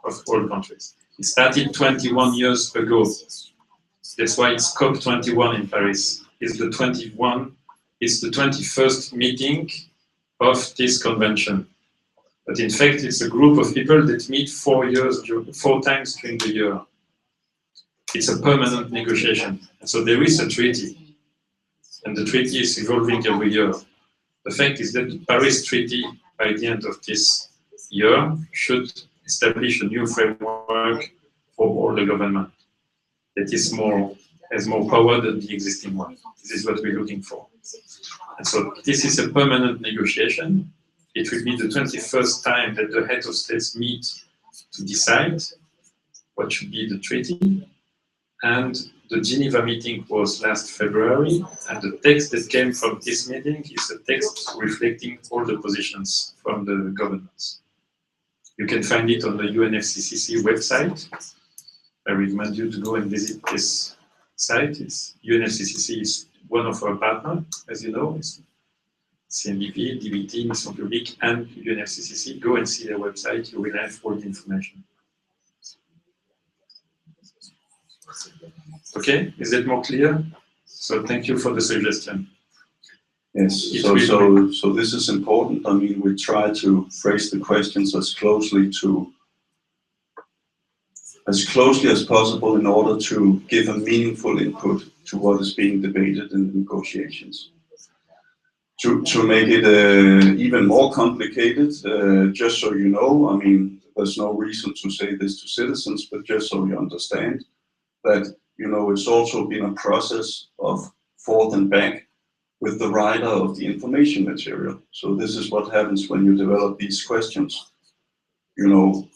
of all countries. It started 21 years ago. That's why it's COP21 in Paris. It's the 21st meeting of this convention. But in fact, it's a group of people that meet 4 times during the year. It's a permanent negotiation. And so there is a treaty. And the treaty is evolving every year. The fact is that the Paris Treaty, by the end of this year, should establish a new framework for all the government that has more power than the existing one. This is what we're looking for. And so this is a permanent negotiation. It will be the 21st time that the heads of states meet to decide what should be the treaty. And the Geneva meeting was last February, and the text that came from this meeting is a text reflecting all the positions from the governments. You can find it on the UNFCCC website. I recommend you to go and visit this site. UNFCCC is one of our partners, as you know. It's CNDP, DBT, Mission Publique, and UNFCCC. Go and see their website. You will have all the information. Okay, is that more clear? So thank you for the suggestion. Yes, so this is important. I mean, we try to phrase the questions as closely as possible in order to give a meaningful input to what is being debated in the negotiations. To make it even more complicated, just so you know, I mean, there's no reason to say this to citizens, but just so you understand that, you know, it's also been a process of forth and back with the writer of the information material. So this is what happens when you develop these questions. You know,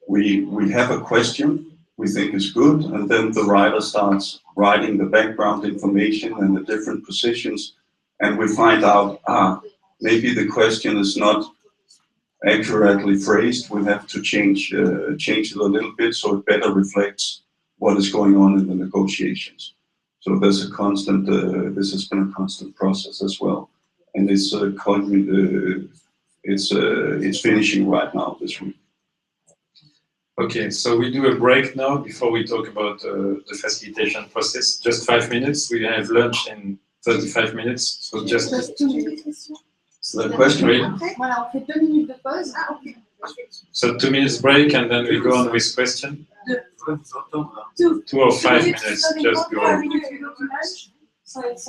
we have a question we think is good, and then the writer starts writing the background information and the different positions, and we find out, maybe the question is not accurately phrased. We have to change it a little bit so it better reflects what is going on in the negotiations. So there's a constant, this has been a constant process as well, and it's finishing right now this week. Okay, so we do a break now before we talk about the facilitation process. Just 5 minutes. We have lunch in 35 minutes. So just 2 minutes. the question. Voilà, on fait 2 minutes de pause. So 2 minutes break, and then we go on with question. 2 or 5 minutes. Just go. So it's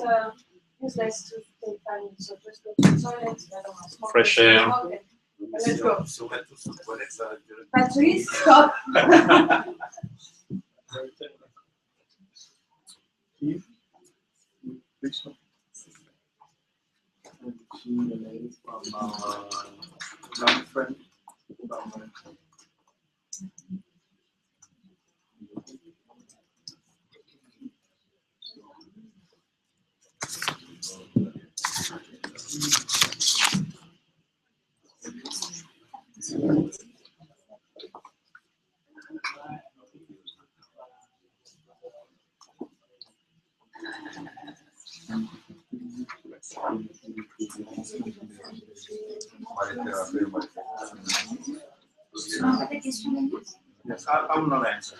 useless to take time. So just go to the toilet. Fresh air. Okay. Let's go. Patrice, stop. Yes, I will not answer.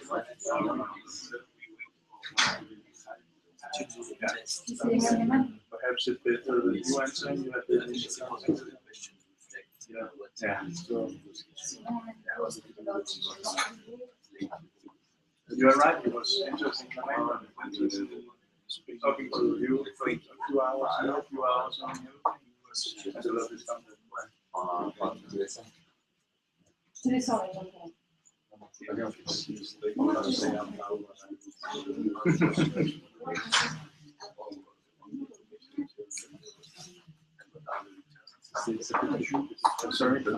Perhaps if you answer, you have the initiative. Yeah. So, you are right. It was interesting. Talking to you for a few hours, a few hours on you. I love this content. Sorry, but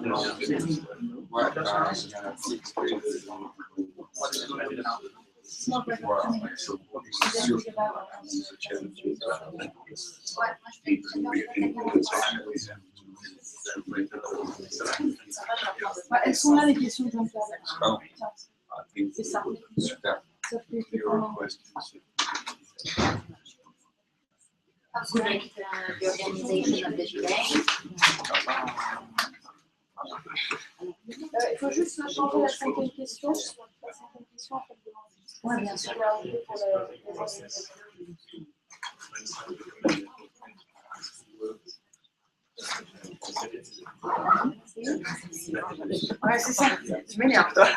small question. Ouais, elles sont là les questions que Jean-Claude. C'est ça. Ça fait Upgrade the organization of the day. Il faut juste changer la cinquième question. La cinquième question, en fait, Oui, bien sûr. Ouais, c'est ça. Tu m'énerves, toi.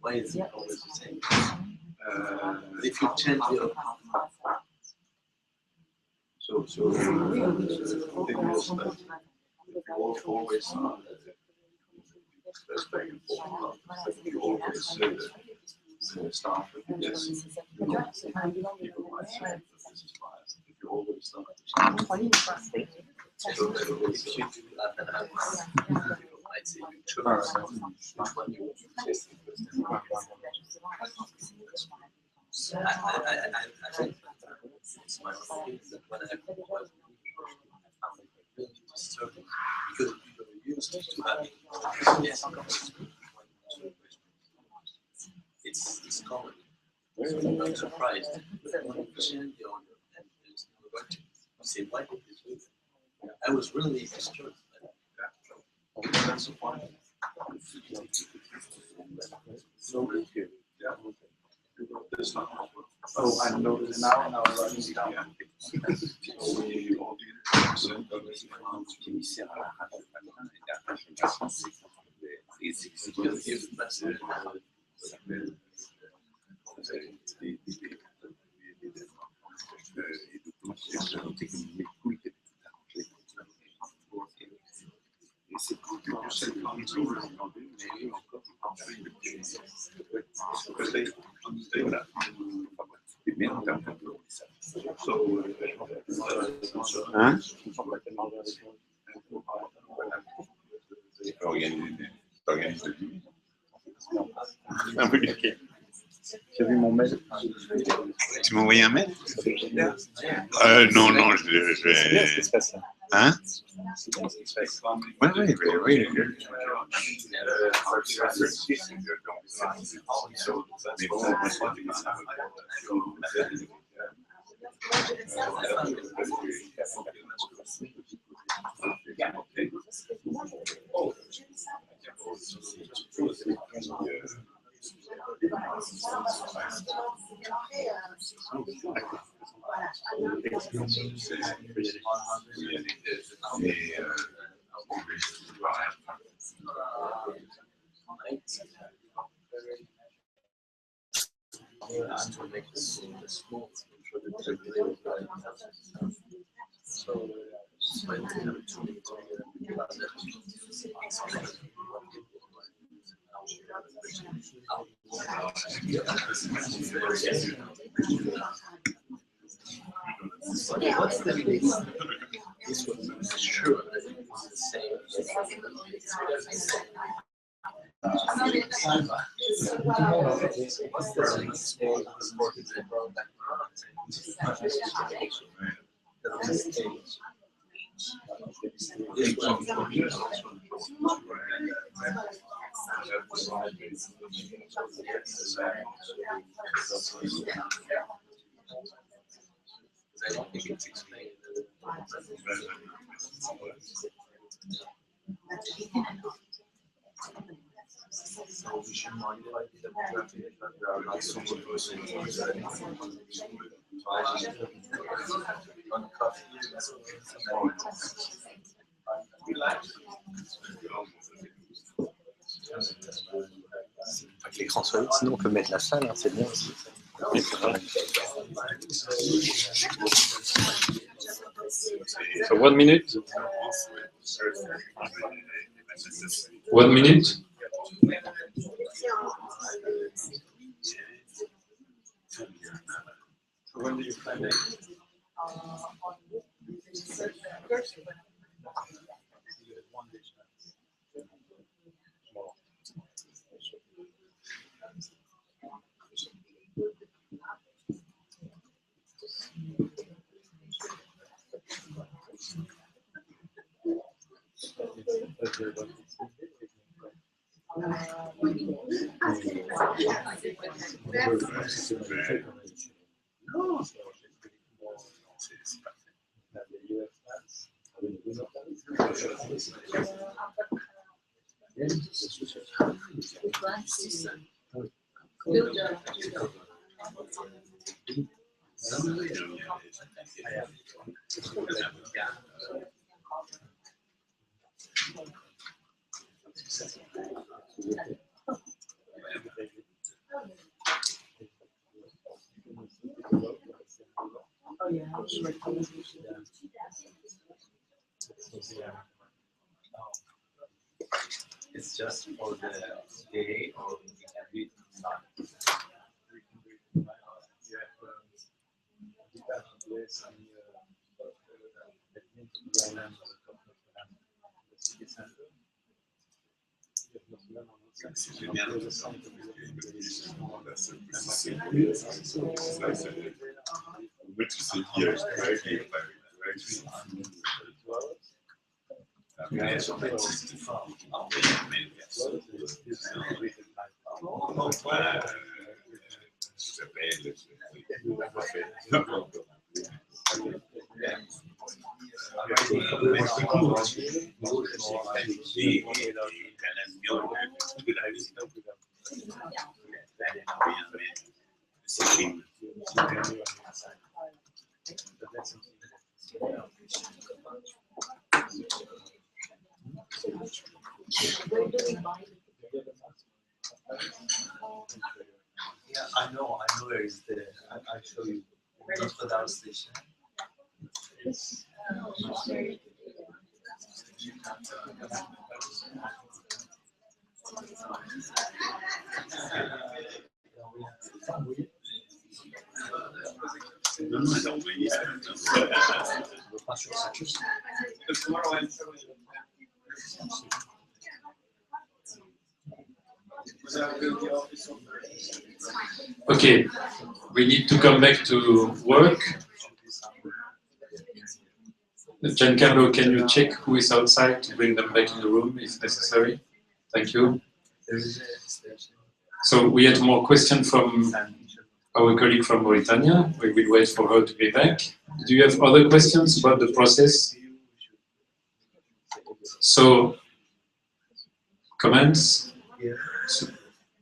Why is it always the same? If you change the so always you always start with yes. You always start. So if you do that, I'd say you choose which one you want to test. I think it's my opinion that when I found it really disturbing because people are used to having it's common. So I'm not surprised. But when you change the order and there's no working, you say, why did this do that? I was really disturbed. That's why. So yeah. Oh, I noticed now and I was writing it down. Hein? Organise le dîner. Ah oui, ok. J'ai vu mon mail. Tu m'as envoyé un mail? Non, non, je vais. Hein? Oui, oui, oui. This was sure that it was the same. I don't think it's explained. So we should modify the demographic that there are not so many persons on coffee. Pas que l'écran soit vite, sinon on peut mettre la salle, hein, c'est bien aussi. So 1 minute. 1 minute. When do you plan it? It's just for the day or we can do it online. C'est génial. Yeah, I know where is the, I'll show you. Notre Dame station. It's, Okay, we need to come back to work. Giancarlo, can you check who is outside to bring them back in the room if necessary? Thank you. So we had more questions from our colleague from Mauritania. We will wait for her to be back. Do you have other questions about the process? So, comments? So,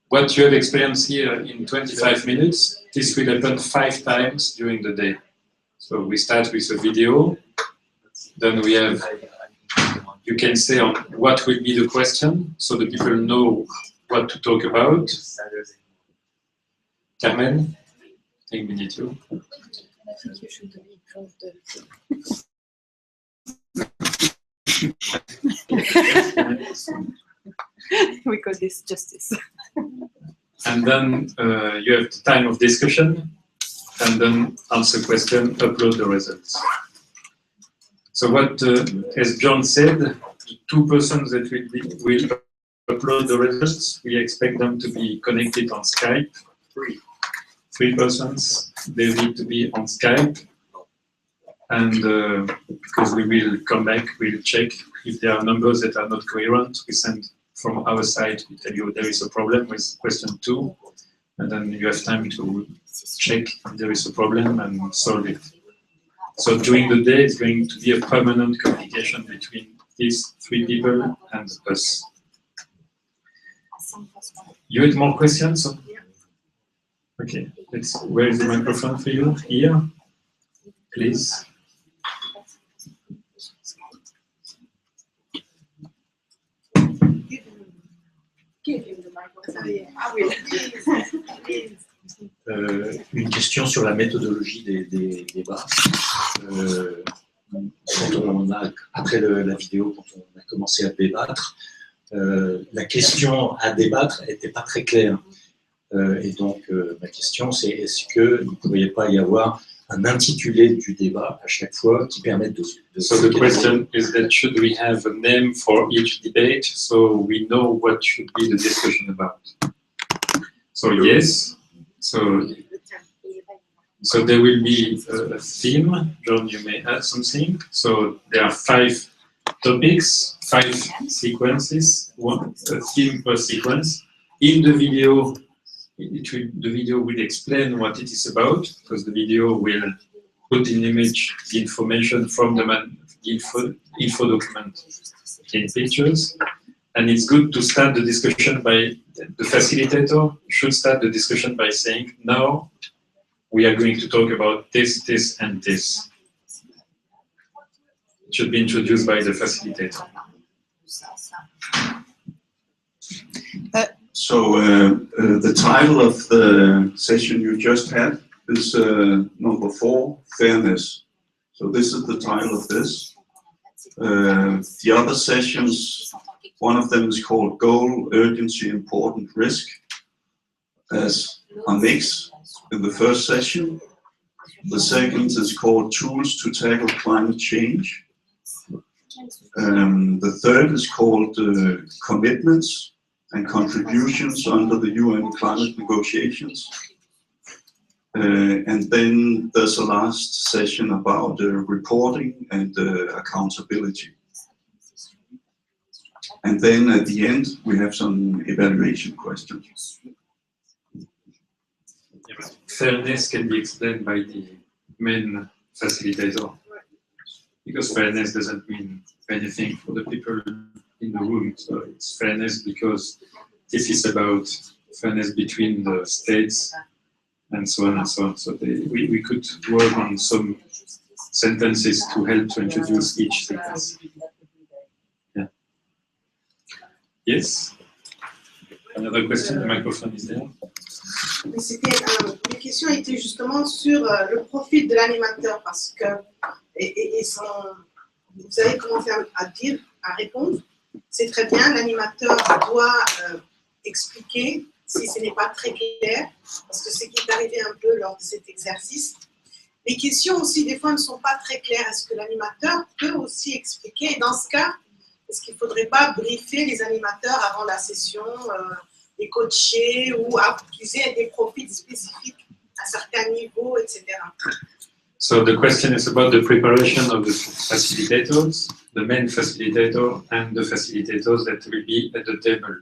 what you have experienced here in 25 minutes, this will happen 5 times during the day. So we start with a video, then we have, you can say on what will be the question, so the people know what to talk about. Carmen, I think we need you. I think you should be in front of we call this justice. And then you have the time of discussion, and then answer question, upload the results. So what, as John said, the 2 persons that will upload the results, we expect them to be connected on Skype. 3 persons, they need to be on Skype. And because we will come back, we'll check if there are numbers that are not coherent. We send from our side, we tell you there is a problem with question 2, and then you have time to check if there is a problem and solve it. So during the day, it's going to be a permanent communication between these 3 people and us. You had more questions? Okay, where is the microphone for you? Here, please. Une question sur la méthodologie des débats. Quand on a, après la vidéo, quand on a commencé à débattre, la question à débattre n'était pas très claire. Et donc, ma question, c'est est-ce qu'il ne pourrait pas y avoir un intitulé du débat à chaque fois qui permette de So the question is that should we have a name for each debate so we know what should be the discussion about? So yes, so there will be a theme. John, you may add something. So there are 5 topics, 5 sequences, a theme per sequence. In the video, the video will explain what it is about, because the video will put in image the information from the info document in pictures. And it's good to start the discussion by, the facilitator should start the discussion by saying, now we are going to talk about this, this, and this. It should be introduced by the facilitator. So the title of the session you just had is number 4, Fairness. So this is the title of this. The other sessions, one of them is called Goal, Urgency, Important, Risk, as a mix in the first session. The second is called Tools to Tackle Climate Change. The third is called Commitments and Contributions under the UN climate negotiations. And then there's a last session about reporting and accountability. And then at the end, we have some evaluation questions. Fairness can be explained by the main facilitator, because fairness doesn't mean anything for the people in the room. So it's fairness because this is about fairness between the states and so on and so on. So we could work on some sentences to help to introduce each sequence. Yeah. Yes? Another question, the microphone is there. Les questions étaient justement sur le profil de l'animateur, parce que vous avez commencé à répondre. C'est très bien, l'animateur doit expliquer si ce n'est pas très clair, parce que c'est ce qui est arrivé un peu lors de cet exercice. Les questions aussi, des fois, ne sont pas très claires. Est-ce que l'animateur peut aussi expliquer? Et dans ce cas, est-ce qu'il ne faudrait pas briefer les animateurs avant la session, les coacher ou utiliser des profils spécifiques à certains niveaux, etc. So the question is about the preparation of the facilitators, the main facilitator and the facilitators that will be at the table.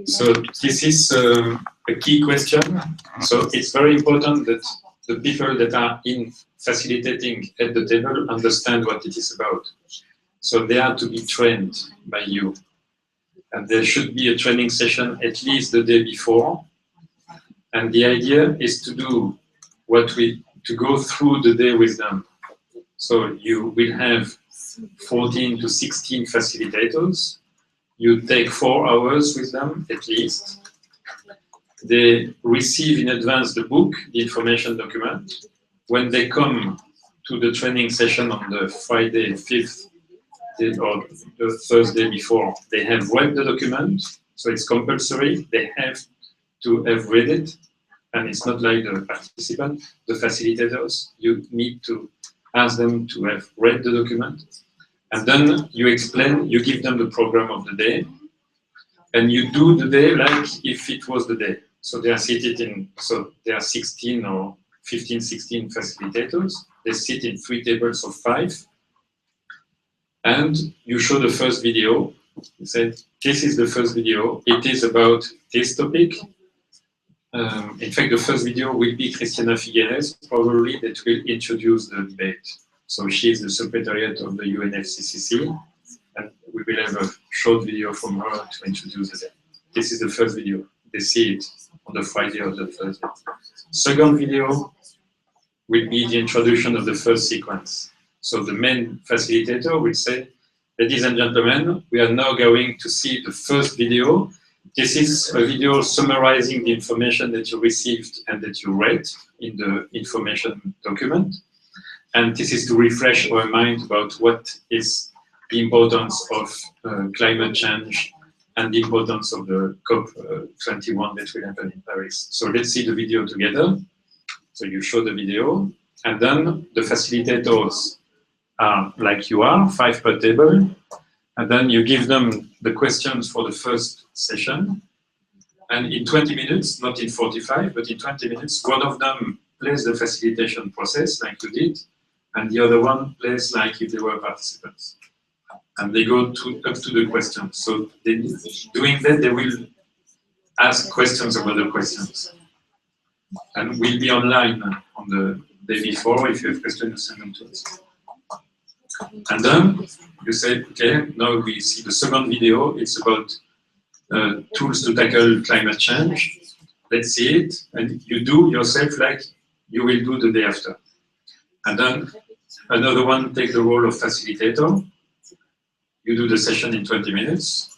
So this is a key question. So it's very important that the people that are in facilitating at the table understand what it is about. So they are to be trained by you. And there should be a training session at least the day before. And the idea is to do to go through the day with them. So you will have 14 to 16 facilitators. You take 4 hours with them at least. They receive in advance the book, the information document. When they come to the training session on the Friday 5th or the Thursday before, they have read the document, so it's compulsory. They have to have read it, and it's not like the participant, the facilitators. You need to ask them to have read the document, and then you explain, you give them the program of the day, and you do the day like if it was the day. So they are seated in, so there are 16 or 15, 16 facilitators. They sit in 3 tables of 5. And you show the first video. You said, this is the first video. It is about this topic. In fact, the first video will be Christiana Figueres, probably, that will introduce the debate. So she is the secretariat of the UNFCCC, and we will have a short video from her to introduce the debate. This is the first video. They see it on the Friday or the Thursday. Second video will be the introduction of the first sequence. So the main facilitator will say, ladies and gentlemen, we are now going to see the first video. This is a video summarizing the information that you received and that you read in the information document. And this is to refresh our mind about what is the importance of climate change and the importance of the COP21 that will happen in Paris. So let's see the video together. So you show the video, and then the facilitators are like you are, 5 per table, and then you give them the questions for the first session, and in 20 minutes, not in 45, but in 20 minutes, one of them plays the facilitation process like you did, and the other one plays like if they were participants. And they go up to the questions. So doing that, they will ask questions about the questions. And we'll be online on the day before. If you have questions, you send them to us. And then you say, okay, now we see the second video. It's about tools to tackle climate change. Let's see it. And you do yourself like you will do the day after. And then another one take the role of facilitator. You do the session in 20 minutes.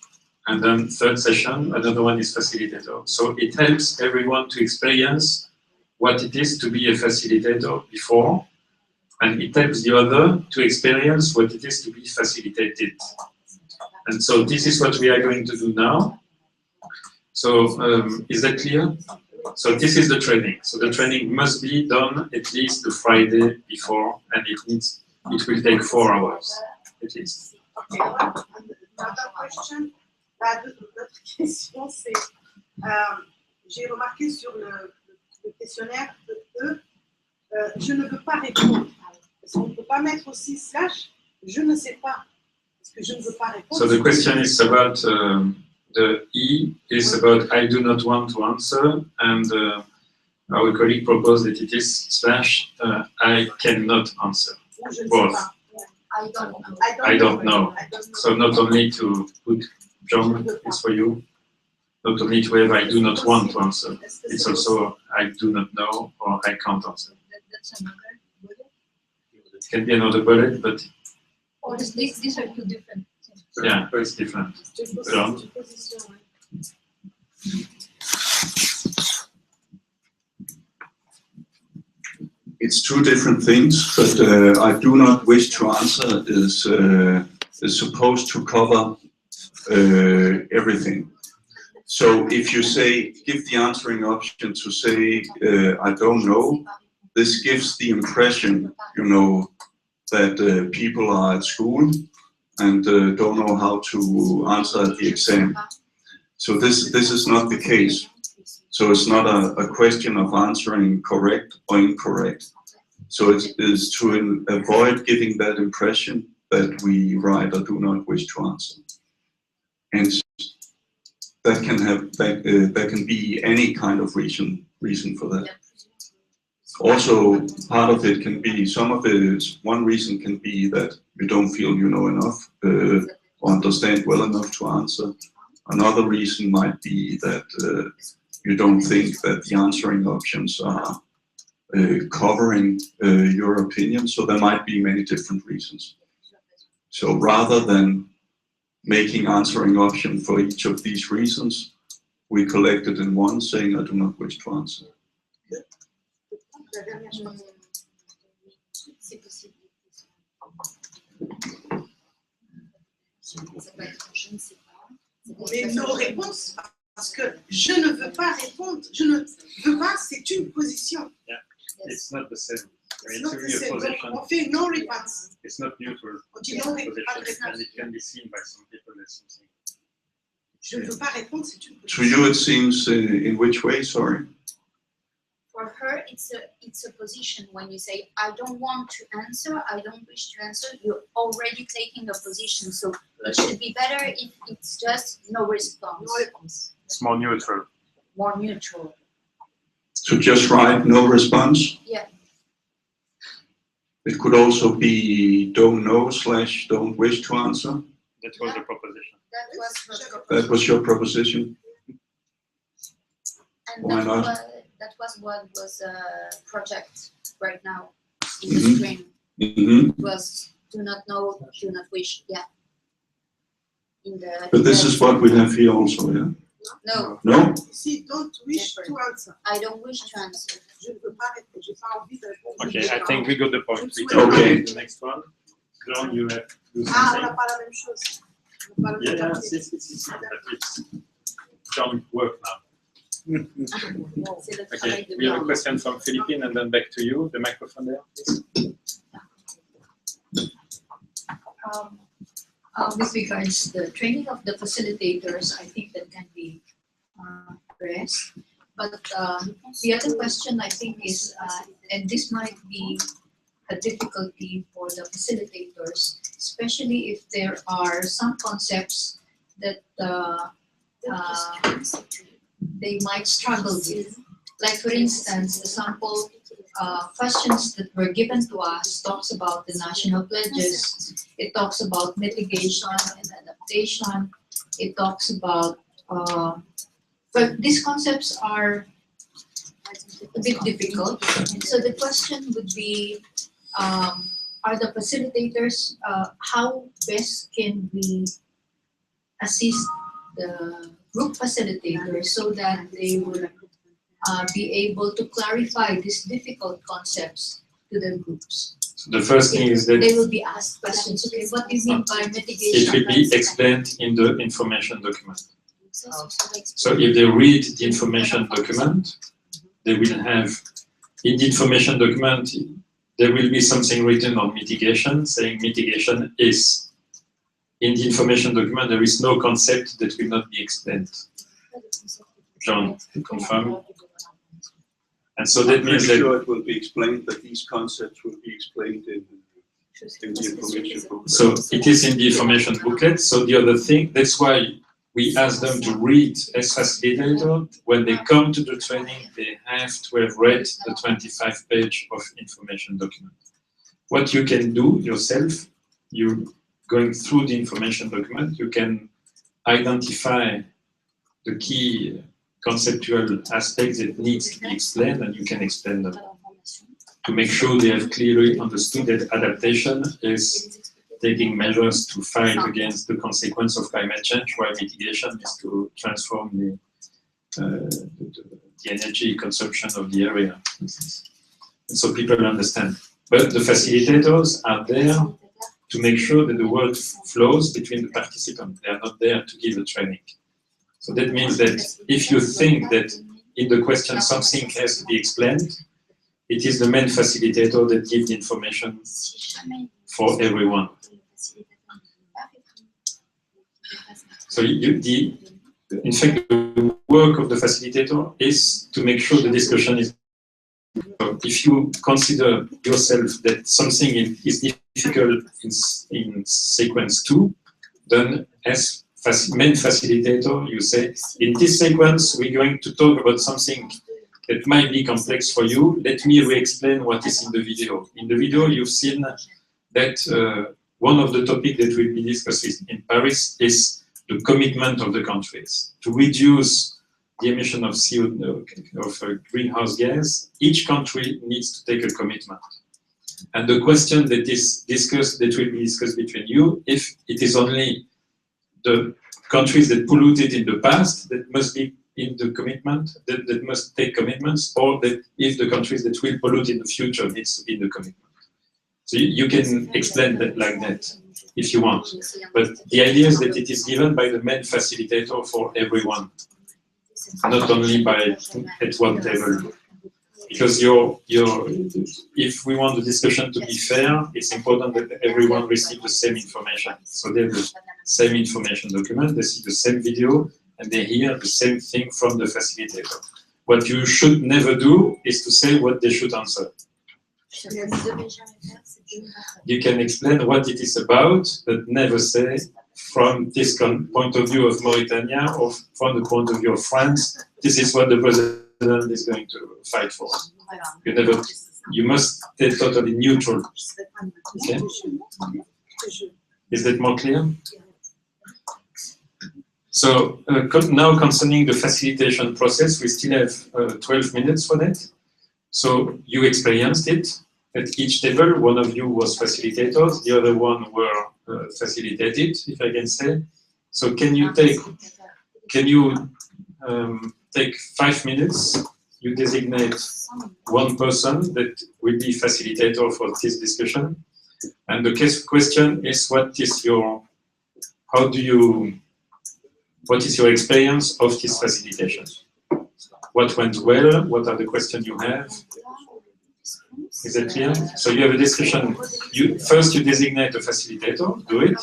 And then third session, another one is facilitator. So it helps everyone to experience what it is to be a facilitator before. And it helps the other to experience what it is to be facilitated. And so this is what we are going to do now. So is that clear? So this is the training. So the training must be done at least the Friday before, and it will take 4 hours at least. Okay, another question. L'autre question, c'est, j'ai remarqué sur le questionnaire que je ne veux pas répondre. Est-ce qu'on ne peut pas mettre aussi / je ne sais pas, parce que je ne veux pas répondre. So the question is about the E is about I do not want to answer, and our colleague proposed that it is / I cannot answer. Both. I don't know. So not only to put John, it's for you. Not only to have I do not want to answer, it's also I do not know or I can't answer. It can be another bullet, but Or these are two different things. yeah, it's different. John? It's 2 different things, but I do not wish to answer is supposed to cover everything. So if you say, give the answering option to say, I don't know, this gives the impression, you know, that people are at school and don't know how to answer at the exam. So this is not the case. So it's not a question of answering correct or incorrect. So it is to avoid giving that impression that we write or do not wish to answer. And that can have there can be any kind of reason for that. Also, part of it can be, some of it is, one reason can be that you don't feel you know enough or understand well enough to answer. Another reason might be that you don't think that the answering options are covering your opinion, so there might be many different reasons. So rather than making answering option for each of these reasons, we collected in one saying I do not wish to answer. Mais nos réponses, parce que je ne veux pas répondre, je ne veux pas, c'est une position. Yeah, it's not the same. It's not the same. Donc, on fait no réponse. It's not neutral. On dit non Position, réponse. and it can be seen by some people as something. Je ne veux pas répondre, c'est une To you it seems in which way, sorry? For her, it's a position. When you say, I don't want to answer, I don't wish to answer, you're already taking a position. So it should be better if it's just no response. No réponse. It's more neutral. More neutral. To just write no response? Yeah. It could also be don't know / don't wish to answer. That was the proposition. That was your proposition? And Why not? That was what was project right now in Mhm. the screen. Mm-hmm. It was do not know, do not wish. Yeah. But this is what we have here also, yeah? No. No? Si, don't wish to answer. I don't wish to answer. Je ne veux pas répondre, j'ai pas envie de répondre. Okay, I think we got the point. We Okay. can go to the next one. John, you have to do Ah, on something. n'a pas la même chose. On n'a pas le même Yeah, papier. si. But it's John work now. Okay, we have a question from Philippine and then back to you. The microphone there, please. With regards to the training of the facilitators, I think that can be addressed. But the other question I think is, and this might be a difficulty for the facilitators, especially if there are some concepts that they might struggle with. Like for instance, the sample questions that were given to us talks about the national pledges, it talks about mitigation and adaptation, it talks about, but these concepts are a bit difficult. So the question would be, are the facilitators, how best can we assist the group facilitators so that they will be able to clarify these difficult concepts to the groups? So the first thing is that they will be asked questions. Okay, what do you mean by mitigation? it will be explained in the information document. So if they read the information document, they will have, in the information document, there will be something written on mitigation, saying mitigation is. In the information document, there is no concept that will not be explained. John, confirm. And so that means that... sure it will be explained, that these concepts will be explained in the information booklet. So it is in the information booklet. So the other thing, that's why we ask them to read as facilitator. When they come to the training, they have to have read the 25-page of information document. What you can do yourself, you going through the information document, you can identify the key conceptual aspects that needs to be explained, and you can explain them to make sure they have clearly understood that adaptation is taking measures to fight against the consequence of climate change, while mitigation is to transform the energy consumption of the area. And so people understand. But the facilitators are there to make sure that the word flows between the participants. They are not there to give a training. So that means that if you think that in the question something has to be explained, it is the main facilitator that gives the information for everyone. So in fact, the work of the facilitator is to make sure the discussion is. So if you consider yourself that something is difficult in sequence 2, then as main facilitator, you say, in this sequence, we're going to talk about something that might be complex for you. Let me re-explain what is in the video. In the video, you've seen that one of the topics that will be discussed in Paris is the commitment of the countries to reduce the emission of greenhouse gas. Each country needs to take a commitment. And the question that is discussed, that will be discussed between you, if it is only the countries that polluted in the past that must be in the commitment, that must take commitments, or that if the countries that will pollute in the future needs to be in the commitment. So you can explain that like that if you want. But the idea is that it is given by the main facilitator for everyone, not only at one table. Because if we want the discussion to be fair, it's important that everyone receives the same information. So they have the same information document, they see the same video, and they hear the same thing from the facilitator. What you should never do is to say what they should answer. You can explain what it is about, but never say from this point of view of Mauritania or from the point of view of France, this is what the president is going to fight for. You must stay totally neutral. Okay? Is that more clear? So now concerning the facilitation process, we still have 12 minutes for that. So you experienced it at each table. One of you was facilitators, the other one were facilitated, if I can say. So can you take 5 minutes? You designate one person that will be facilitator for this discussion, And the question is, what is your experience of this facilitation? What went well? What are the questions you have? Is it clear? So you have a discussion. First you designate a facilitator, do it.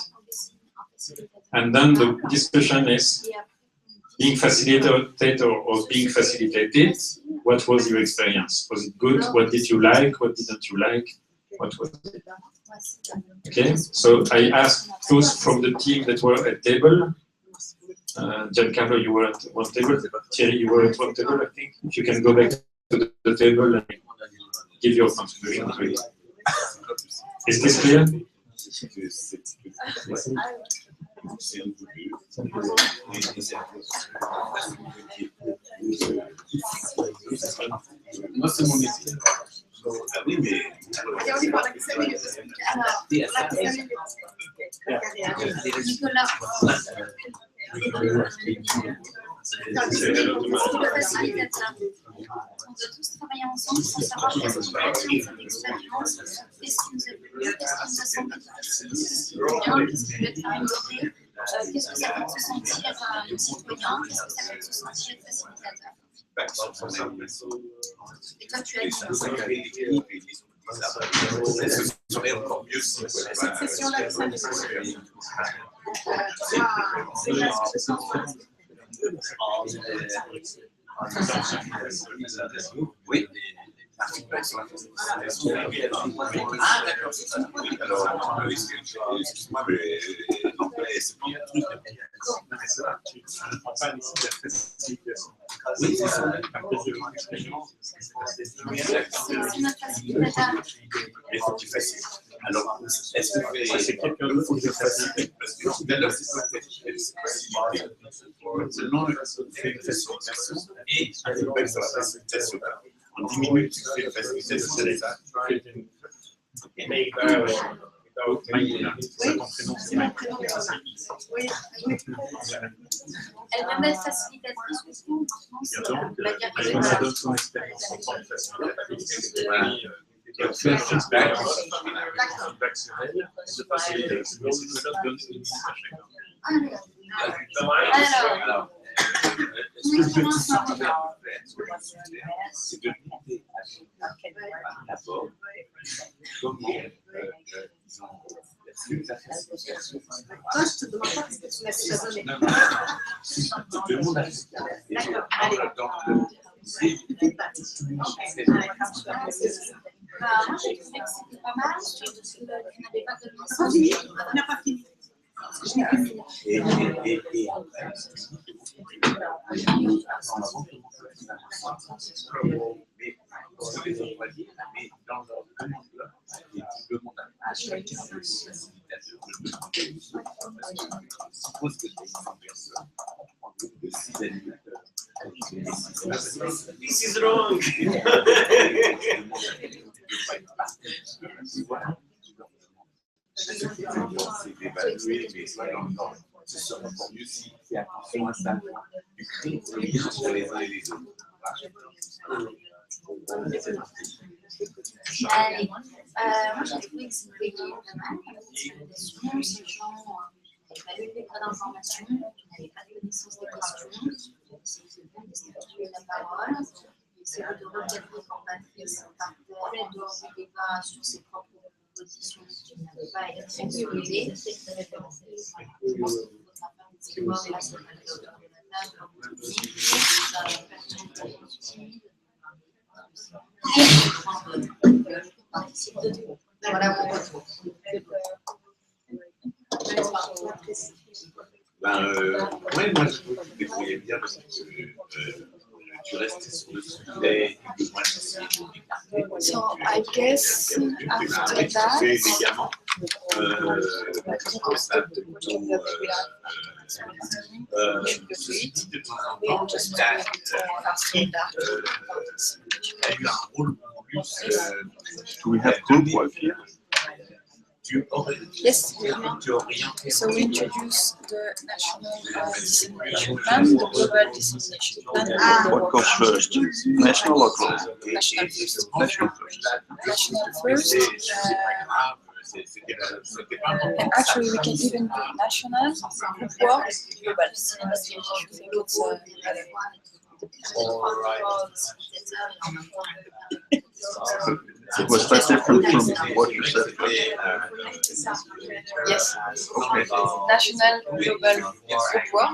And then the discussion is being facilitator or being facilitated. What was your experience? Was it good? What did you like? What didn't you like? What was it? Okay, so I asked those from the team that were at table. Giancarlo, you were at one table. Thierry, you were at one table, I think. If you can go back to the table and give your contribution to it. Is this clear? Moi, c'est mon métier. Ah oui, mais... Nicolas. On doit tous travailler ensemble pour savoir qu'est-ce qui va être cette expérience, qu'est-ce qui nous a plu, qu'est-ce qui nous a semblé difficile, qu'est-ce qui peut être amélioré, qu'est-ce que ça peut se sentir le citoyen, qu'est-ce que ça peut se sentir être facilitateur. Et toi, tu as dit. Cette session-là, oui. Ah, d'accord. Alors, excuse-moi, mais l'anglais, c'est pas un truc. Je ne prends pas ici la facilitation. Oui, c'est ça. Il faut que tu fasses. Alors, est-ce que c'est quelqu'un d'autre qui facilite? Parce que tout à l'heure, c'est ça, seulement fait une facilitation et un feedback sur la facilitation. En 10 minutes, tu fais une facilitation, c'est ça. C'est mon prénom. Oui. Elle va mettre facilitatrice parce que maintenant, c'est la carrière. Ça donne son expérience en tant que facilitatrice. Faire un feedback sur elle, de facilitatrice, mais c'est ça donne une mission à chacun. Alors, ce que je veux tout simplement faire, c'est de demander d'abord comment la facilitation. Toi, je te demande pas ce que tu m'as déjà donné. Je demande à d'accord, allez. Moi, j'ai trouvé que c'était pas mal, tu n'avais pas tellement ça. On n'a pas fini. Je n'ai plus fini. Et après, mais ce que les autres vont dire, mais dans leur demande-là, et tu demandes à chacun de ces facilitateurs de demander suppose que c'est 100 personnes, en groupe de 6 animateurs. This is wrong! C'est d'évaluer, mais ce serait encore mieux si tu fais attention à ça. Tu crées des liens entre les uns et les autres. Allez, moi j'ai trouvé que c'était pas mal, ces gens n'avaient pas eu les droits d'information, n'avaient pas de connaissance des questions, c'est de statuer la parole, c'est de recadrer formatrice par terre, de hors du débat sur ses propres propositions qui n'avaient pas été exposées. Je pense qu'il faudra faire une petite voix là, c'est pas le autour de la table, comme vous dites, voilà mon retour. Ouais, moi je trouve que tu te débrouillais bien parce que tu restais sur le sujet et que moi j'essayais de m'écarter. So I guess after that, élégamment au stade de de temps en temps, a eu un rôle plus. Do we have group work here? yes, so we introduce the national dissemination plan, the global dissemination plan. What comes first? National or global? National first. National first. National first. And actually, we can even do national, group work, global. I think it's Was that different from what you said? Yes. National, global group work,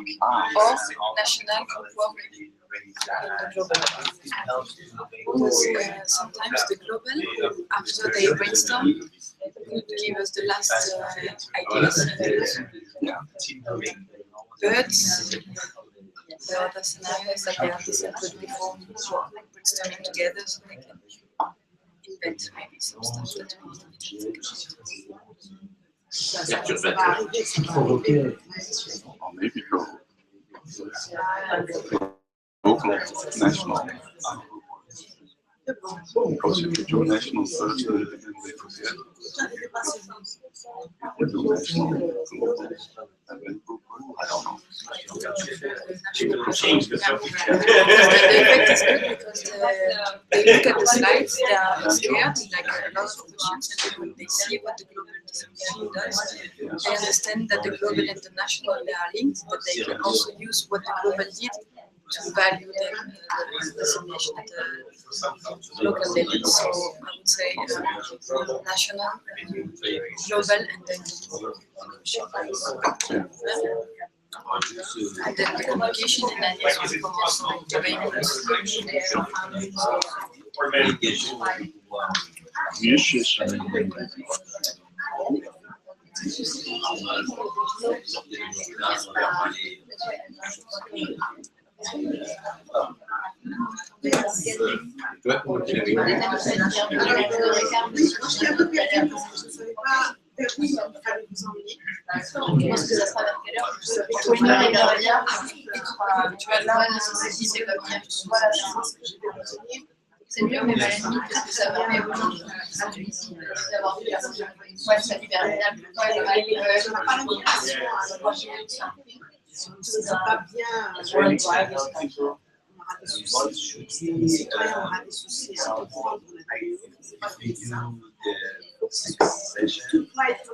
or national group work in the global. Because sometimes the global, after they brainstorm, could give us the last ideas. But the other scenarios that they have decided before brainstorming together, so they can invent maybe some stuff that Or maybe go local, national. Because if you do national first, then they forget. If you do national, global, and then group, I don't know. The effect is good because they look at the slides, they are scared, like a lot of questions, and when they see what the global dissemination does, they understand that the global and the national they are linked, but they can also use what the global did to value the dissemination at the local level. So I would say national, global, and then and then the communication and ideas will come also C'est mieux, mais à la limite, parce que ça permet aux gens d'avoir plus d'argent. Ouais, ça libère le temps et c'est pas bien. On aura des soucis. Les citoyens auront des soucis à comprendre. Tout doit être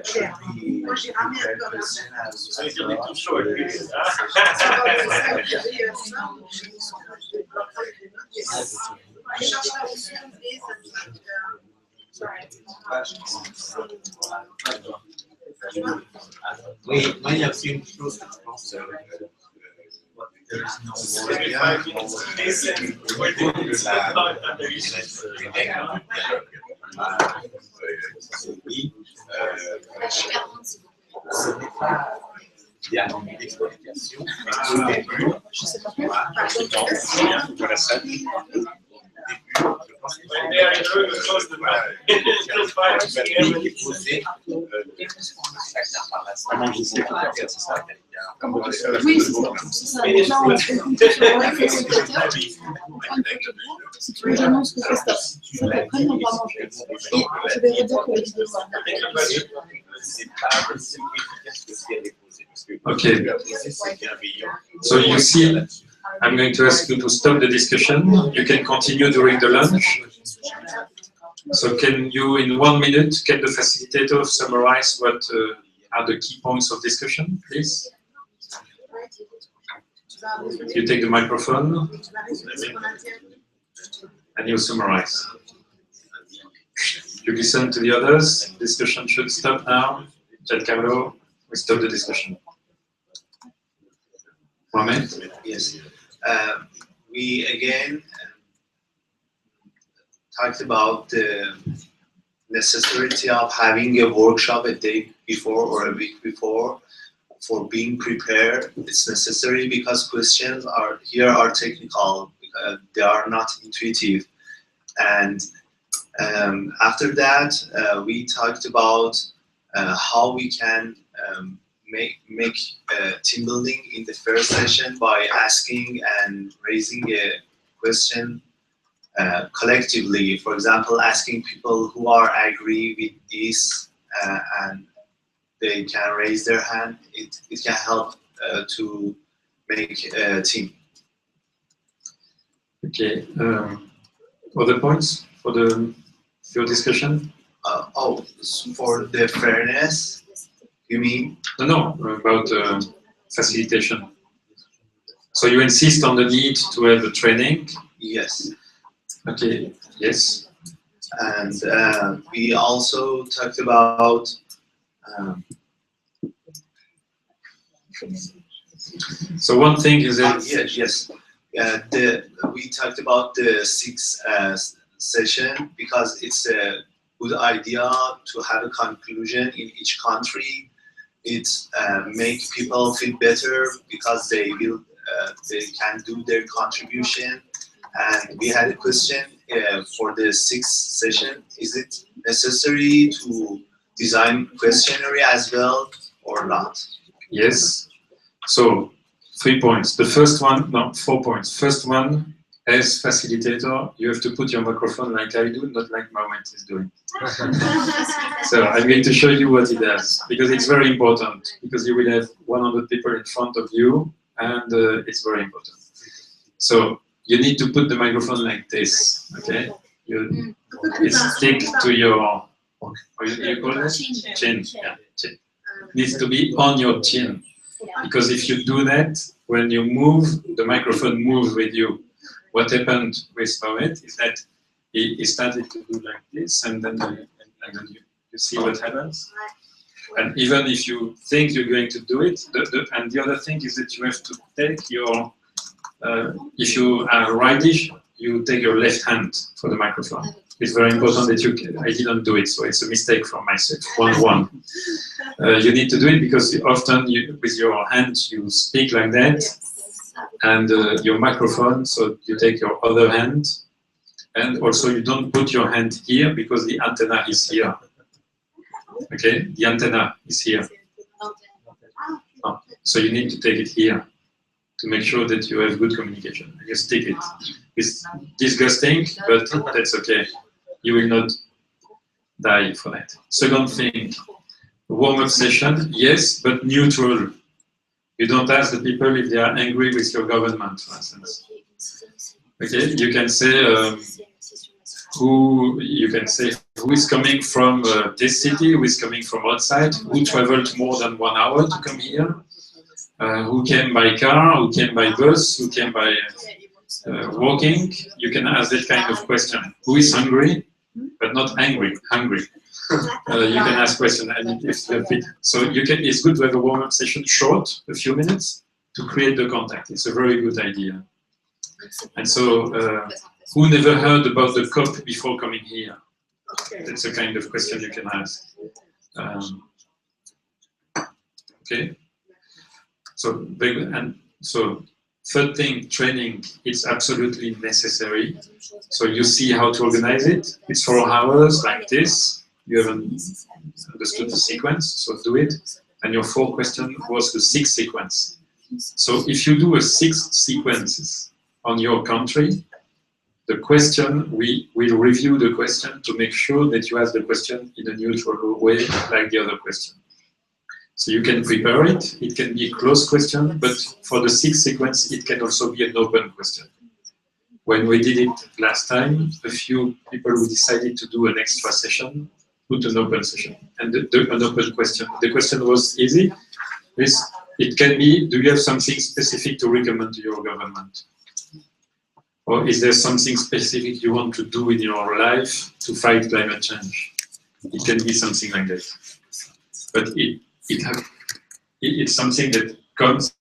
clair. Moi, j'ai ramené un peu Oui, moi il y a aussi une chose que je pense il y a une explication, mais au début, je sais pas voilà ça. Au début, je pense que oui, c'est ça. Les gens, si tu veux, j'annonce que c'est ça. Cet après-midi, on va manger. Et je vais redire que Okay. So you see, I'm going to ask you to stop the discussion. You can continue during the lunch. So can you, in 1 minute, can the facilitator summarize what are the key points of discussion, please? You take the microphone and you summarize. You listen to the others. Discussion should stop now. Giancarlo, we stop the discussion. Mohamed? Yes. We again talked about the necessity of having a workshop a day before or a week before for being prepared. It's necessary because questions are technical, they are not intuitive. And after that, we talked about how we can make team building in the first session by asking and raising a question collectively. For example, asking people who are agree with this and they can raise their hand. It can help to make a team. Okay. Other points for your discussion? Oh, for the fairness, you mean? No, about facilitation. So you insist on the need to have a training? Yes. Okay, yes. And we also talked about so one thing is that yes. We talked about the sixth session because it's a good idea to have a conclusion in each country. It make people feel better because they can do their contribution. And we had a question for the sixth session: is it necessary to design questionnaire as well or not? yes. So 3 points. The first one, no, 4 points. First one, as facilitator, you have to put your microphone like I do, not like Mohamed is doing. So I'm going to show you what he does, because it's very important, because you will have 100 people in front of you, and it's very important. So you need to put the microphone like this, okay? It's stick to your, you call it? Chin. Yeah, chin. It needs to be on your chin. Because if you do that, when you move, the microphone moves with you. What happened with Mohamed is that he started to do like this, and then you see what happens. And even if you think you're going to do it, and the other thing is that you have to take your, if you are rightish, you take your left hand for the microphone. It's very important that I didn't do it, so it's a mistake from myself, 1-1. You need to do it because often with your hand you speak like that, and your microphone, so you take your other hand, and also you don't put your hand here because the antenna is here. Okay, the antenna is here. Oh, so you need to take it here to make sure that you have good communication. You stick it. It's disgusting, but that's okay. You will not die for that. Second thing, warm-up session, yes, but neutral. You don't ask the people if they are angry with your government, for instance. Okay, you can say who is coming from this city, who is coming from outside, who traveled more than 1 hour to come here, who came by car, who came by bus, who came by walking. You can ask that kind of question. Who is hungry, but not angry, hungry. You can ask questions, and if you fit. So it's good to have a warm-up session, short, a few minutes, to create the contact. It's a very good idea. And so, who never heard about the COP before coming here? That's a kind of question you can ask. Okay. So third thing, training. It's absolutely necessary. So you see how to organize it. It's 4 hours like this. You haven't understood the sequence, so do it. And your 4 question was the 6 sequence. So if you do a 6 sequences on your country, the question, we will review the question to make sure that you ask the question in a neutral way, like the other question. So you can prepare it. It can be a closed question, but for the 6 sequence, it can also be an open question. When we did it last time, a few people who decided to do an extra session put an open session and an open question. The question was easy. It can be, do you have something specific to recommend to your government? Or is there something specific you want to do in your life to fight climate change? It can be something like that. But it's something that comes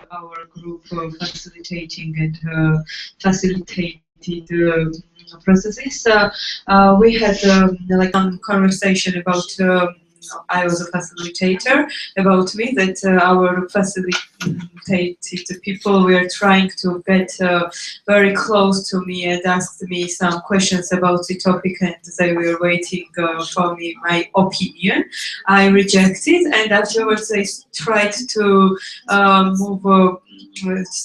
our group facilitating and facilitated processes. We had like some conversation about I was a facilitator, about me, that our facilitated people were trying to get very close to me and asked me some questions about the topic, and they were waiting for me, my opinion. I rejected, and afterwards they tried to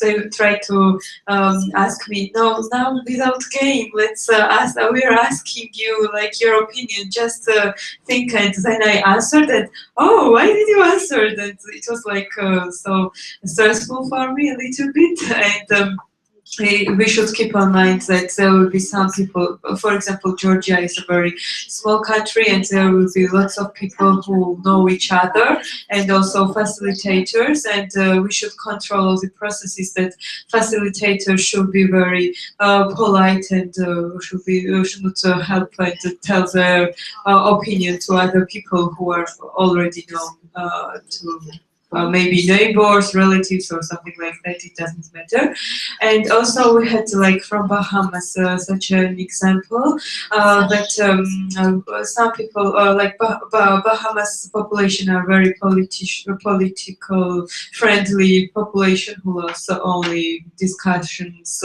they tried to ask me, no, now without game, let's ask, we're asking you like your opinion, just think. And then I answered that, oh, why did you answer that? It was like so stressful for me a little bit, and we should keep in mind that there will be some people, for example, Georgia is a very small country, and there will be lots of people who know each other, and also facilitators, and we should control the processes. That facilitators should be very polite, and should not help and tell their opinion to other people who are already known to maybe neighbors, relatives, or something like that. It doesn't matter. And also we had like from Bahamas such an example that some people like Bahamas population are very political friendly population who also only discussions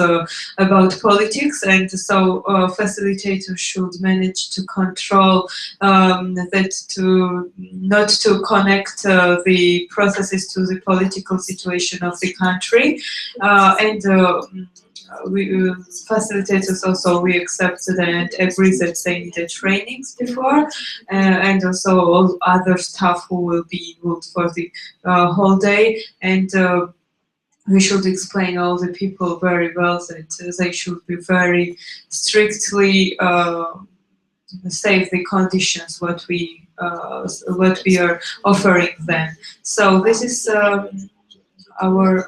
about politics, and so facilitators should manage to control that, to not to connect the processes to the political situation of the country, and we facilitators also, we accepted and agree that they needed trainings before, and also all other staff who will be involved for the whole day, and we should explain all the people very well that they should be very strictly save the conditions what we are offering them. So this is our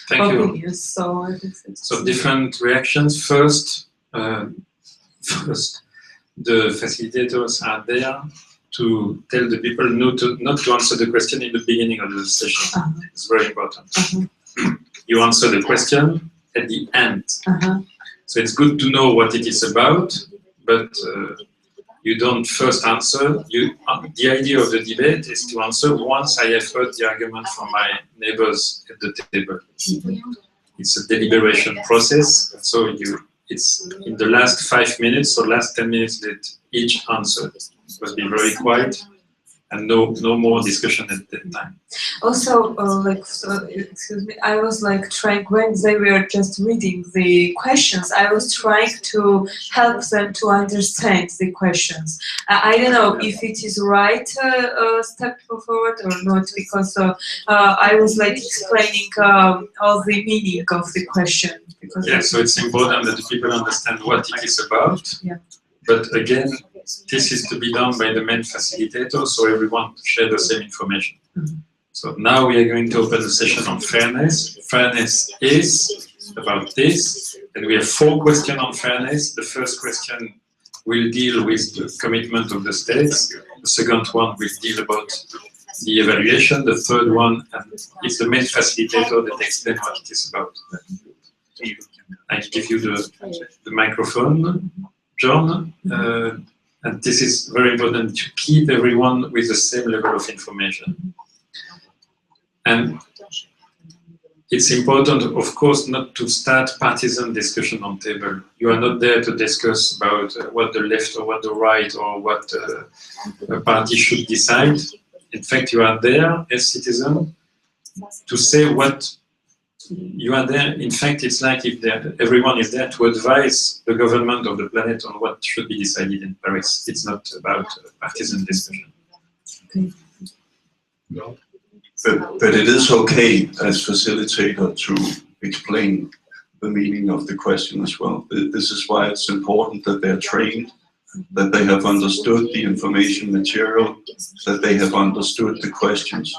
Thank you. opinions. So I think So different reactions. First, the facilitators are there to tell the people not to answer the question in the beginning of the session. It's very important. You answer the question at the end. So it's good to know what it is about, but you don't first answer. The idea of the debate is to answer once I have heard the argument from my neighbors at the table. It's a deliberation process, so it's in the last 5 minutes or last 10 minutes that each answer must be very quiet, and no more discussion at that time. also excuse me, I was like trying, when they were just reading the questions, I was trying to help them to understand the questions. I don't know if it is right step forward or not, because I was like explaining all the meaning of the question. Because yeah, so it's important that the people understand what it is about. Yeah. But again, this is to be done by the main facilitator, so everyone share the same information. So now we are going to open the session on fairness. Fairness is about this, and we have 4 questions on fairness. The first question will deal with the commitment of the states. The second one will deal about the evaluation. The third one is the main facilitator that explains what it is about. I give you the microphone, John. And this is very important to keep everyone with the same level of information. And it's important, of course, not to start partisan discussion on table. You are not there to discuss about what the left or what the right or what a party should decide. In fact, you are there as citizen to say what you are there. In fact, it's like if everyone is there to advise the government of the planet on what should be decided in Paris. It's not about partisan discussion. Okay. But it is okay as facilitator to explain the meaning of the question as well. This is why it's important that they're trained, that they have understood the information material, that they have understood the questions.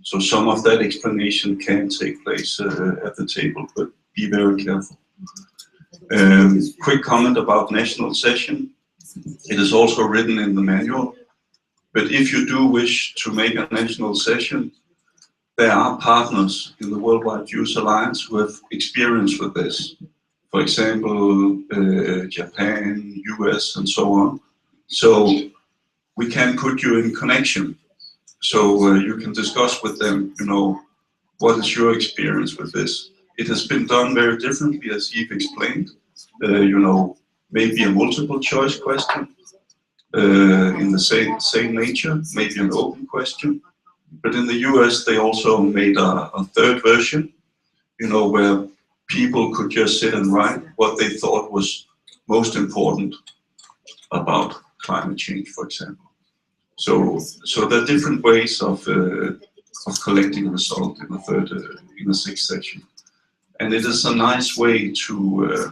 So some of that explanation can take place at the table, but be very careful. Quick comment about national session. It is also written in the manual, but if you do wish to make a national session, there are partners in the Worldwide Views Alliance who have experience with this. For example, Japan, US, and so on. So we can put you in connection. So you can discuss with them, you know, what is your experience with this? It has been done very differently, as Eve explained. You know, maybe a multiple choice question in the same nature, maybe an open question. But in the US, they also made a third version, you know, where people could just sit and write what they thought was most important about climate change, for example. So there are different ways of collecting results in the sixth section. And it is a nice way to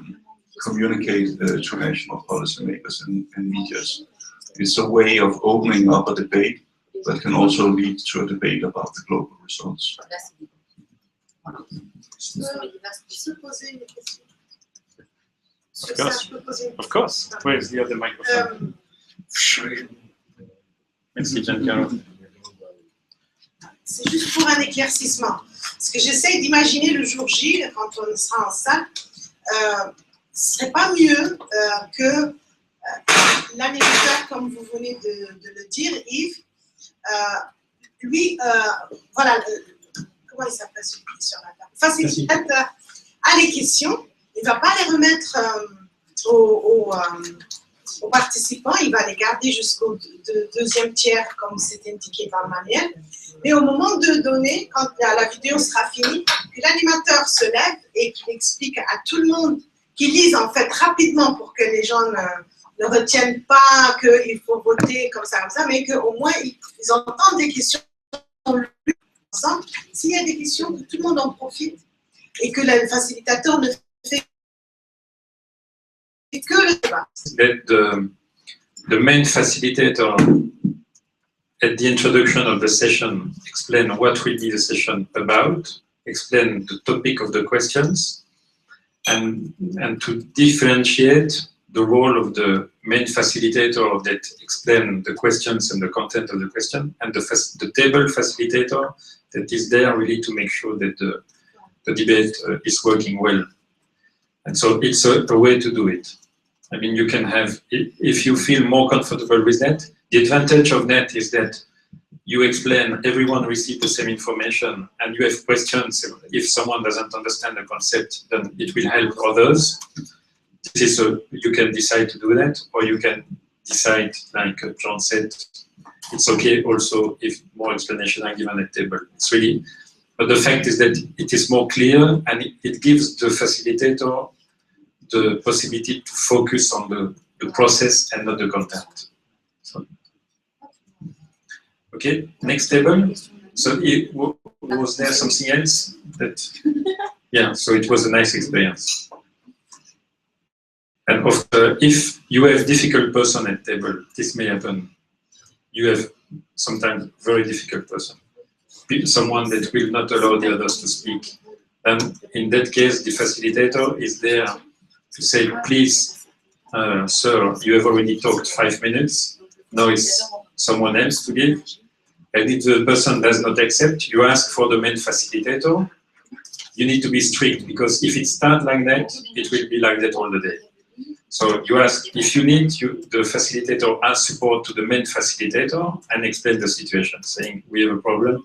communicate to national policymakers and medias. It's a way of opening up a debate that can also lead to a debate about the global results. Of course. Where's the other microphone? Merci, Giancarlo. C'est juste pour un éclaircissement. Parce que j'essaie d'imaginer le jour J, quand on sera en salle, ce serait pas mieux que l'animateur, comme vous venez de le dire, Yves, lui, voilà, comment il s'appelle celui qui est sur la table, facilitateur a les questions, il ne va pas les remettre aux participants, il va les garder jusqu'au deuxième tiers, comme c'est indiqué dans le manuel. Mais au moment de donner, quand la vidéo sera finie, que l'animateur se lève et qu'il explique à tout le monde, qu'il lise en fait rapidement pour que les gens ne retiennent pas qu'il faut voter comme ça, mais qu'au moins ils entendent des questions ensemble. S'il y a des questions, que tout le monde en profite et que le facilitateur ne fait que le débat. The main facilitator at the introduction of the session explain what will be the session about, explain the topic of the questions, and to differentiate the role of the main facilitator that explain the questions and the content of the question, and the table facilitator that is there really to make sure that the debate is working well. And so it's a way to do it. I mean, you can have, if you feel more comfortable with that, the advantage of that is that you explain, everyone receives the same information, and you have questions. If someone doesn't understand the concept, then it will help others. This is you can decide to do that, or you can decide, like John said, it's okay also if more explanation are given at table. It's really, but the fact is that it is more clear, and it gives the facilitator the possibility to focus on the process and not the content. So, okay, next table. So was there something else that? Yeah, so it was a nice experience. And if you have difficult person at table, this may happen. You have sometimes very difficult person, someone that will not allow the others to speak. And in that case, the facilitator is there to say, please, sir, you have already talked 5 minutes. Now it's someone else to give. And if the person does not accept, you ask for the main facilitator. You need to be strict, because if it starts like that, it will be like that all the day. So you ask, if you need, the facilitator asks support to the main facilitator and explain the situation, saying, we have a problem,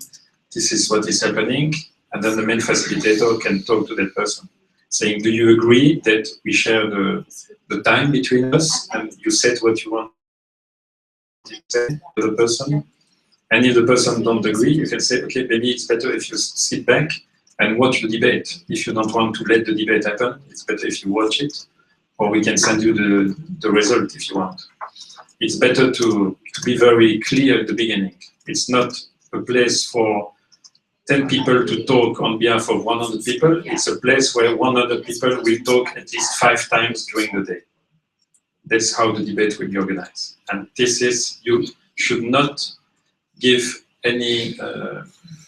this is what is happening, and then the main facilitator can talk to that person, saying, do you agree that we share the time between us, and you said what you want to say to the person? And if the person don't agree, you can say, okay, maybe it's better if you sit back and watch the debate. If you don't want to let the debate happen, it's better if you watch it, or we can send you the result if you want. It's better to be very clear at the beginning. It's not a place for 10 people to talk on behalf of 100 people. It's a place where 100 people will talk at least 5 times during the day. That's how the debate will be organized. And this is, you should not give any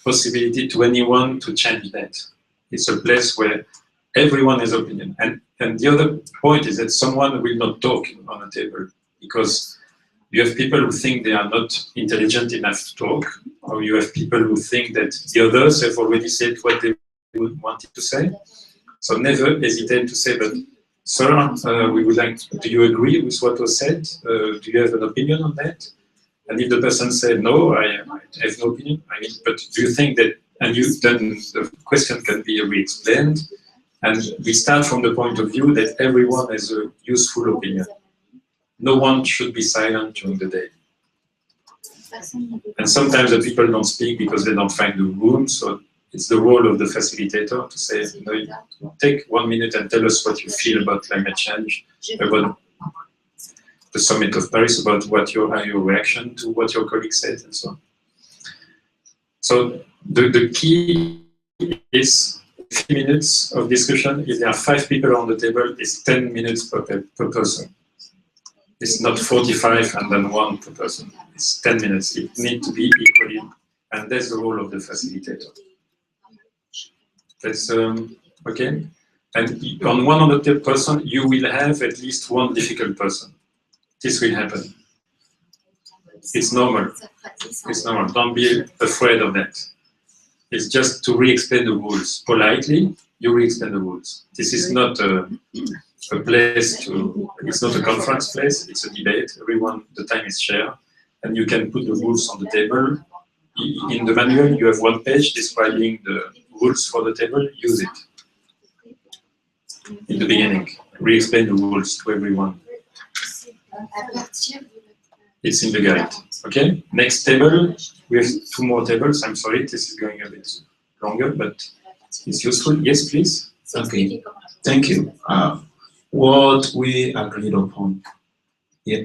possibility to anyone to change that. It's a place where everyone has opinion. And the other point is that someone will not talk on a table, because You have people who think they are not intelligent enough to talk, or you have people who think that the others have already said what they wanted to say. So never hesitate to say, but sir, we would like, do you agree with what was said? Do you have an opinion on that? And if the person said, no, I have no opinion, I mean, but do you think that, and then the question can be re-explained, and we start from the point of view that everyone has a useful opinion. No one should be silent during the day. And sometimes the people don't speak because they don't find the room, so it's the role of the facilitator to say, no, take 1 minute and tell us what you feel about climate change, about the summit of Paris, about what your reaction to what your colleague said, and so on. So the key is 3 minutes of discussion. If there are 5 people on the table, it's 10 minutes per person. It's not 45 and then 1 per person. It's 10 minutes. It needs to be equally, and that's the role of the facilitator. That's okay. And on 100 person, you will have at least 1 difficult person. This will happen. It's normal. It's normal. Don't be afraid of that. It's just to re-explain the rules politely. You re-explain the rules. This is not a place to. It's not a conference place. It's a debate. Everyone, the time is shared, and you can put the rules on the table. In the manual, you have 1 page describing the rules for the table. Use it in the beginning. Re-explain the rules to everyone. It's in the guide. Okay. Next table. We have 2 more tables. I'm sorry, this is going a bit longer, but it's useful. Yes, please. Okay. Thank you. What we agreed upon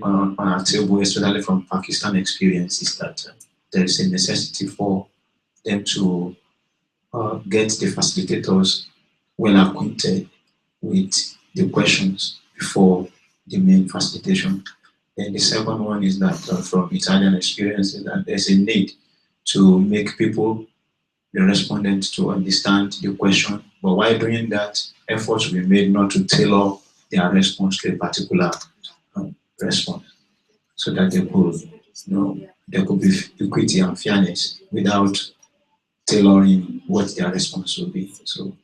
on our table, especially from Pakistan experience, is that there is a necessity for them to get the facilitators well acquainted with the questions before the main facilitation. And the second one is that from Italian experience is that there's a need to make people, the respondents, to understand the question. But while doing that, efforts will be made not to tailor their response to a particular response, so that they could, there could be equity and fairness without tailoring what their response will be. So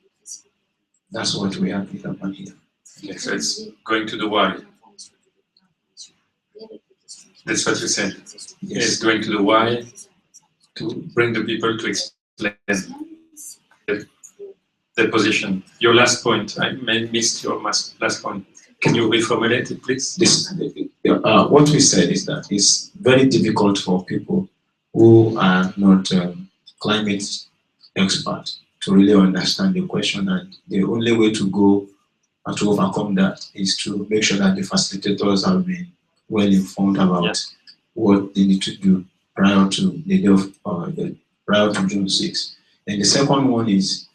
that's what we have with upon here. Okay, so it's going to the why. That's what you said. Yes. It's going to the why to bring the people to explain their position. Your last point, I missed your last point. Can you reformulate it, please? What we said is that it's very difficult for people who are not climate experts to really understand the question, and the only way to go to overcome that is to make sure that the facilitators have been well informed about what they need to do prior to the day of prior to June 6. And the second one is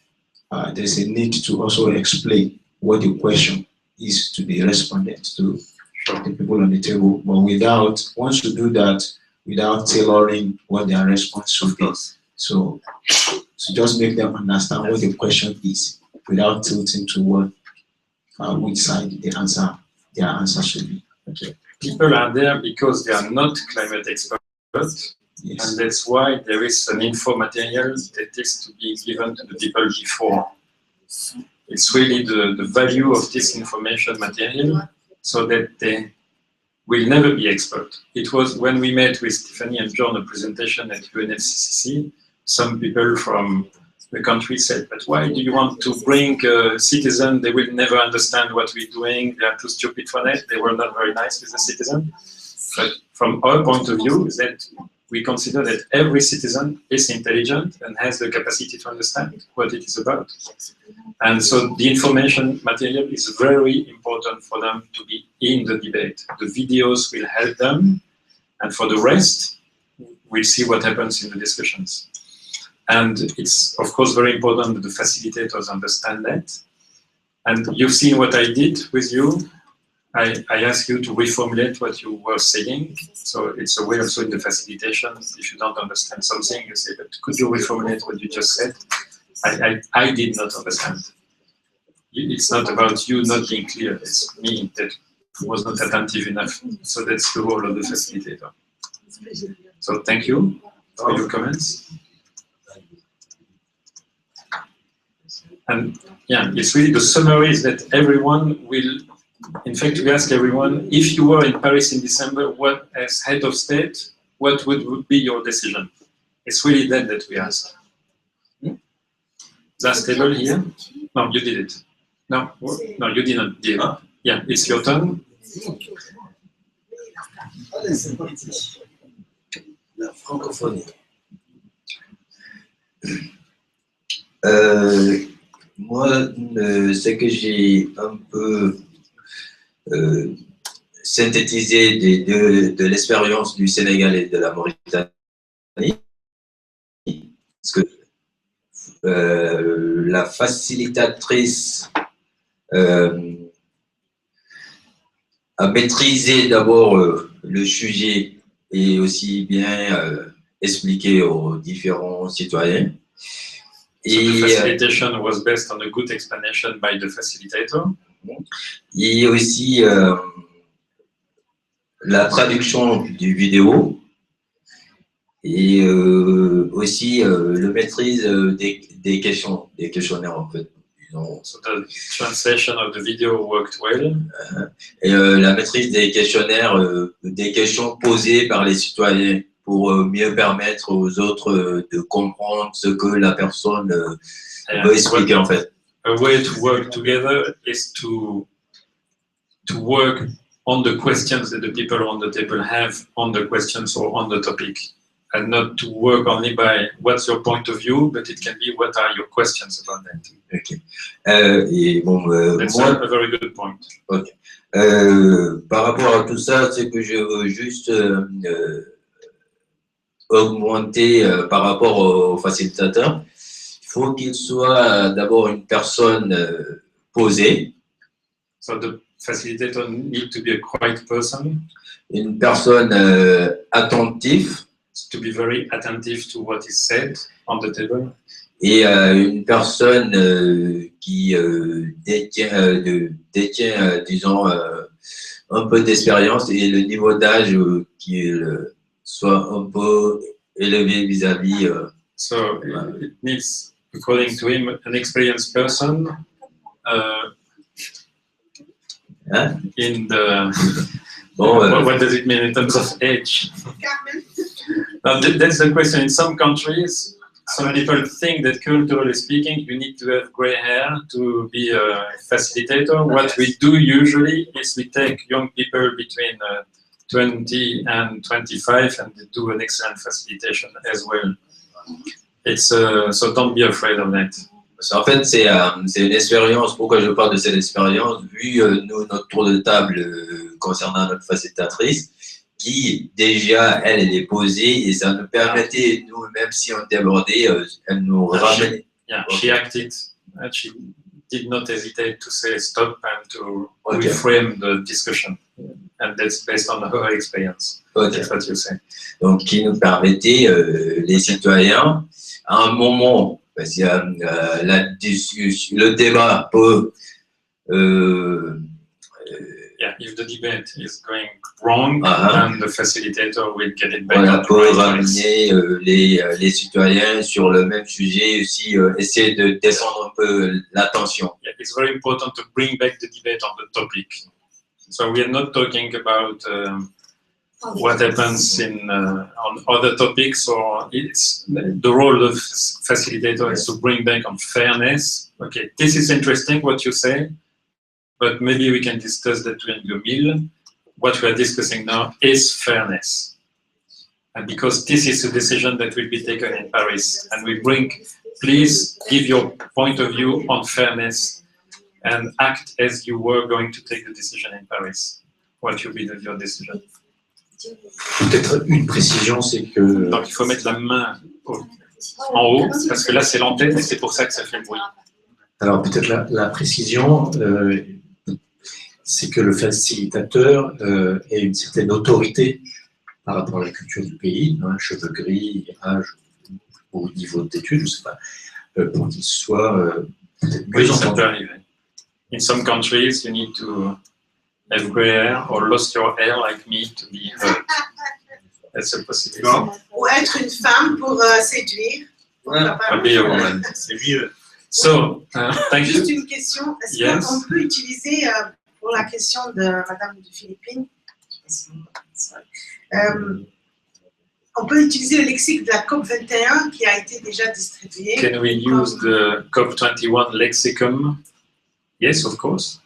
there's a need to also explain what the question is to the respondents, to the people on the table, but once you do that, without tailoring what their response should be. So just make them understand what the question is without tilting to which side their answer should be. Okay. People are there because they are not climate experts, yes. And that's why there is an info material that is to be given to the people before. It's really the value of this information material, so that they will never be expert. It was when we met with Tiffany and John, a presentation at UNFCCC, some people from the country said, but why do you want to bring citizens? They will never understand what we're doing. They are too stupid for that. They were not very nice with the citizen. But from our point of view, is that we consider that every citizen is intelligent and has the capacity to understand what it is about. And so the information material is very important for them to be in the debate. The videos will help them, and for the rest, we'll see what happens in the discussions. And it's, of course, very important that the facilitators understand that. And you've seen what I did with you. I asked you to reformulate what you were saying. So it's a way also in the facilitation. If you don't understand something, you say, but could you reformulate what you just said? I did not understand. It's not about you not being clear. It's me that was not attentive enough. So that's the role of the facilitator. So thank you for your comments. And yeah, it's really the summary is that everyone will, in fact, we ask everyone, if you were in Paris in December, what, as head of state, what would be your decision? It's really that we ask. Last table here? No, you did it. No, no, you didn't do it. Yeah, it's your turn. La francophonie. Moi, ce que j'ai un peu synthétisé de l'expérience du Sénégal et de la Mauritanie, parce que la facilitatrice a maîtrisé d'abord le sujet et aussi bien expliqué aux différents citoyens. So the facilitation was based on a good explanation by the facilitator. Et aussi la traduction du vidéo et aussi le maîtrise des questions, des questionnaires en fait. So the translation of the video worked well. Et la maîtrise des questionnaires, des questions posées par les citoyens pour mieux permettre aux autres de comprendre ce que la personne veut expliquer en fait. A way to work together is to work on the questions that the people on the table have on the questions or on the topic, and not to work only by what's your point of view, but it can be what are your questions about that. Okay. Et bon, That's moi, a very good point. Okay. Par rapport à tout ça, c'est que je veux juste augmenter par rapport au facilitateur. Il faut qu'il soit d'abord une personne posée. So the facilitator need to be a quiet person. Une personne attentive. To be very attentive to what is said on the table. Et une personne qui détient, disons, un peu d'expérience et le niveau d'âge qui soit un peu élevé vis-à-vis. So it needs, according to him, an experienced person in the. What does it mean in terms of age? That's the question. In some countries, some people think that culturally speaking, you need to have gray hair to be a facilitator. What we do usually is we take young people between 20 and 25 and do an excellent facilitation as well. It's so don't be afraid of that. En fait, c'est une expérience. Pourquoi je parle de cette expérience? Vu nous, notre tour de table concernant notre facilitatrice, qui déjà, elle est posée et ça nous permettait, nous, même si on débordait, elle nous ramenait. She acted. She did not hesitate to say stop and to reframe the discussion. And that's based on her experience. That's what you say. Donc, qui nous permettait, les citoyens, à un moment, parce que le débat peut if the debate is going wrong, then the facilitator will get it back. Voilà, pour ramener les citoyens sur le même sujet, aussi essayer de descendre un peu la tension. Yeah, it's very important to bring back the debate on the topic. So we are not talking about what happens in on other topics, or it's the role of facilitator is to bring back on fairness. Okay, this is interesting what you say. But maybe we can discuss that during the meal. What we are discussing now is fairness. And because this is a decision that will be taken in Paris. And we bring, please give your point of view on fairness and act as you were going to take the decision in Paris. What will be your decision? Peut-être une précision, c'est que... Donc il faut mettre la main en haut, parce que là c'est l'antenne et c'est pour ça que ça fait le bruit. Alors peut-être la précision, c'est que le facilitateur ait une certaine autorité par rapport à la culture du pays, cheveux gris, âge ou niveau d'études, je ne sais pas, pour qu'il soit peut-être mieux entendu. In some countries, you need to have gray hair or lost your hair like me to be heard. That's a possibility. Ou être une femme pour séduire. I'll be a woman. C'est mieux. So, thank you. Juste une question. Est-ce Yes. qu'on peut utiliser, pour la question de Madame de Philippines, on peut utiliser le lexique de la COP 21 qui a été déjà distribué. Can we use the COP21 lexicon? Yes, of course.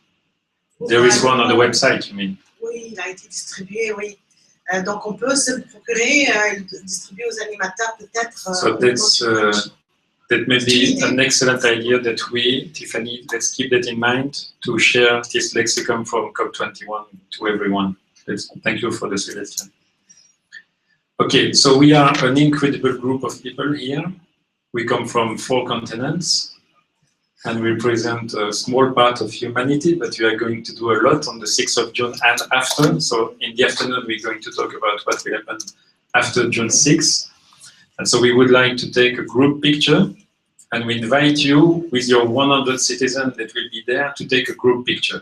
There is one on the website, you mean? Oui, il a été distribué, oui. Donc on peut se le procurer, le distribuer aux animateurs peut-être. So that may be an excellent idea that we, Tiffany, let's keep that in mind to share this lexicon from COP21 to everyone. Thank you for the suggestion. Okay, so we are an incredible group of people here. We come from 4 continents and we represent a small part of humanity, but we are going to do a lot on the 6th of June and after. So in the afternoon, we're going to talk about what will happen after June 6th. And so we would like to take a group picture, and we invite you with your 100 citizens that will be there to take a group picture.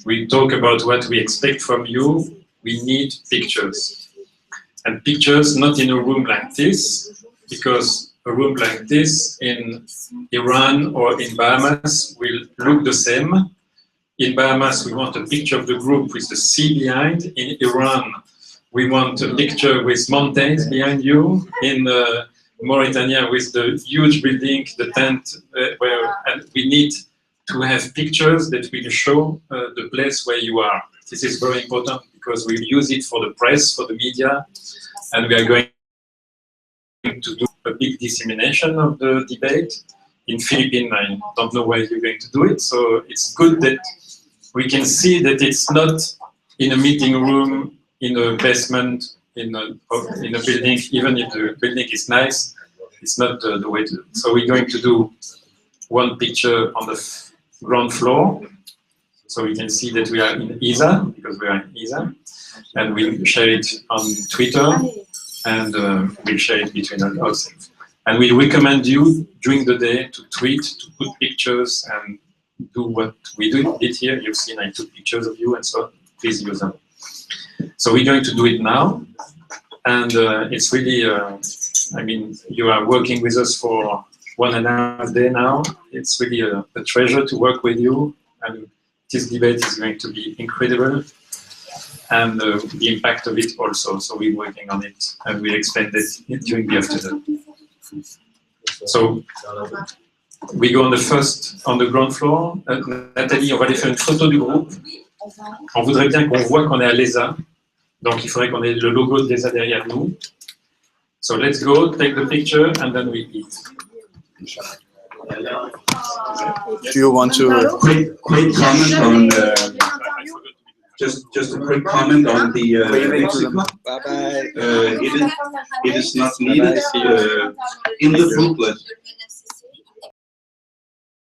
We talk about what we expect from you. We need pictures. And pictures not in a room like this, because a room like this in Iran or in Bahamas will look the same. In Bahamas, we want a picture of the group with the sea behind. In Iran, we want a picture with mountains behind you. In Mauritania, with the huge building, the tent, and we need to have pictures that will show the place where you are. This is very important because we use it for the press, for the media, and we are going to do a big dissemination of the debate. In Philippines, I don't know where you're going to do it, so it's good that we can see that it's not in a meeting room, in a basement, in a building, even if the building is nice, it's not the way to do it. So we're going to do one picture on the ground floor, so we can see that we are in Isa, because we are in Isa, and we'll share it on Twitter, and we'll share it between ourselves. And we recommend you during the day to tweet, to put pictures, and do what we did here. You've seen I took pictures of you, and so please use them. So we're going to do it now, and it's really, I mean, you are working with us for 1.5 days now. It's really a treasure to work with you, and this debate is going to be incredible, and the impact of it also. So we're working on it, and we'll explain it during the afternoon. So we go on the ground floor. Nathalie, on va aller faire une photo du groupe. On voudrait bien qu'on voit qu'on est à l'ESA. Donc il faudrait qu'on ait le logo de l'ESA derrière nous. So let's go, take the picture, and then we eat. Do you want to quick comment on just a quick comment on the lexicon? Bye-bye. It is not needed in the booklet.